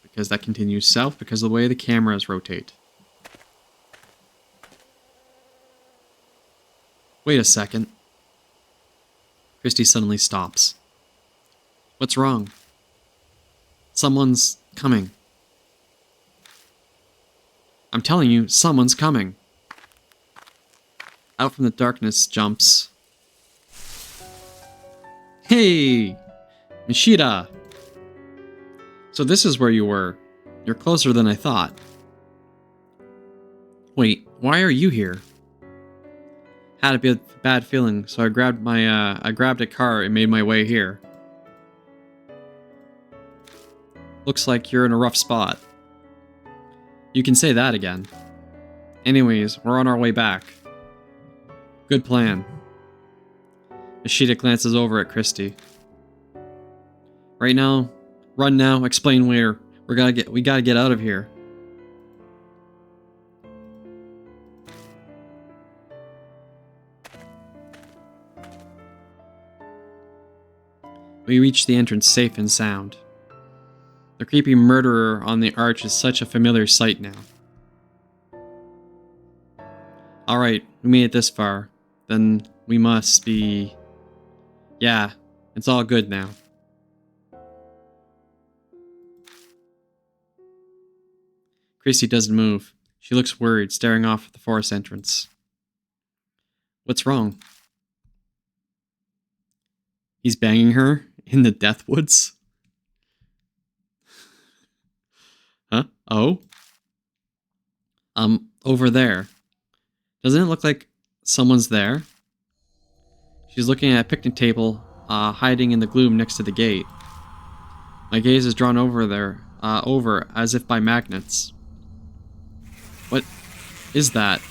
because that continues south because of the way the cameras rotate. Wait a second. Christy suddenly stops. What's wrong? Someone's coming. I'm telling you, someone's coming. Out from the darkness jumps... Hey! Mishida! So this is where you were. You're closer than I thought. Wait, why are you here? Had a bad feeling, so I grabbed a car and made my way here. Looks like you're in a rough spot. You can say that again. Anyways, we're on our way back. Good plan. Ishida glances over at Christy. Right now, run now, explain where. We gotta get out of here. We reach the entrance safe and sound. The creepy murderer on the arch is such a familiar sight now. Alright, we made it this far. Then we must be... Yeah, it's all good now. Christy doesn't move. She looks worried, staring off at the forest entrance. What's wrong? He's banging her in the Death Woods? Huh? Oh? Over there. Doesn't it look like someone's there? She's looking at a picnic table, hiding in the gloom next to the gate. My gaze is drawn over there, over as if by magnets. What is that?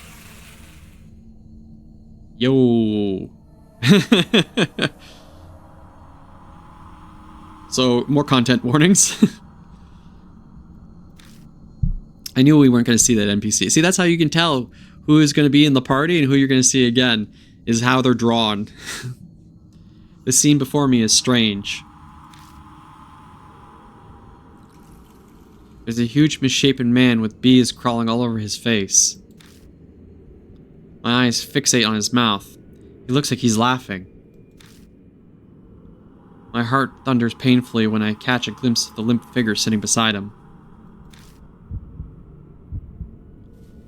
Yo. So, more content warnings. I knew we weren't going to see that NPC. See, that's how you can tell who is going to be in the party and who you're going to see again, is how they're drawn. The scene before me is strange. There's a huge misshapen man with bees crawling all over his face. My eyes fixate on his mouth. He looks like he's laughing. My heart thunders painfully when I catch a glimpse of the limp figure sitting beside him.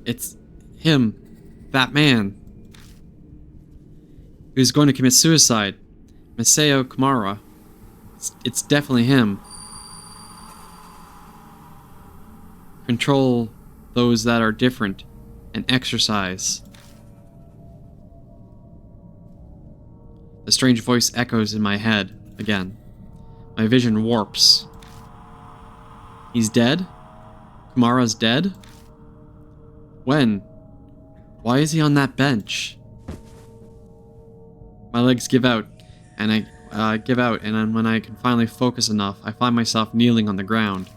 It's him. That man. He was going to commit suicide. Masao Kamara. It's definitely him. Control those that are different and exercise. The strange voice echoes in my head again. My vision warps. He's dead? Kamara's dead? When? Why is he on that bench? My legs give out, and give out, and then when I can finally focus enough, I find myself kneeling on the ground.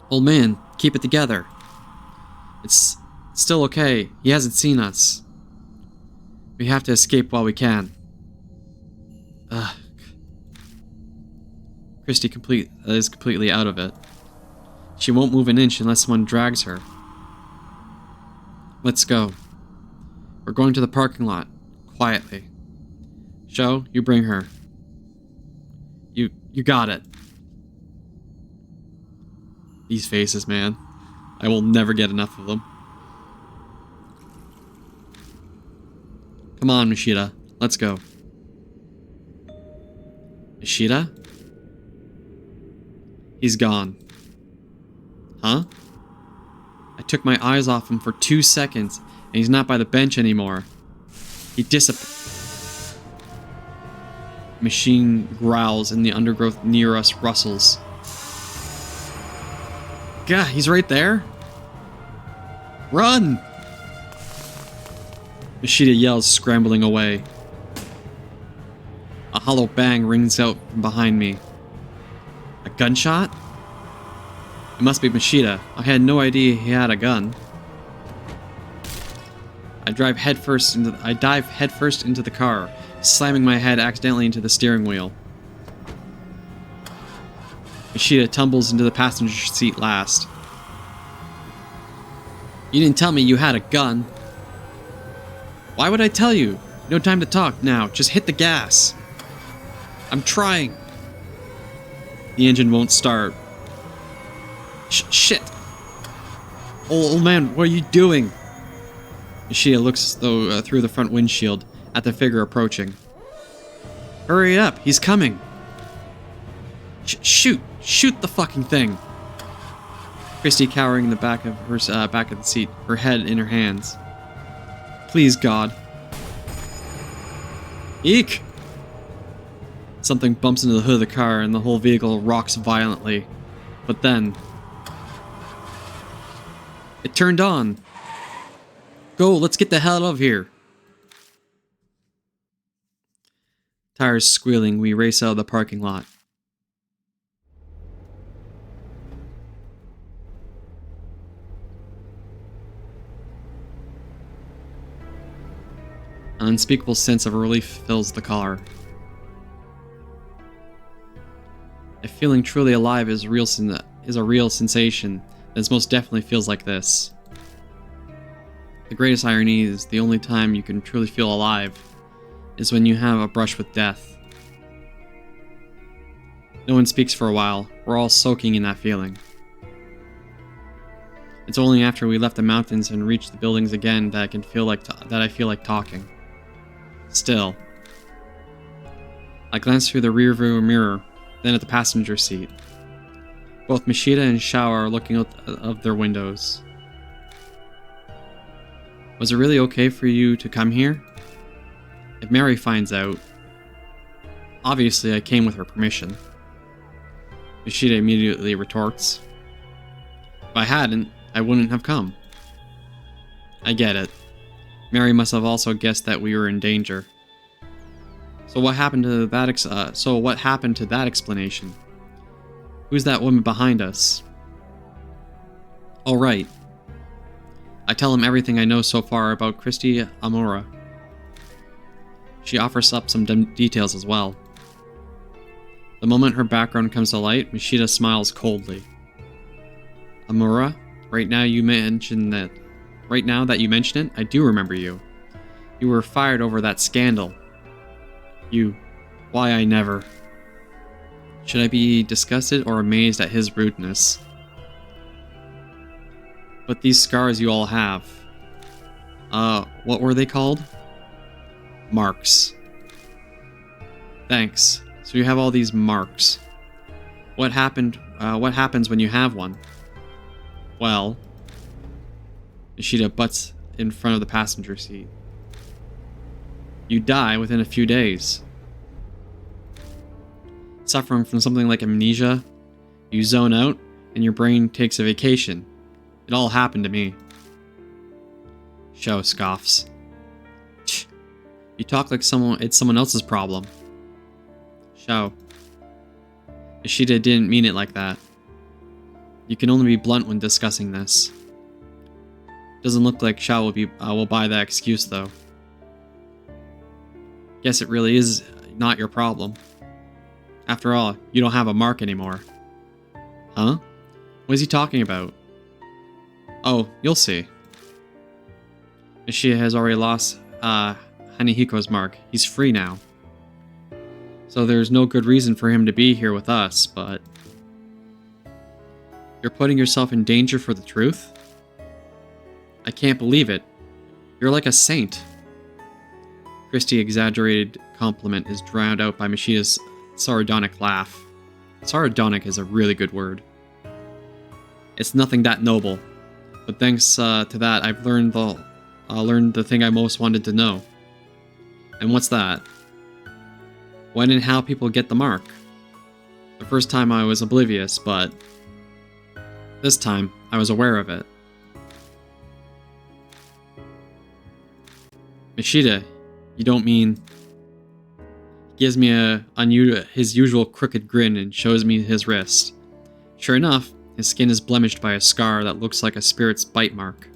Old man, keep it together. It's still okay. He hasn't seen us. We have to escape while we can. Christy is completely out of it. She won't move an inch unless someone drags her. Let's go. We're going to the parking lot. Quietly. Sho, you bring her. You got it. These faces, man. I will never get enough of them. Come on, Mishita. Let's go. Mishita? He's gone. Huh? I took my eyes off him for 2 seconds, and he's not by the bench anymore. He disappeared. Machine growls, and the undergrowth near us rustles. Gah, he's right there. Run! Mishita yells, scrambling away. A hollow bang rings out from behind me. A gunshot? It must be Mishita. I had no idea he had a gun. I dive headfirst into the car, slamming my head accidentally into the steering wheel. Mishita tumbles into the passenger seat last. You didn't tell me you had a gun. Why would I tell you? No time to talk now. Just hit the gas. I'm trying. The engine won't start. Shit. Old man, what are you doing? Mishita looks through the front windshield at the figure approaching. Hurry up, he's coming. Shoot the fucking thing. Christy cowering in the back of the seat, her head in her hands. Please, God. Eek! Something bumps into the hood of the car and the whole vehicle rocks violently. But then... it turned on. Go, let's get the hell out of here. Tires squealing, we race out of the parking lot. An unspeakable sense of relief fills the car. If feeling truly alive is a real sensation, then it most definitely feels like this. The greatest irony is the only time you can truly feel alive is when you have a brush with death. No one speaks for a while. We're all soaking in that feeling. It's only after we left the mountains and reached the buildings again that I feel like talking. Still, I glance through the rearview mirror, then at the passenger seat. Both Mishita and Shao are looking out of their windows. Was it really okay for you to come here? If Mary finds out... Obviously, I came with her permission. Mishita immediately retorts. If I hadn't, I wouldn't have come. I get it. Mary must have also guessed that we were in danger. So what happened to that explanation? Who's that woman behind us? All right. I tell him everything I know so far about Christy Amora. She offers up some details as well. The moment her background comes to light, Mishita smiles coldly. Amora, right now that you mention it, I do remember you. You were fired over that scandal. Why I never. Should I be disgusted or amazed at his rudeness? But these scars you all have. What were they called? Marks. Thanks. So you have all these marks. What happens when you have one? Well... Ishida butts in front of the passenger seat. You die within a few days. Suffering from something like amnesia, you zone out, and your brain takes a vacation. It all happened to me. Shao scoffs. You talk like it's someone else's problem. Shao. Ishida didn't mean it like that. You can only be blunt when discussing this. Doesn't look like Shao will buy that excuse, though. Guess it really is not your problem. After all, you don't have a mark anymore. Huh? What is he talking about? Oh, you'll see. Ishida has already lost Hanehiko's mark. He's free now. So there's no good reason for him to be here with us, but... You're putting yourself in danger for the truth? I can't believe it. You're like a saint. Christie's exaggerated compliment is drowned out by Mashida's sardonic laugh. Sardonic is a really good word. It's nothing that noble, but thanks to that, I've learned the thing I most wanted to know. And what's that? When and how people get the mark. The first time I was oblivious, but this time I was aware of it. Mishida, you don't mean... He gives me his usual crooked grin and shows me his wrist. Sure enough, his skin is blemished by a scar that looks like a spirit's bite mark.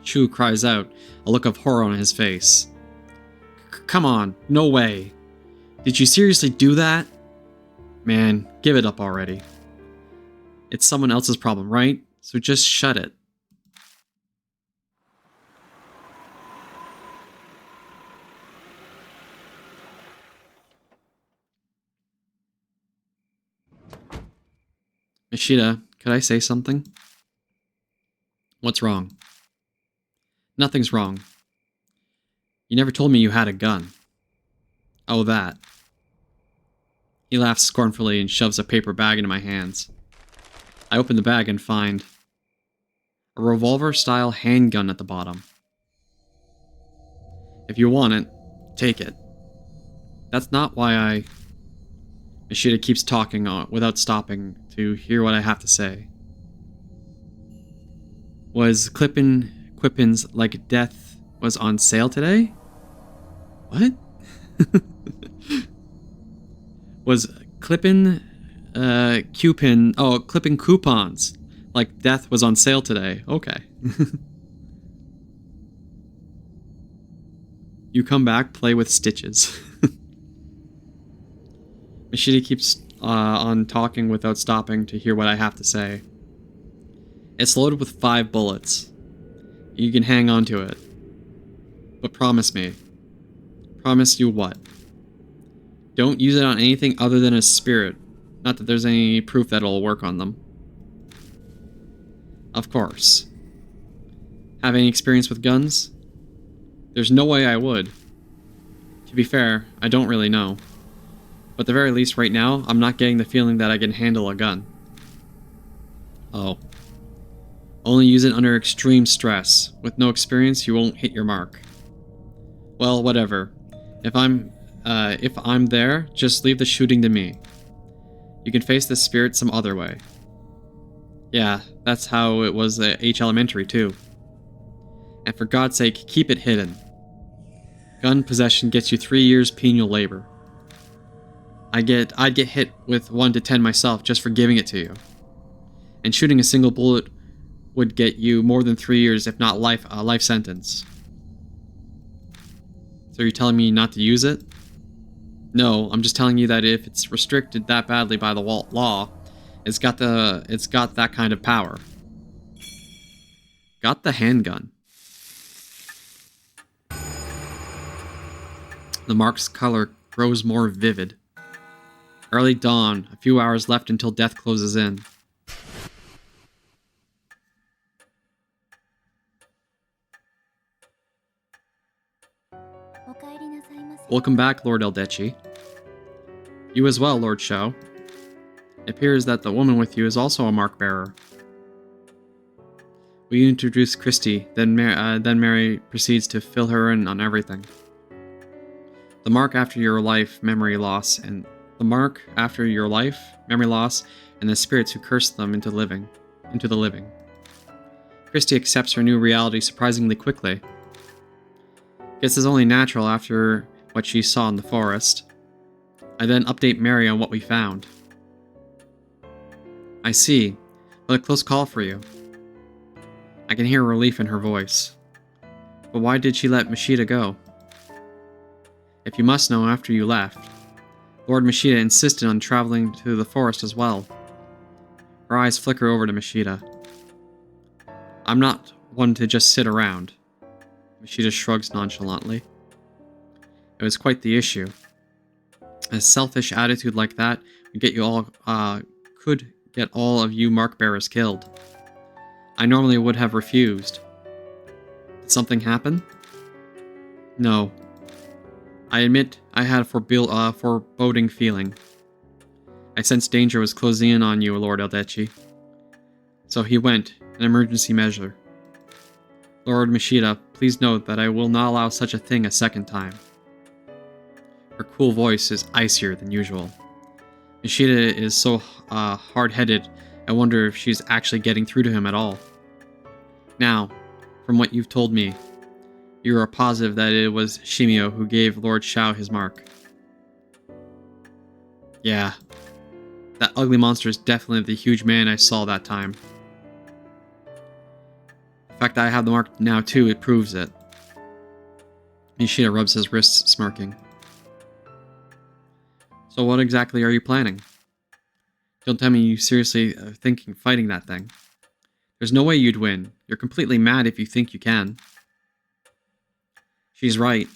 Chu cries out, a look of horror on his face. Come on, no way. Did you seriously do that? Man, give it up already. It's someone else's problem, right? So just shut it. Ishida, could I say something? What's wrong? Nothing's wrong. You never told me you had a gun. Oh, that. He laughs scornfully and shoves a paper bag into my hands. I open the bag and find a revolver-style handgun at the bottom. If you want it, take it. That's not why I... Ishida keeps talking without stopping to hear what I have to say. Was Quippin's Like Death was on sale today? What? Was clipping coupons like death was on sale today. Okay. You come back, play with stitches. Mishida keeps on talking without stopping to hear what I have to say. It's loaded with 5 bullets. You can hang on to it. But promise me. Promise you what? Don't use it on anything other than a spirit. Not that there's any proof that it'll work on them. Of course. Have any experience with guns? There's no way I would. To be fair, I don't really know. But at the very least right now, I'm not getting the feeling that I can handle a gun. Oh. Only use it under extreme stress. With no experience, you won't hit your mark. Well, whatever. If I'm there, just leave the shooting to me. You can face the spirit some other way. Yeah, that's how it was at H Elementary too. And for God's sake, keep it hidden. Gun possession gets you 3 years penal labor. I'd get hit with 1 to 10 myself just for giving it to you. And shooting a single bullet would get you more than 3 years, if not a life sentence. So you're telling me not to use it? No, I'm just telling you that if it's restricted that badly by the law, it's got that kind of power. Got the handgun. The mark's color grows more vivid. Early dawn, a few hours left until death closes in. Welcome back, Lord Eldechii. You as well, Lord Shao. It appears that the woman with you is also a mark bearer. We introduce Christie, then Mary proceeds to fill her in on everything. The mark after your life, memory loss, and the spirits who curse them into the living. Christie accepts her new reality surprisingly quickly. Guess it's only natural after what she saw in the forest. I then update Mary on what we found. I see. What a close call for you. I can hear relief in her voice. But why did she let Mashita go? If you must know, after you left, Lord Mashita insisted on traveling to the forest as well. Her eyes flicker over to Mashita. I'm not one to just sit around. Mashita shrugs nonchalantly. It was quite the issue. A selfish attitude like that would get you all, could get all of you mark bearers killed. I normally would have refused. Did something happen? No. I admit I had a foreboding feeling. I sensed danger was closing in on you, Lord Eldechii. So he went, an emergency measure. Lord Mashita, please note that I will not allow such a thing a second time. Her cool voice is icier than usual. Mashita is so hard-headed, I wonder if she's actually getting through to him at all. Now, from what you've told me, you are positive that it was Shimio who gave Lord Shao his mark. Yeah. That ugly monster is definitely the huge man I saw that time. The fact that I have the mark now too, it proves it. Mashita rubs his wrists, smirking. So what exactly are you planning? Don't tell me you seriously are thinking fighting that thing. There's no way you'd win. You're completely mad if you think you can. She's right.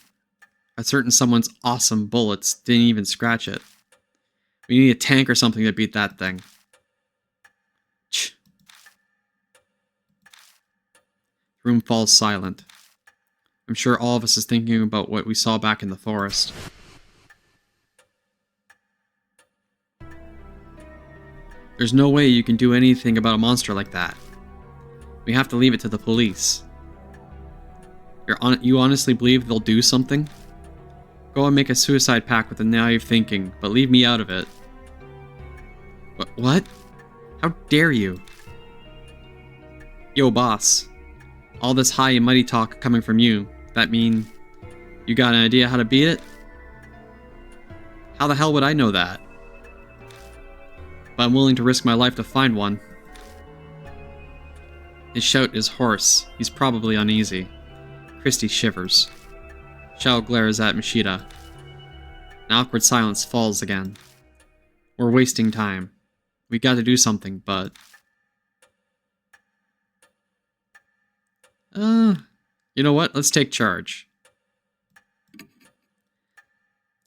A certain someone's awesome bullets didn't even scratch it. We need a tank or something to beat that thing. Ch. The room falls silent. I'm sure all of us is thinking about what we saw back in the forest. There's no way you can do anything about a monster like that. We have to leave it to the police. You honestly believe they'll do something? Go and make a suicide pact with the naive thinking, but leave me out of it. What? How dare you? Yo, boss. All this high and mighty talk coming from you, that mean you got an idea how to beat it? How the hell would I know that? But I'm willing to risk my life to find one. His shout is hoarse. He's probably uneasy. Christy shivers. Shao glares at Mashita. An awkward silence falls again. We're wasting time. We gotta do something, but... You know what? Let's take charge.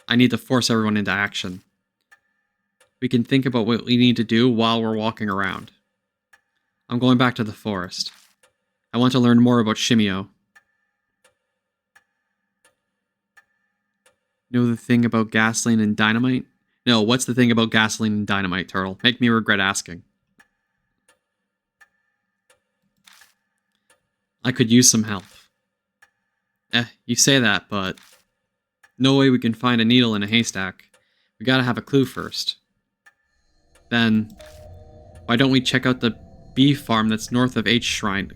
I need to force everyone into action. We can think about what we need to do while we're walking around. I'm going back to the forest. I want to learn more about Shimio. Know the thing about gasoline and dynamite? No, what's the thing about gasoline and dynamite, Turtle? Make me regret asking. I could use some help. You say that, but... no way we can find a needle in a haystack. We gotta have a clue first. Then... why don't we check out the bee farm that's north of H Shrine?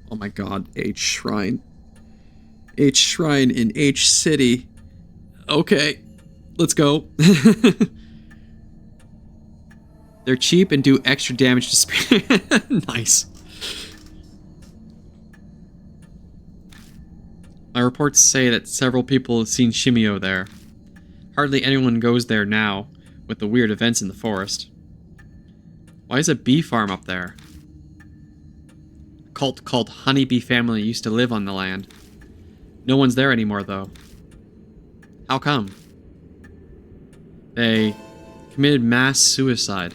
Oh my god, H Shrine. H Shrine in H City. Okay, let's go. They're cheap and do extra damage to spirit. Nice. My reports say that several people have seen Shimio there. Hardly anyone goes there now, with the weird events in the forest. Why is a bee farm up there? A cult called Honeybee Family used to live on the land. No one's there anymore, though. How come? They committed mass suicide.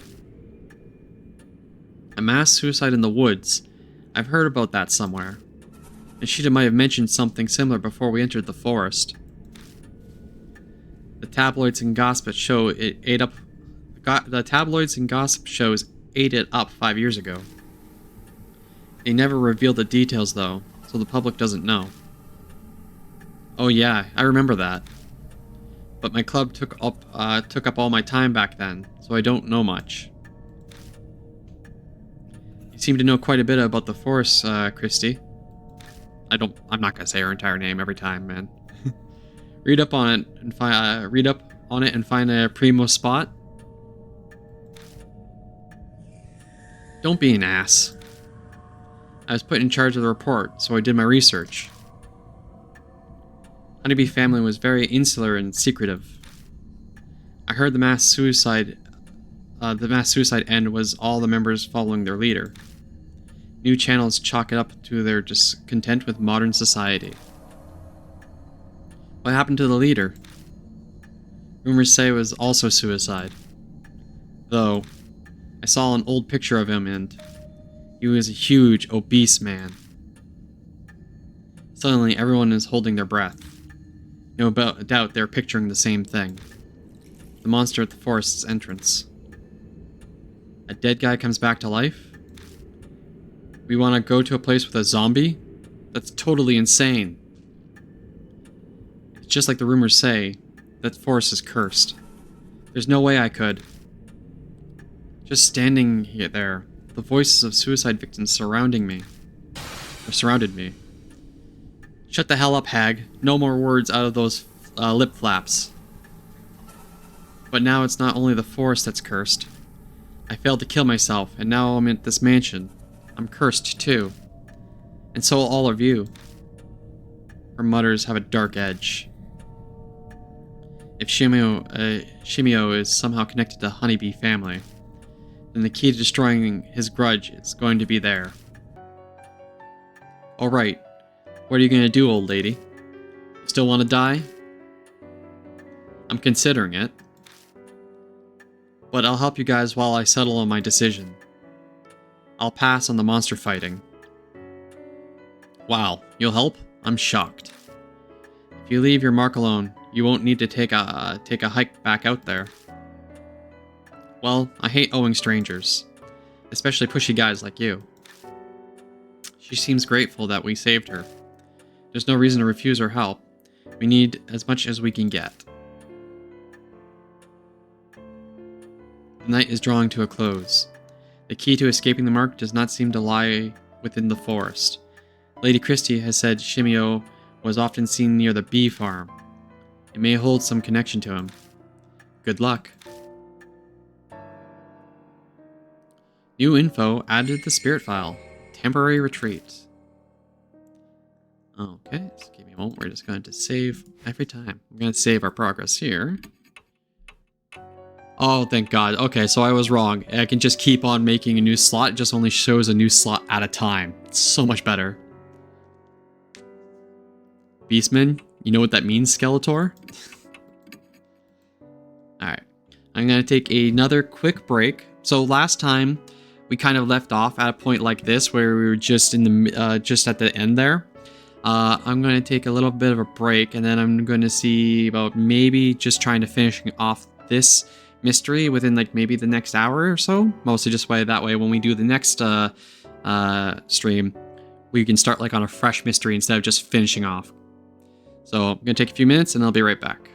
A mass suicide in the woods. I've heard about that somewhere. Nishida might have mentioned something similar before we entered the forest. The tabloids and gossip show it ate up. The tabloids and gossip shows ate it up 5 years ago. They never revealed the details though, so the public doesn't know. Oh yeah, I remember that. But my club took up all my time back then, so I don't know much. You seem to know quite a bit about the forest, Christy. I'm not gonna say her entire name every time, man. Read up on it and read up on it and find a primo spot? Don't be an ass. I was put in charge of the report, so I did my research. Honeybee family was very insular and secretive. I heard the mass suicide end was all the members following their leader. New channels chalk it up to their discontent with modern society. What happened to the leader? Rumors say it was also suicide. Though, I saw an old picture of him and he was a huge, obese man. Suddenly, everyone is holding their breath. No doubt they're picturing the same thing. The monster at the forest's entrance. A dead guy comes back to life? We want to go to a place with a zombie? That's totally insane. It's just like the rumors say, that forest is cursed. There's no way I could. Just standing here there, the voices of suicide victims surrounded me. Shut the hell up, hag. No more words out of those lip flaps. But now it's not only the forest that's cursed. I failed to kill myself, and now I'm at this mansion. I'm cursed, too. And so will all of you. Her mutters have a dark edge. If Shimio is somehow connected to Honeybee family, then the key to destroying his grudge is going to be there. Alright, what are you going to do, old lady? You still want to die? I'm considering it. But I'll help you guys while I settle on my decision. I'll pass on the monster fighting. Wow, you'll help? I'm shocked. If you leave your mark alone, you won't need to take a hike back out there. Well, I hate owing strangers, especially pushy guys like you. She seems grateful that we saved her. There's no reason to refuse her help. We need as much as we can get. The night is drawing to a close. The key to escaping the mark does not seem to lie within the forest. Lady Christie has said Shimio was often seen near the bee farm. It may hold some connection to him. Good luck. New info added to the spirit file. Temporary retreat. Okay, just give me a moment. We're just going to save every time. I'm going to save our progress here. Oh, thank God. Okay, so I was wrong. I can just keep on making a new slot. It just only shows a new slot at a time. It's so much better. Beastman, you know what that means, Skeletor? Alright. I'm going to take another quick break. So last time, we kind of left off at a point like this, where we were just in the just at the end there. I'm going to take a little bit of a break, and then I'm going to see about maybe just trying to finish off this mystery within like maybe the next hour or so. Mostly just that way when we do the next stream, we can start like on a fresh mystery instead of just finishing off. So I'm going to take a few minutes and I'll be right back.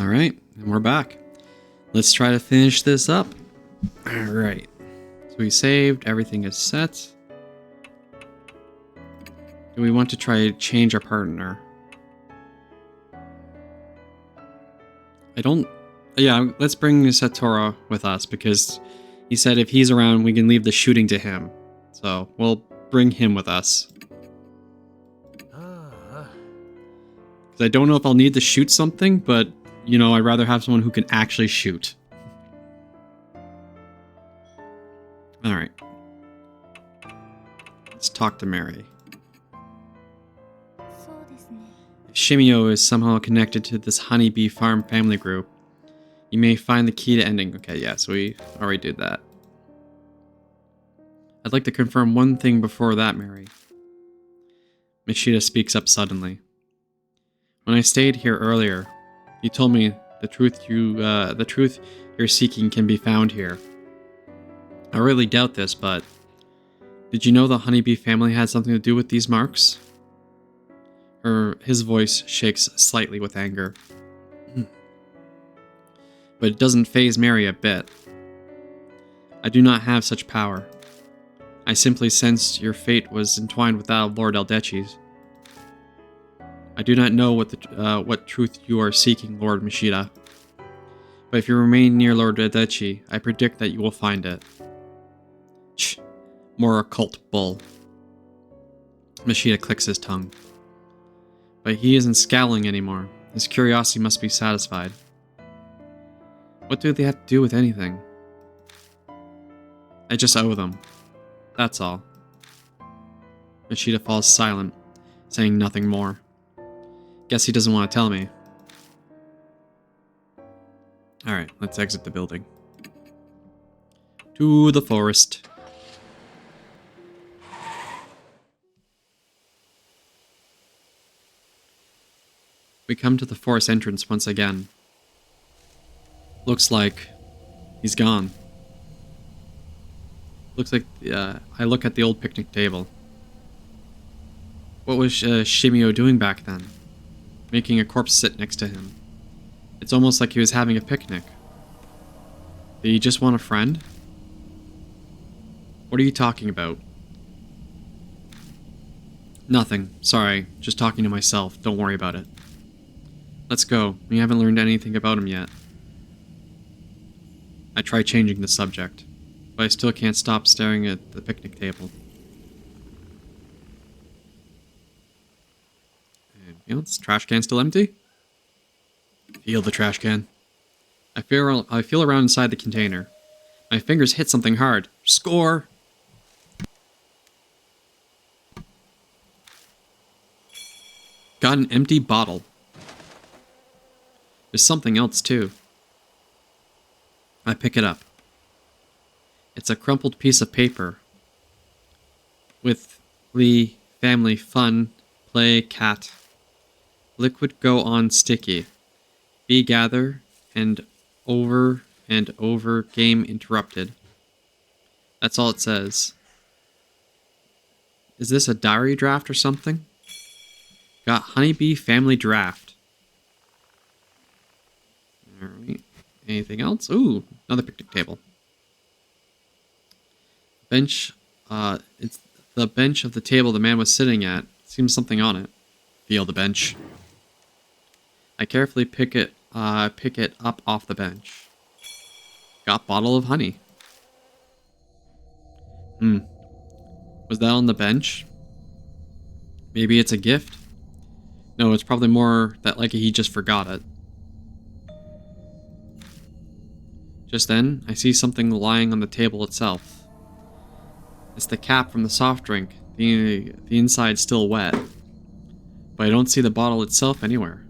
Alright, and we're back. Let's try to finish this up. Alright. So we saved, everything is set. Do we want to try to change our partner? I don't... Yeah, let's bring Satoru with us, because he said if he's around, we can leave the shooting to him. So, we'll bring him with us. Because I don't know if I'll need to shoot something, but, you know, I'd rather have someone who can actually shoot. Alright. Let's talk to Mary. If Shimio is somehow connected to this honeybee farm family group, you may find the key to ending. Okay, yeah, so we already did that. I'd like to confirm one thing before that, Mary. Mishita speaks up suddenly. When I stayed here earlier, you told me the truth you're seeking can be found here. I really doubt this, but did you know the honeybee family had something to do with these marks? His voice shakes slightly with anger. But it doesn't faze Mary a bit. I do not have such power. I simply sensed your fate was entwined with that of Lord Eldechii's. I do not know what truth you are seeking, Lord Mishita. But if you remain near Lord Eldechii, I predict that you will find it. Shh. More occult bull. Mishita clicks his tongue. But he isn't scowling anymore. His curiosity must be satisfied. What do they have to do with anything? I just owe them. That's all. Mishita falls silent, saying nothing more. Guess he doesn't want to tell me. Alright, let's exit the building. To the forest. We come to the forest entrance once again. Looks like he's gone. Looks like I look at the old picnic table. What was Shimio doing back then? Making a corpse sit next to him. It's almost like he was having a picnic. Did he just want a friend? What are you talking about? Nothing. Sorry. Just talking to myself. Don't worry about it. Let's go. We haven't learned anything about him yet. I try changing the subject, but I still can't stop staring at the picnic table. And, this trash can still empty? Feel the trash can. I feel around inside the container. My fingers hit something hard. Score! Got an empty bottle. There's something else too. I pick it up. It's a crumpled piece of paper. With Lee family fun, play cat. Liquid go on sticky. Bee gather and over game interrupted. That's all it says. Is this a diary draft or something? Got honeybee family draft. Alright. Anything else? Ooh, another picnic table. Bench, it's the bench of the table the man was sitting at. Seems something on it. Feel the bench. I carefully pick it up off the bench. Got bottle of honey. Was that on the bench? Maybe it's a gift? No, it's probably more that like he just forgot it. Just then, I see something lying on the table itself. It's the cap from the soft drink. The inside's still wet. But I don't see the bottle itself anywhere.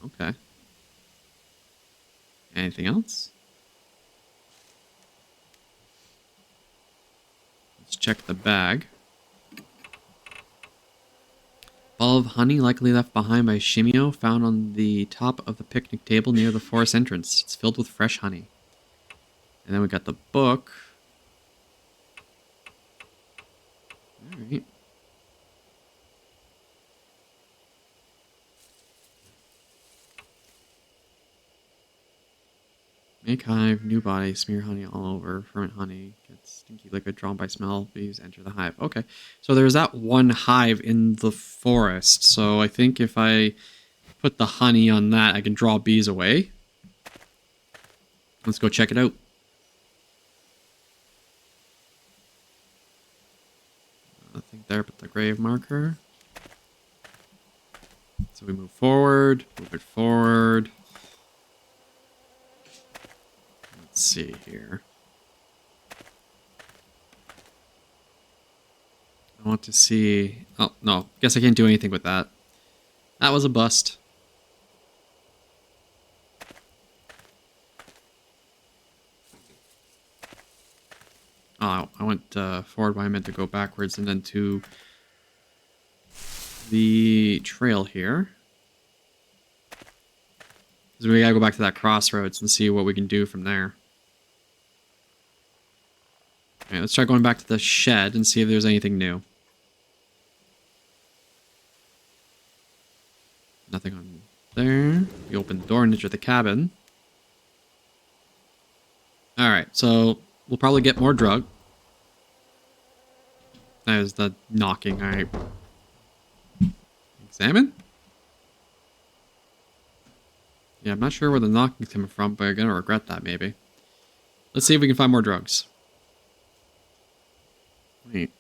Okay. Anything else? Let's check the bag. Ball of honey likely left behind by Shimio, found on the top of the picnic table near the forest entrance. It's filled with fresh honey. And then we got the book. Alright. Make hive, new body, smear honey all over, ferment honey, get stinky liquid drawn by smell, bees enter the hive. Okay, so there's that one hive in the forest. So I think if I put the honey on that, I can draw bees away. Let's go check it out. Nothing there but the grave marker. So we move forward, move it forward. Let's see here. I want to see... Oh, no. Guess I can't do anything with that. That was a bust. Oh, I went forward when I meant to go backwards and then to the trail here. Because we gotta go back to that crossroads and see what we can do from there. Okay, let's try going back to the shed and see if there's anything new. Nothing on there. We open the door and enter the cabin. Alright, so we'll probably get more drug. That is the knocking. Alright. Examine? Yeah, I'm not sure where the knocking's coming from, but I'm gonna regret that maybe. Let's see if we can find more drugs. Wait.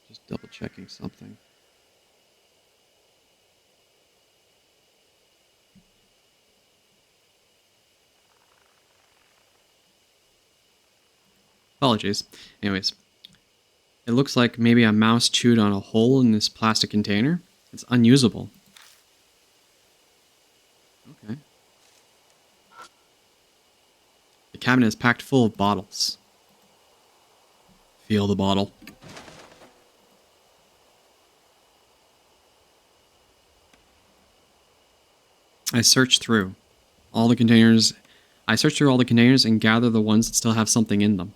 Just double checking something. Apologies. Anyways. It looks like maybe a mouse chewed on a hole in this plastic container. It's unusable. Okay. The cabinet is packed full of bottles. Feel the bottle. I searched through all the containers. I searched through all the containers and gather the ones that still have something in them.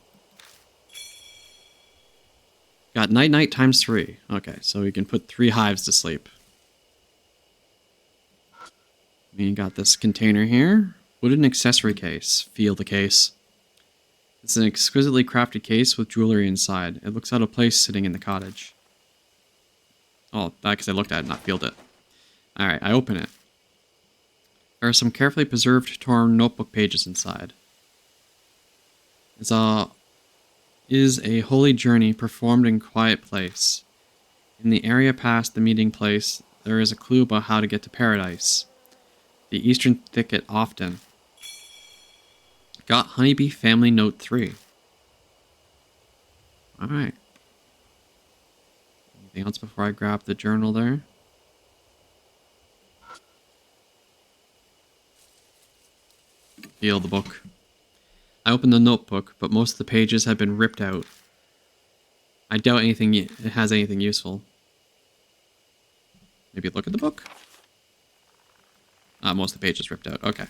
Got night times 3. Okay, so we can put 3 hives to sleep. We got this container here. Wooden accessory case. Feel the case. It's an exquisitely crafted case with jewelry inside. It looks out of place sitting in the cottage. Oh, because I looked at it, not feeled it. Alright, I open it. There are some carefully preserved torn notebook pages inside. Is a holy journey performed in quiet place. In the area past the meeting place, there is a clue about how to get to paradise. The eastern thicket often. Got Honeybee Family Note 3. Alright. Anything else before I grab the journal there? Feel the book. I opened the notebook, but most of the pages have been ripped out. I doubt it has anything useful. Maybe look at the book? Most of the pages ripped out. Okay.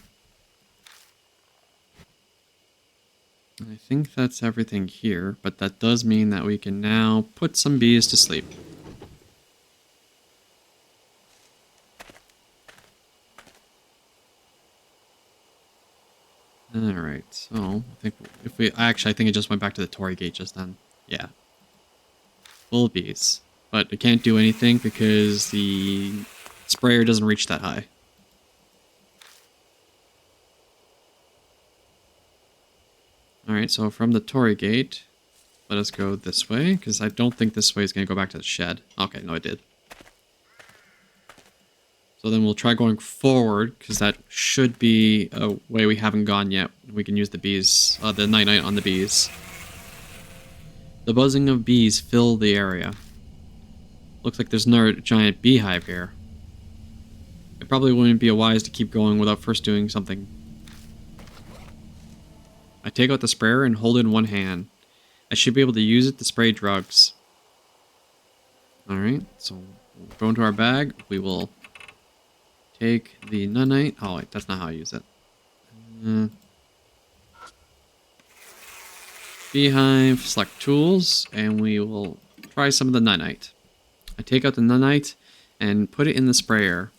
I think that's everything here, but that does mean that we can now put some bees to sleep. Alright, so I think it just went back to the Torii gate just then. Yeah. Full of bees. But it can't do anything because the sprayer doesn't reach that high. Alright, so from the Torii gate, let us go this way, because I don't think this way is going to go back to the shed. Okay, no, it did. So then we'll try going forward, because that should be a way we haven't gone yet. We can use the bees, the night on the bees. The buzzing of bees fill the area. Looks like there's another giant beehive here. It probably wouldn't be wise to keep going without first doing something. I take out the sprayer and hold it in one hand. I should be able to use it to spray drugs. Alright, so we'll go into our bag. We will take the nunite. Oh, wait, that's not how I use it. Beehive, select tools, and we will try some of the nunite. I take out the nunite and put it in the sprayer.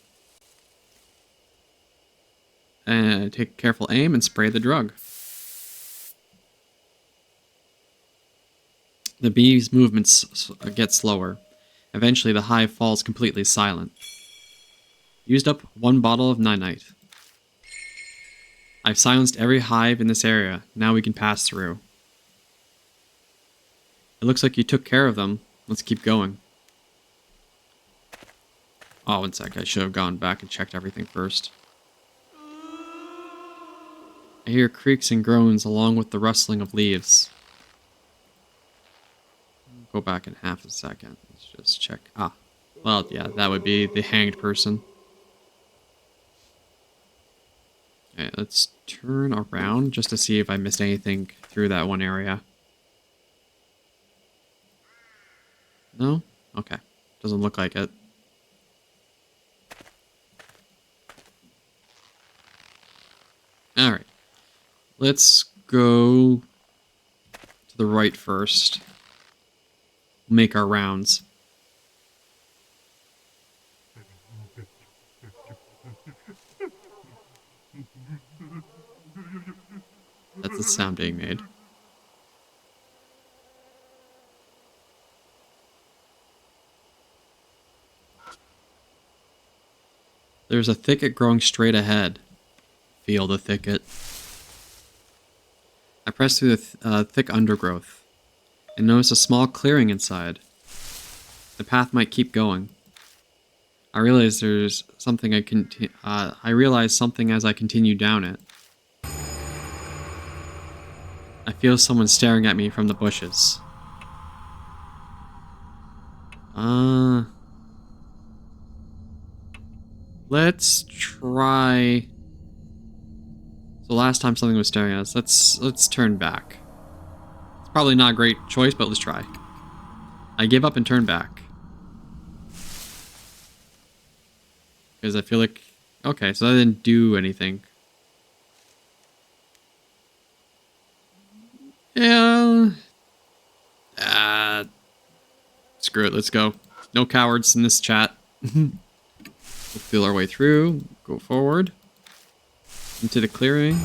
And take careful aim and spray the drug. The bee's movements get slower. Eventually, the hive falls completely silent. Used up 1 bottle of nightite. I've silenced every hive in this area. Now we can pass through. It looks like you took care of them. Let's keep going. Oh, one sec. I should have gone back and checked everything first. I hear creaks and groans along with the rustling of leaves. Go back in half a second. Let's just check. Ah, well, yeah, that would be the hanged person. Okay, let's turn around just to see if I missed anything through that one area. No? Okay. Doesn't look like it. Alright. Let's go to the right first. Make our rounds. That's the sound being made. There's a thicket growing straight ahead. Feel the thicket. I press through the thick undergrowth and notice a small clearing inside. The path might keep going. I realize there's something I realize something as I continue down it. I feel someone staring at me from the bushes. Let's try. So last time something was staring at us. Let's turn back. It's probably not a great choice, but let's try. I give up and turn back. Because I feel like... Okay, so that didn't do anything. Yeah. Screw it, let's go. No cowards in this chat. We'll feel our way through. Go forward. Into the clearing.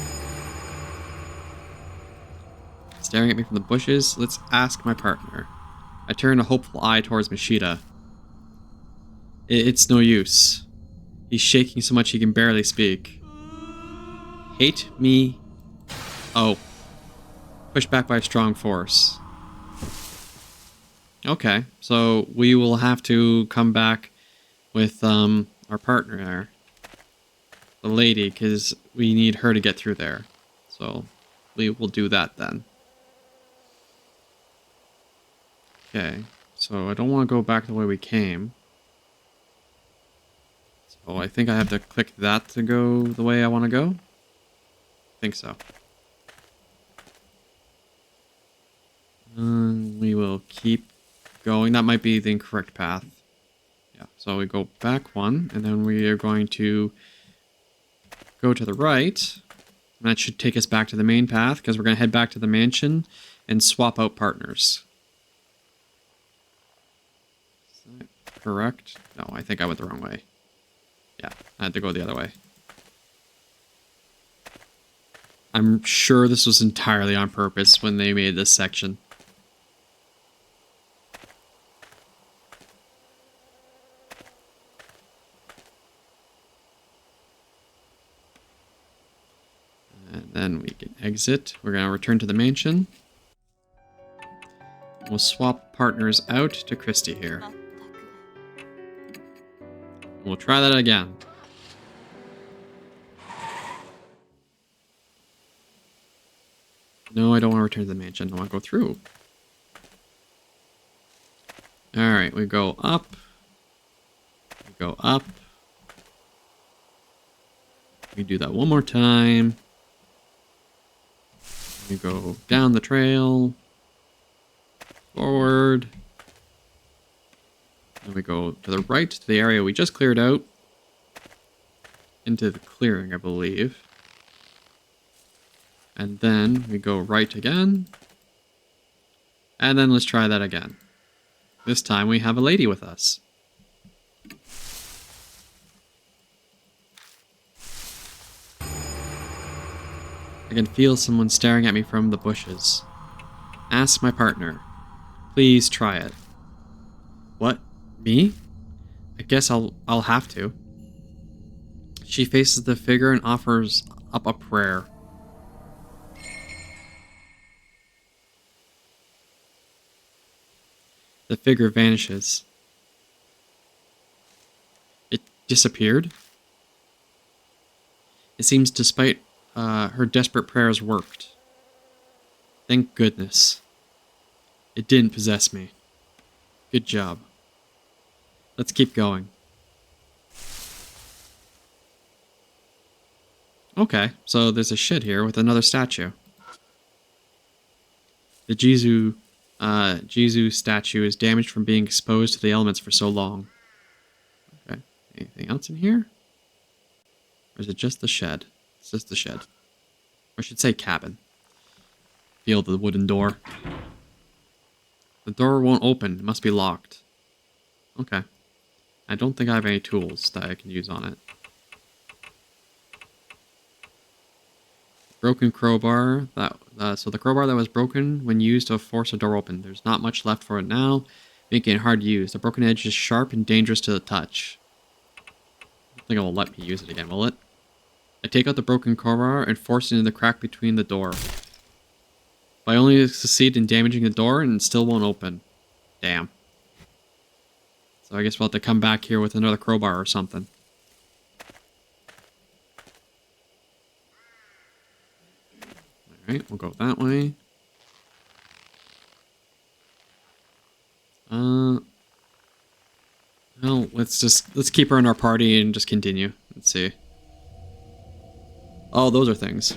Staring at me from the bushes. Let's ask my partner. I turn a hopeful eye towards Mashita. It's no use. He's shaking so much he can barely speak. Hate me. Oh. Pushed back by a strong force. Okay, so we will have to come back with our partner there. The lady, because we need her to get through there. So we will do that then. Okay, so I don't want to go back the way we came. So I think I have to click that to go the way I want to go. I think so. We will keep going. That might be the incorrect path. Yeah, so we go back one, and then we are going to go to the right. And that should take us back to the main path, because we're going to head back to the mansion and swap out partners. Is that correct? No, I think I went the wrong way. Yeah, I had to go the other way. I'm sure this was entirely on purpose when they made this section. And then we can exit. We're going to return to the mansion. We'll swap partners out to Christy here. We'll try that again. No, I don't want to return to the mansion. I want to go through. Alright, we go up. We go up. We do that one more time. We go down the trail. Forward. Then we go to the right to the area we just cleared out. Into the clearing, I believe. And then we go right again. And then let's try that again. This time we have a lady with us. I can feel someone staring at me from the bushes. Ask my partner. Please try it. What? Me? I guess I'll have to. She faces the figure and offers up a prayer. The figure vanishes. It disappeared? It seems despite her desperate prayers worked. Thank goodness. It didn't possess me. Good job. Let's keep going. Okay, so there's a shed here with another statue. The Jesus statue is damaged from being exposed to the elements for so long. Okay, anything else in here? Or is it just the shed? It's just the shed. Or I should say cabin. Feel the wooden door. The door won't open. It must be locked. Okay. I don't think I have any tools that I can use on it. Broken crowbar. So the crowbar that was broken when used to force a door open. There's not much left for it now, making it hard to use. The broken edge is sharp and dangerous to the touch. I don't think it will let me use it again, will it? I take out the broken crowbar and force it into the crack between the door. But I only succeed in damaging the door and it still won't open. Damn. So I guess we'll have to come back here with another crowbar or something. Alright, we'll go that way. Well, let's keep her in our party and just continue. Let's see. Oh, those are things.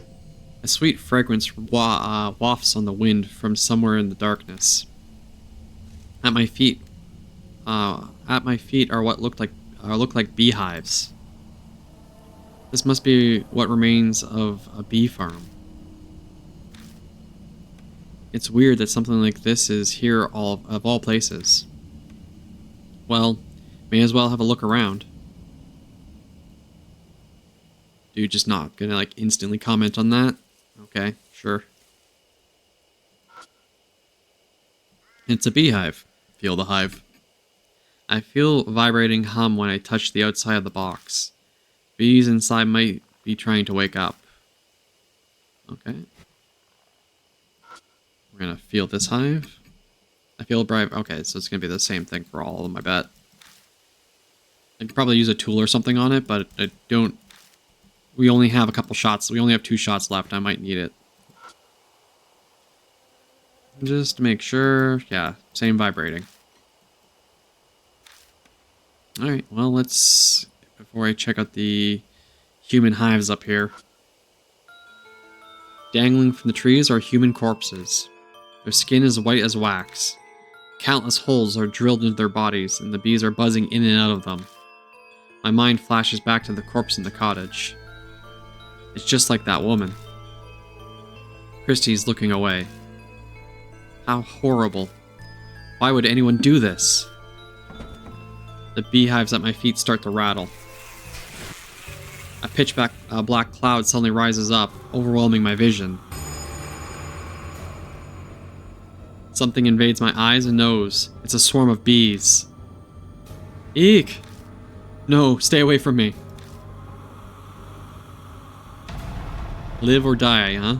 A sweet fragrance wafts on the wind from somewhere in the darkness. At my feet are what look like beehives. This must be what remains of a bee farm. It's weird that something like this is here of all places. Well, may as well have a look around. Dude, just not gonna like instantly comment on that. Okay, sure. It's a beehive. Feel the hive. I feel vibrating hum when I touch the outside of the box. Bees inside might be trying to wake up. Okay. We're gonna feel this hive. I feel bright. Okay, so it's gonna be the same thing for all of them, I bet. I could probably use a tool or something on it, but I don't. We only have a couple shots. We only have 2 shots left. I might need it. Just to make sure. Yeah, same vibrating. Alright, well, let's... Before I check out the human hives up here. Dangling from the trees are human corpses. Their skin is white as wax. Countless holes are drilled into their bodies, and the bees are buzzing in and out of them. My mind flashes back to the corpse in the cottage. It's just like that woman. Christie's looking away. How horrible. Why would anyone do this? The beehives at my feet start to rattle. A black cloud suddenly rises up, overwhelming my vision. Something invades my eyes and nose. It's a swarm of bees. Eek! No, stay away from me. Live or die, huh?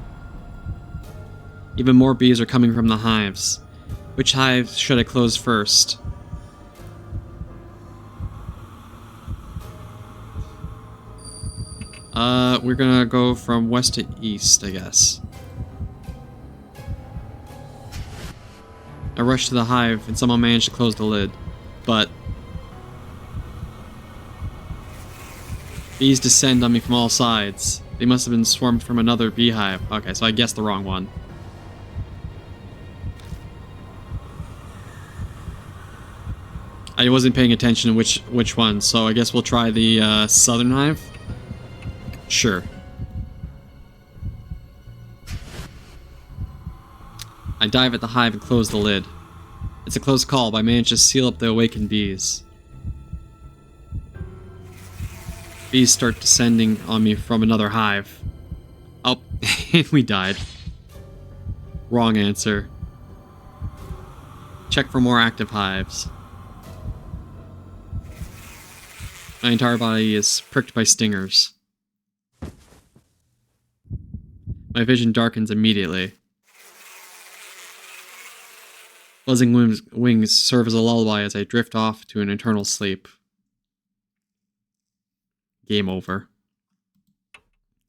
Even more bees are coming from the hives. Which hive should I close first? We're gonna go from west to east, I guess. I rushed to the hive and somehow managed to close the lid, but bees descend on me from all sides. They must have been swarmed from another beehive. Okay, so I guessed the wrong one. I wasn't paying attention to which one, so I guess we'll try the southern hive. Sure. I dive at the hive and close the lid. It's a close call, but I managed to seal up the awakened bees. Bees start descending on me from another hive. Oh, We died. Wrong answer. Check for more active hives. My entire body is pricked by stingers. My vision darkens immediately. Buzzing wings serve as a lullaby as I drift off to an eternal sleep. Game over.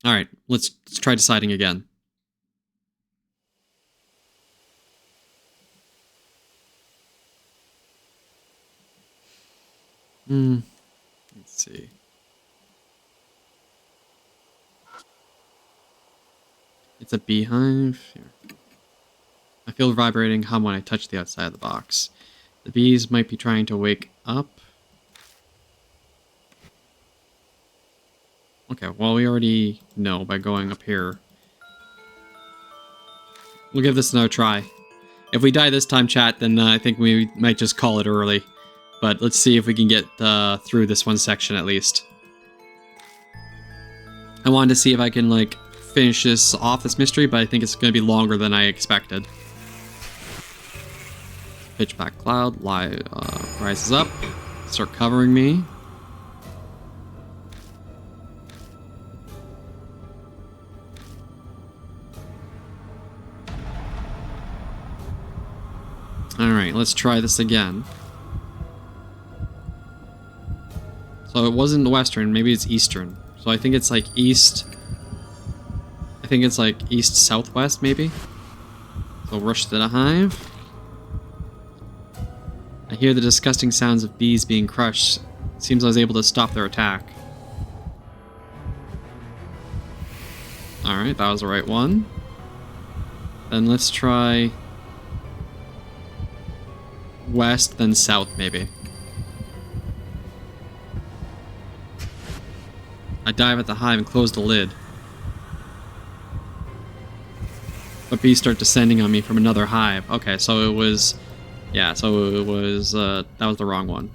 Alright, let's try deciding again. Let's see. It's a beehive. Here. I feel vibrating hum when I touch the outside of the box. The bees might be trying to wake up. Okay, well, we already know by going up here. We'll give this another try. If we die this time, chat, then I think we might just call it early. But let's see if we can get through this one section at least. I wanted to see if I can, like, finish this off, this mystery, but I think it's going to be longer than I expected. Pitch black cloud rises up. Start covering me. Alright, let's try this again. So it wasn't western, maybe it's eastern. So I think it's like east. I think it's like east-southwest, maybe? So rush to the hive. I hear the disgusting sounds of bees being crushed. Seems I was able to stop their attack. Alright, that was the right one. Then let's try west, then south, maybe. I dive at the hive and close the lid. But bees start descending on me from another hive. Okay, so it was... Yeah, so it was... that was the wrong one.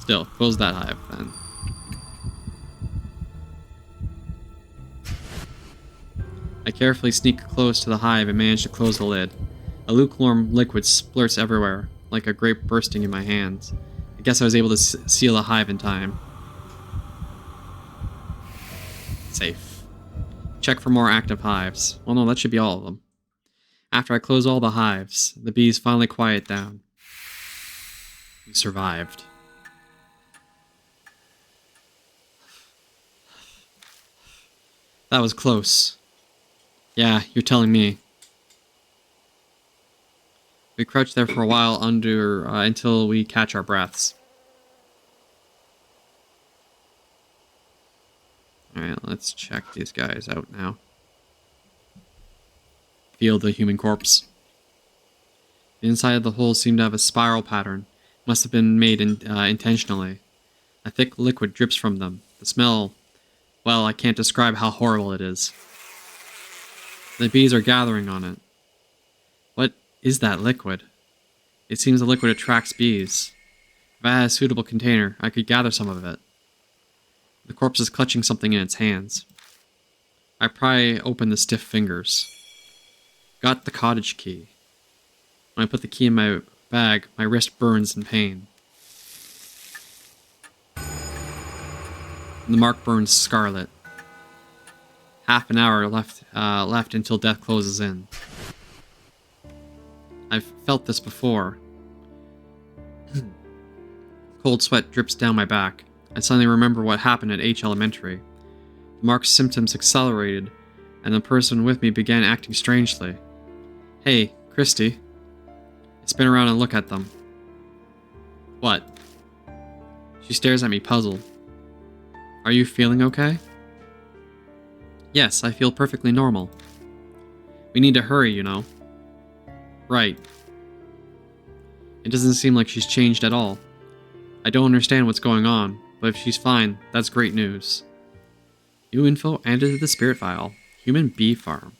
Still, close that hive, then. I carefully sneak close to the hive and manage to close the lid. A lukewarm liquid splurts everywhere, like a grape bursting in my hands. I guess I was able to seal the hive in time. Safe. Check for more active hives. Well, no, that should be all of them. After I close all the hives, the bees finally quiet down. We survived. That was close. Yeah, you're telling me. We crouch there for a while until we catch our breaths. Alright, let's check these guys out now. Feel the human corpse. The inside of the hole seemed to have a spiral pattern. Must have been made intentionally. A thick liquid drips from them. The smell, well, I can't describe how horrible it is. The bees are gathering on it. What is that liquid? It seems the liquid attracts bees. If I had a suitable container, I could gather some of it. The corpse is clutching something in its hands. I pry open the stiff fingers. Got the cottage key. When I put the key in my bag, my wrist burns in pain. The mark burns scarlet. Half an hour left until death closes in. I've felt this before. Cold sweat drips down my back. I suddenly remember what happened at H Elementary. The mark's symptoms accelerated, and the person with me began acting strangely. Hey, Christy. I spin around and look at them. What? She stares at me, puzzled. Are you feeling okay? Yes, I feel perfectly normal. We need to hurry, you know. Right. It doesn't seem like she's changed at all. I don't understand what's going on, but if she's fine, that's great news. New info added to the spirit file. Human bee farm.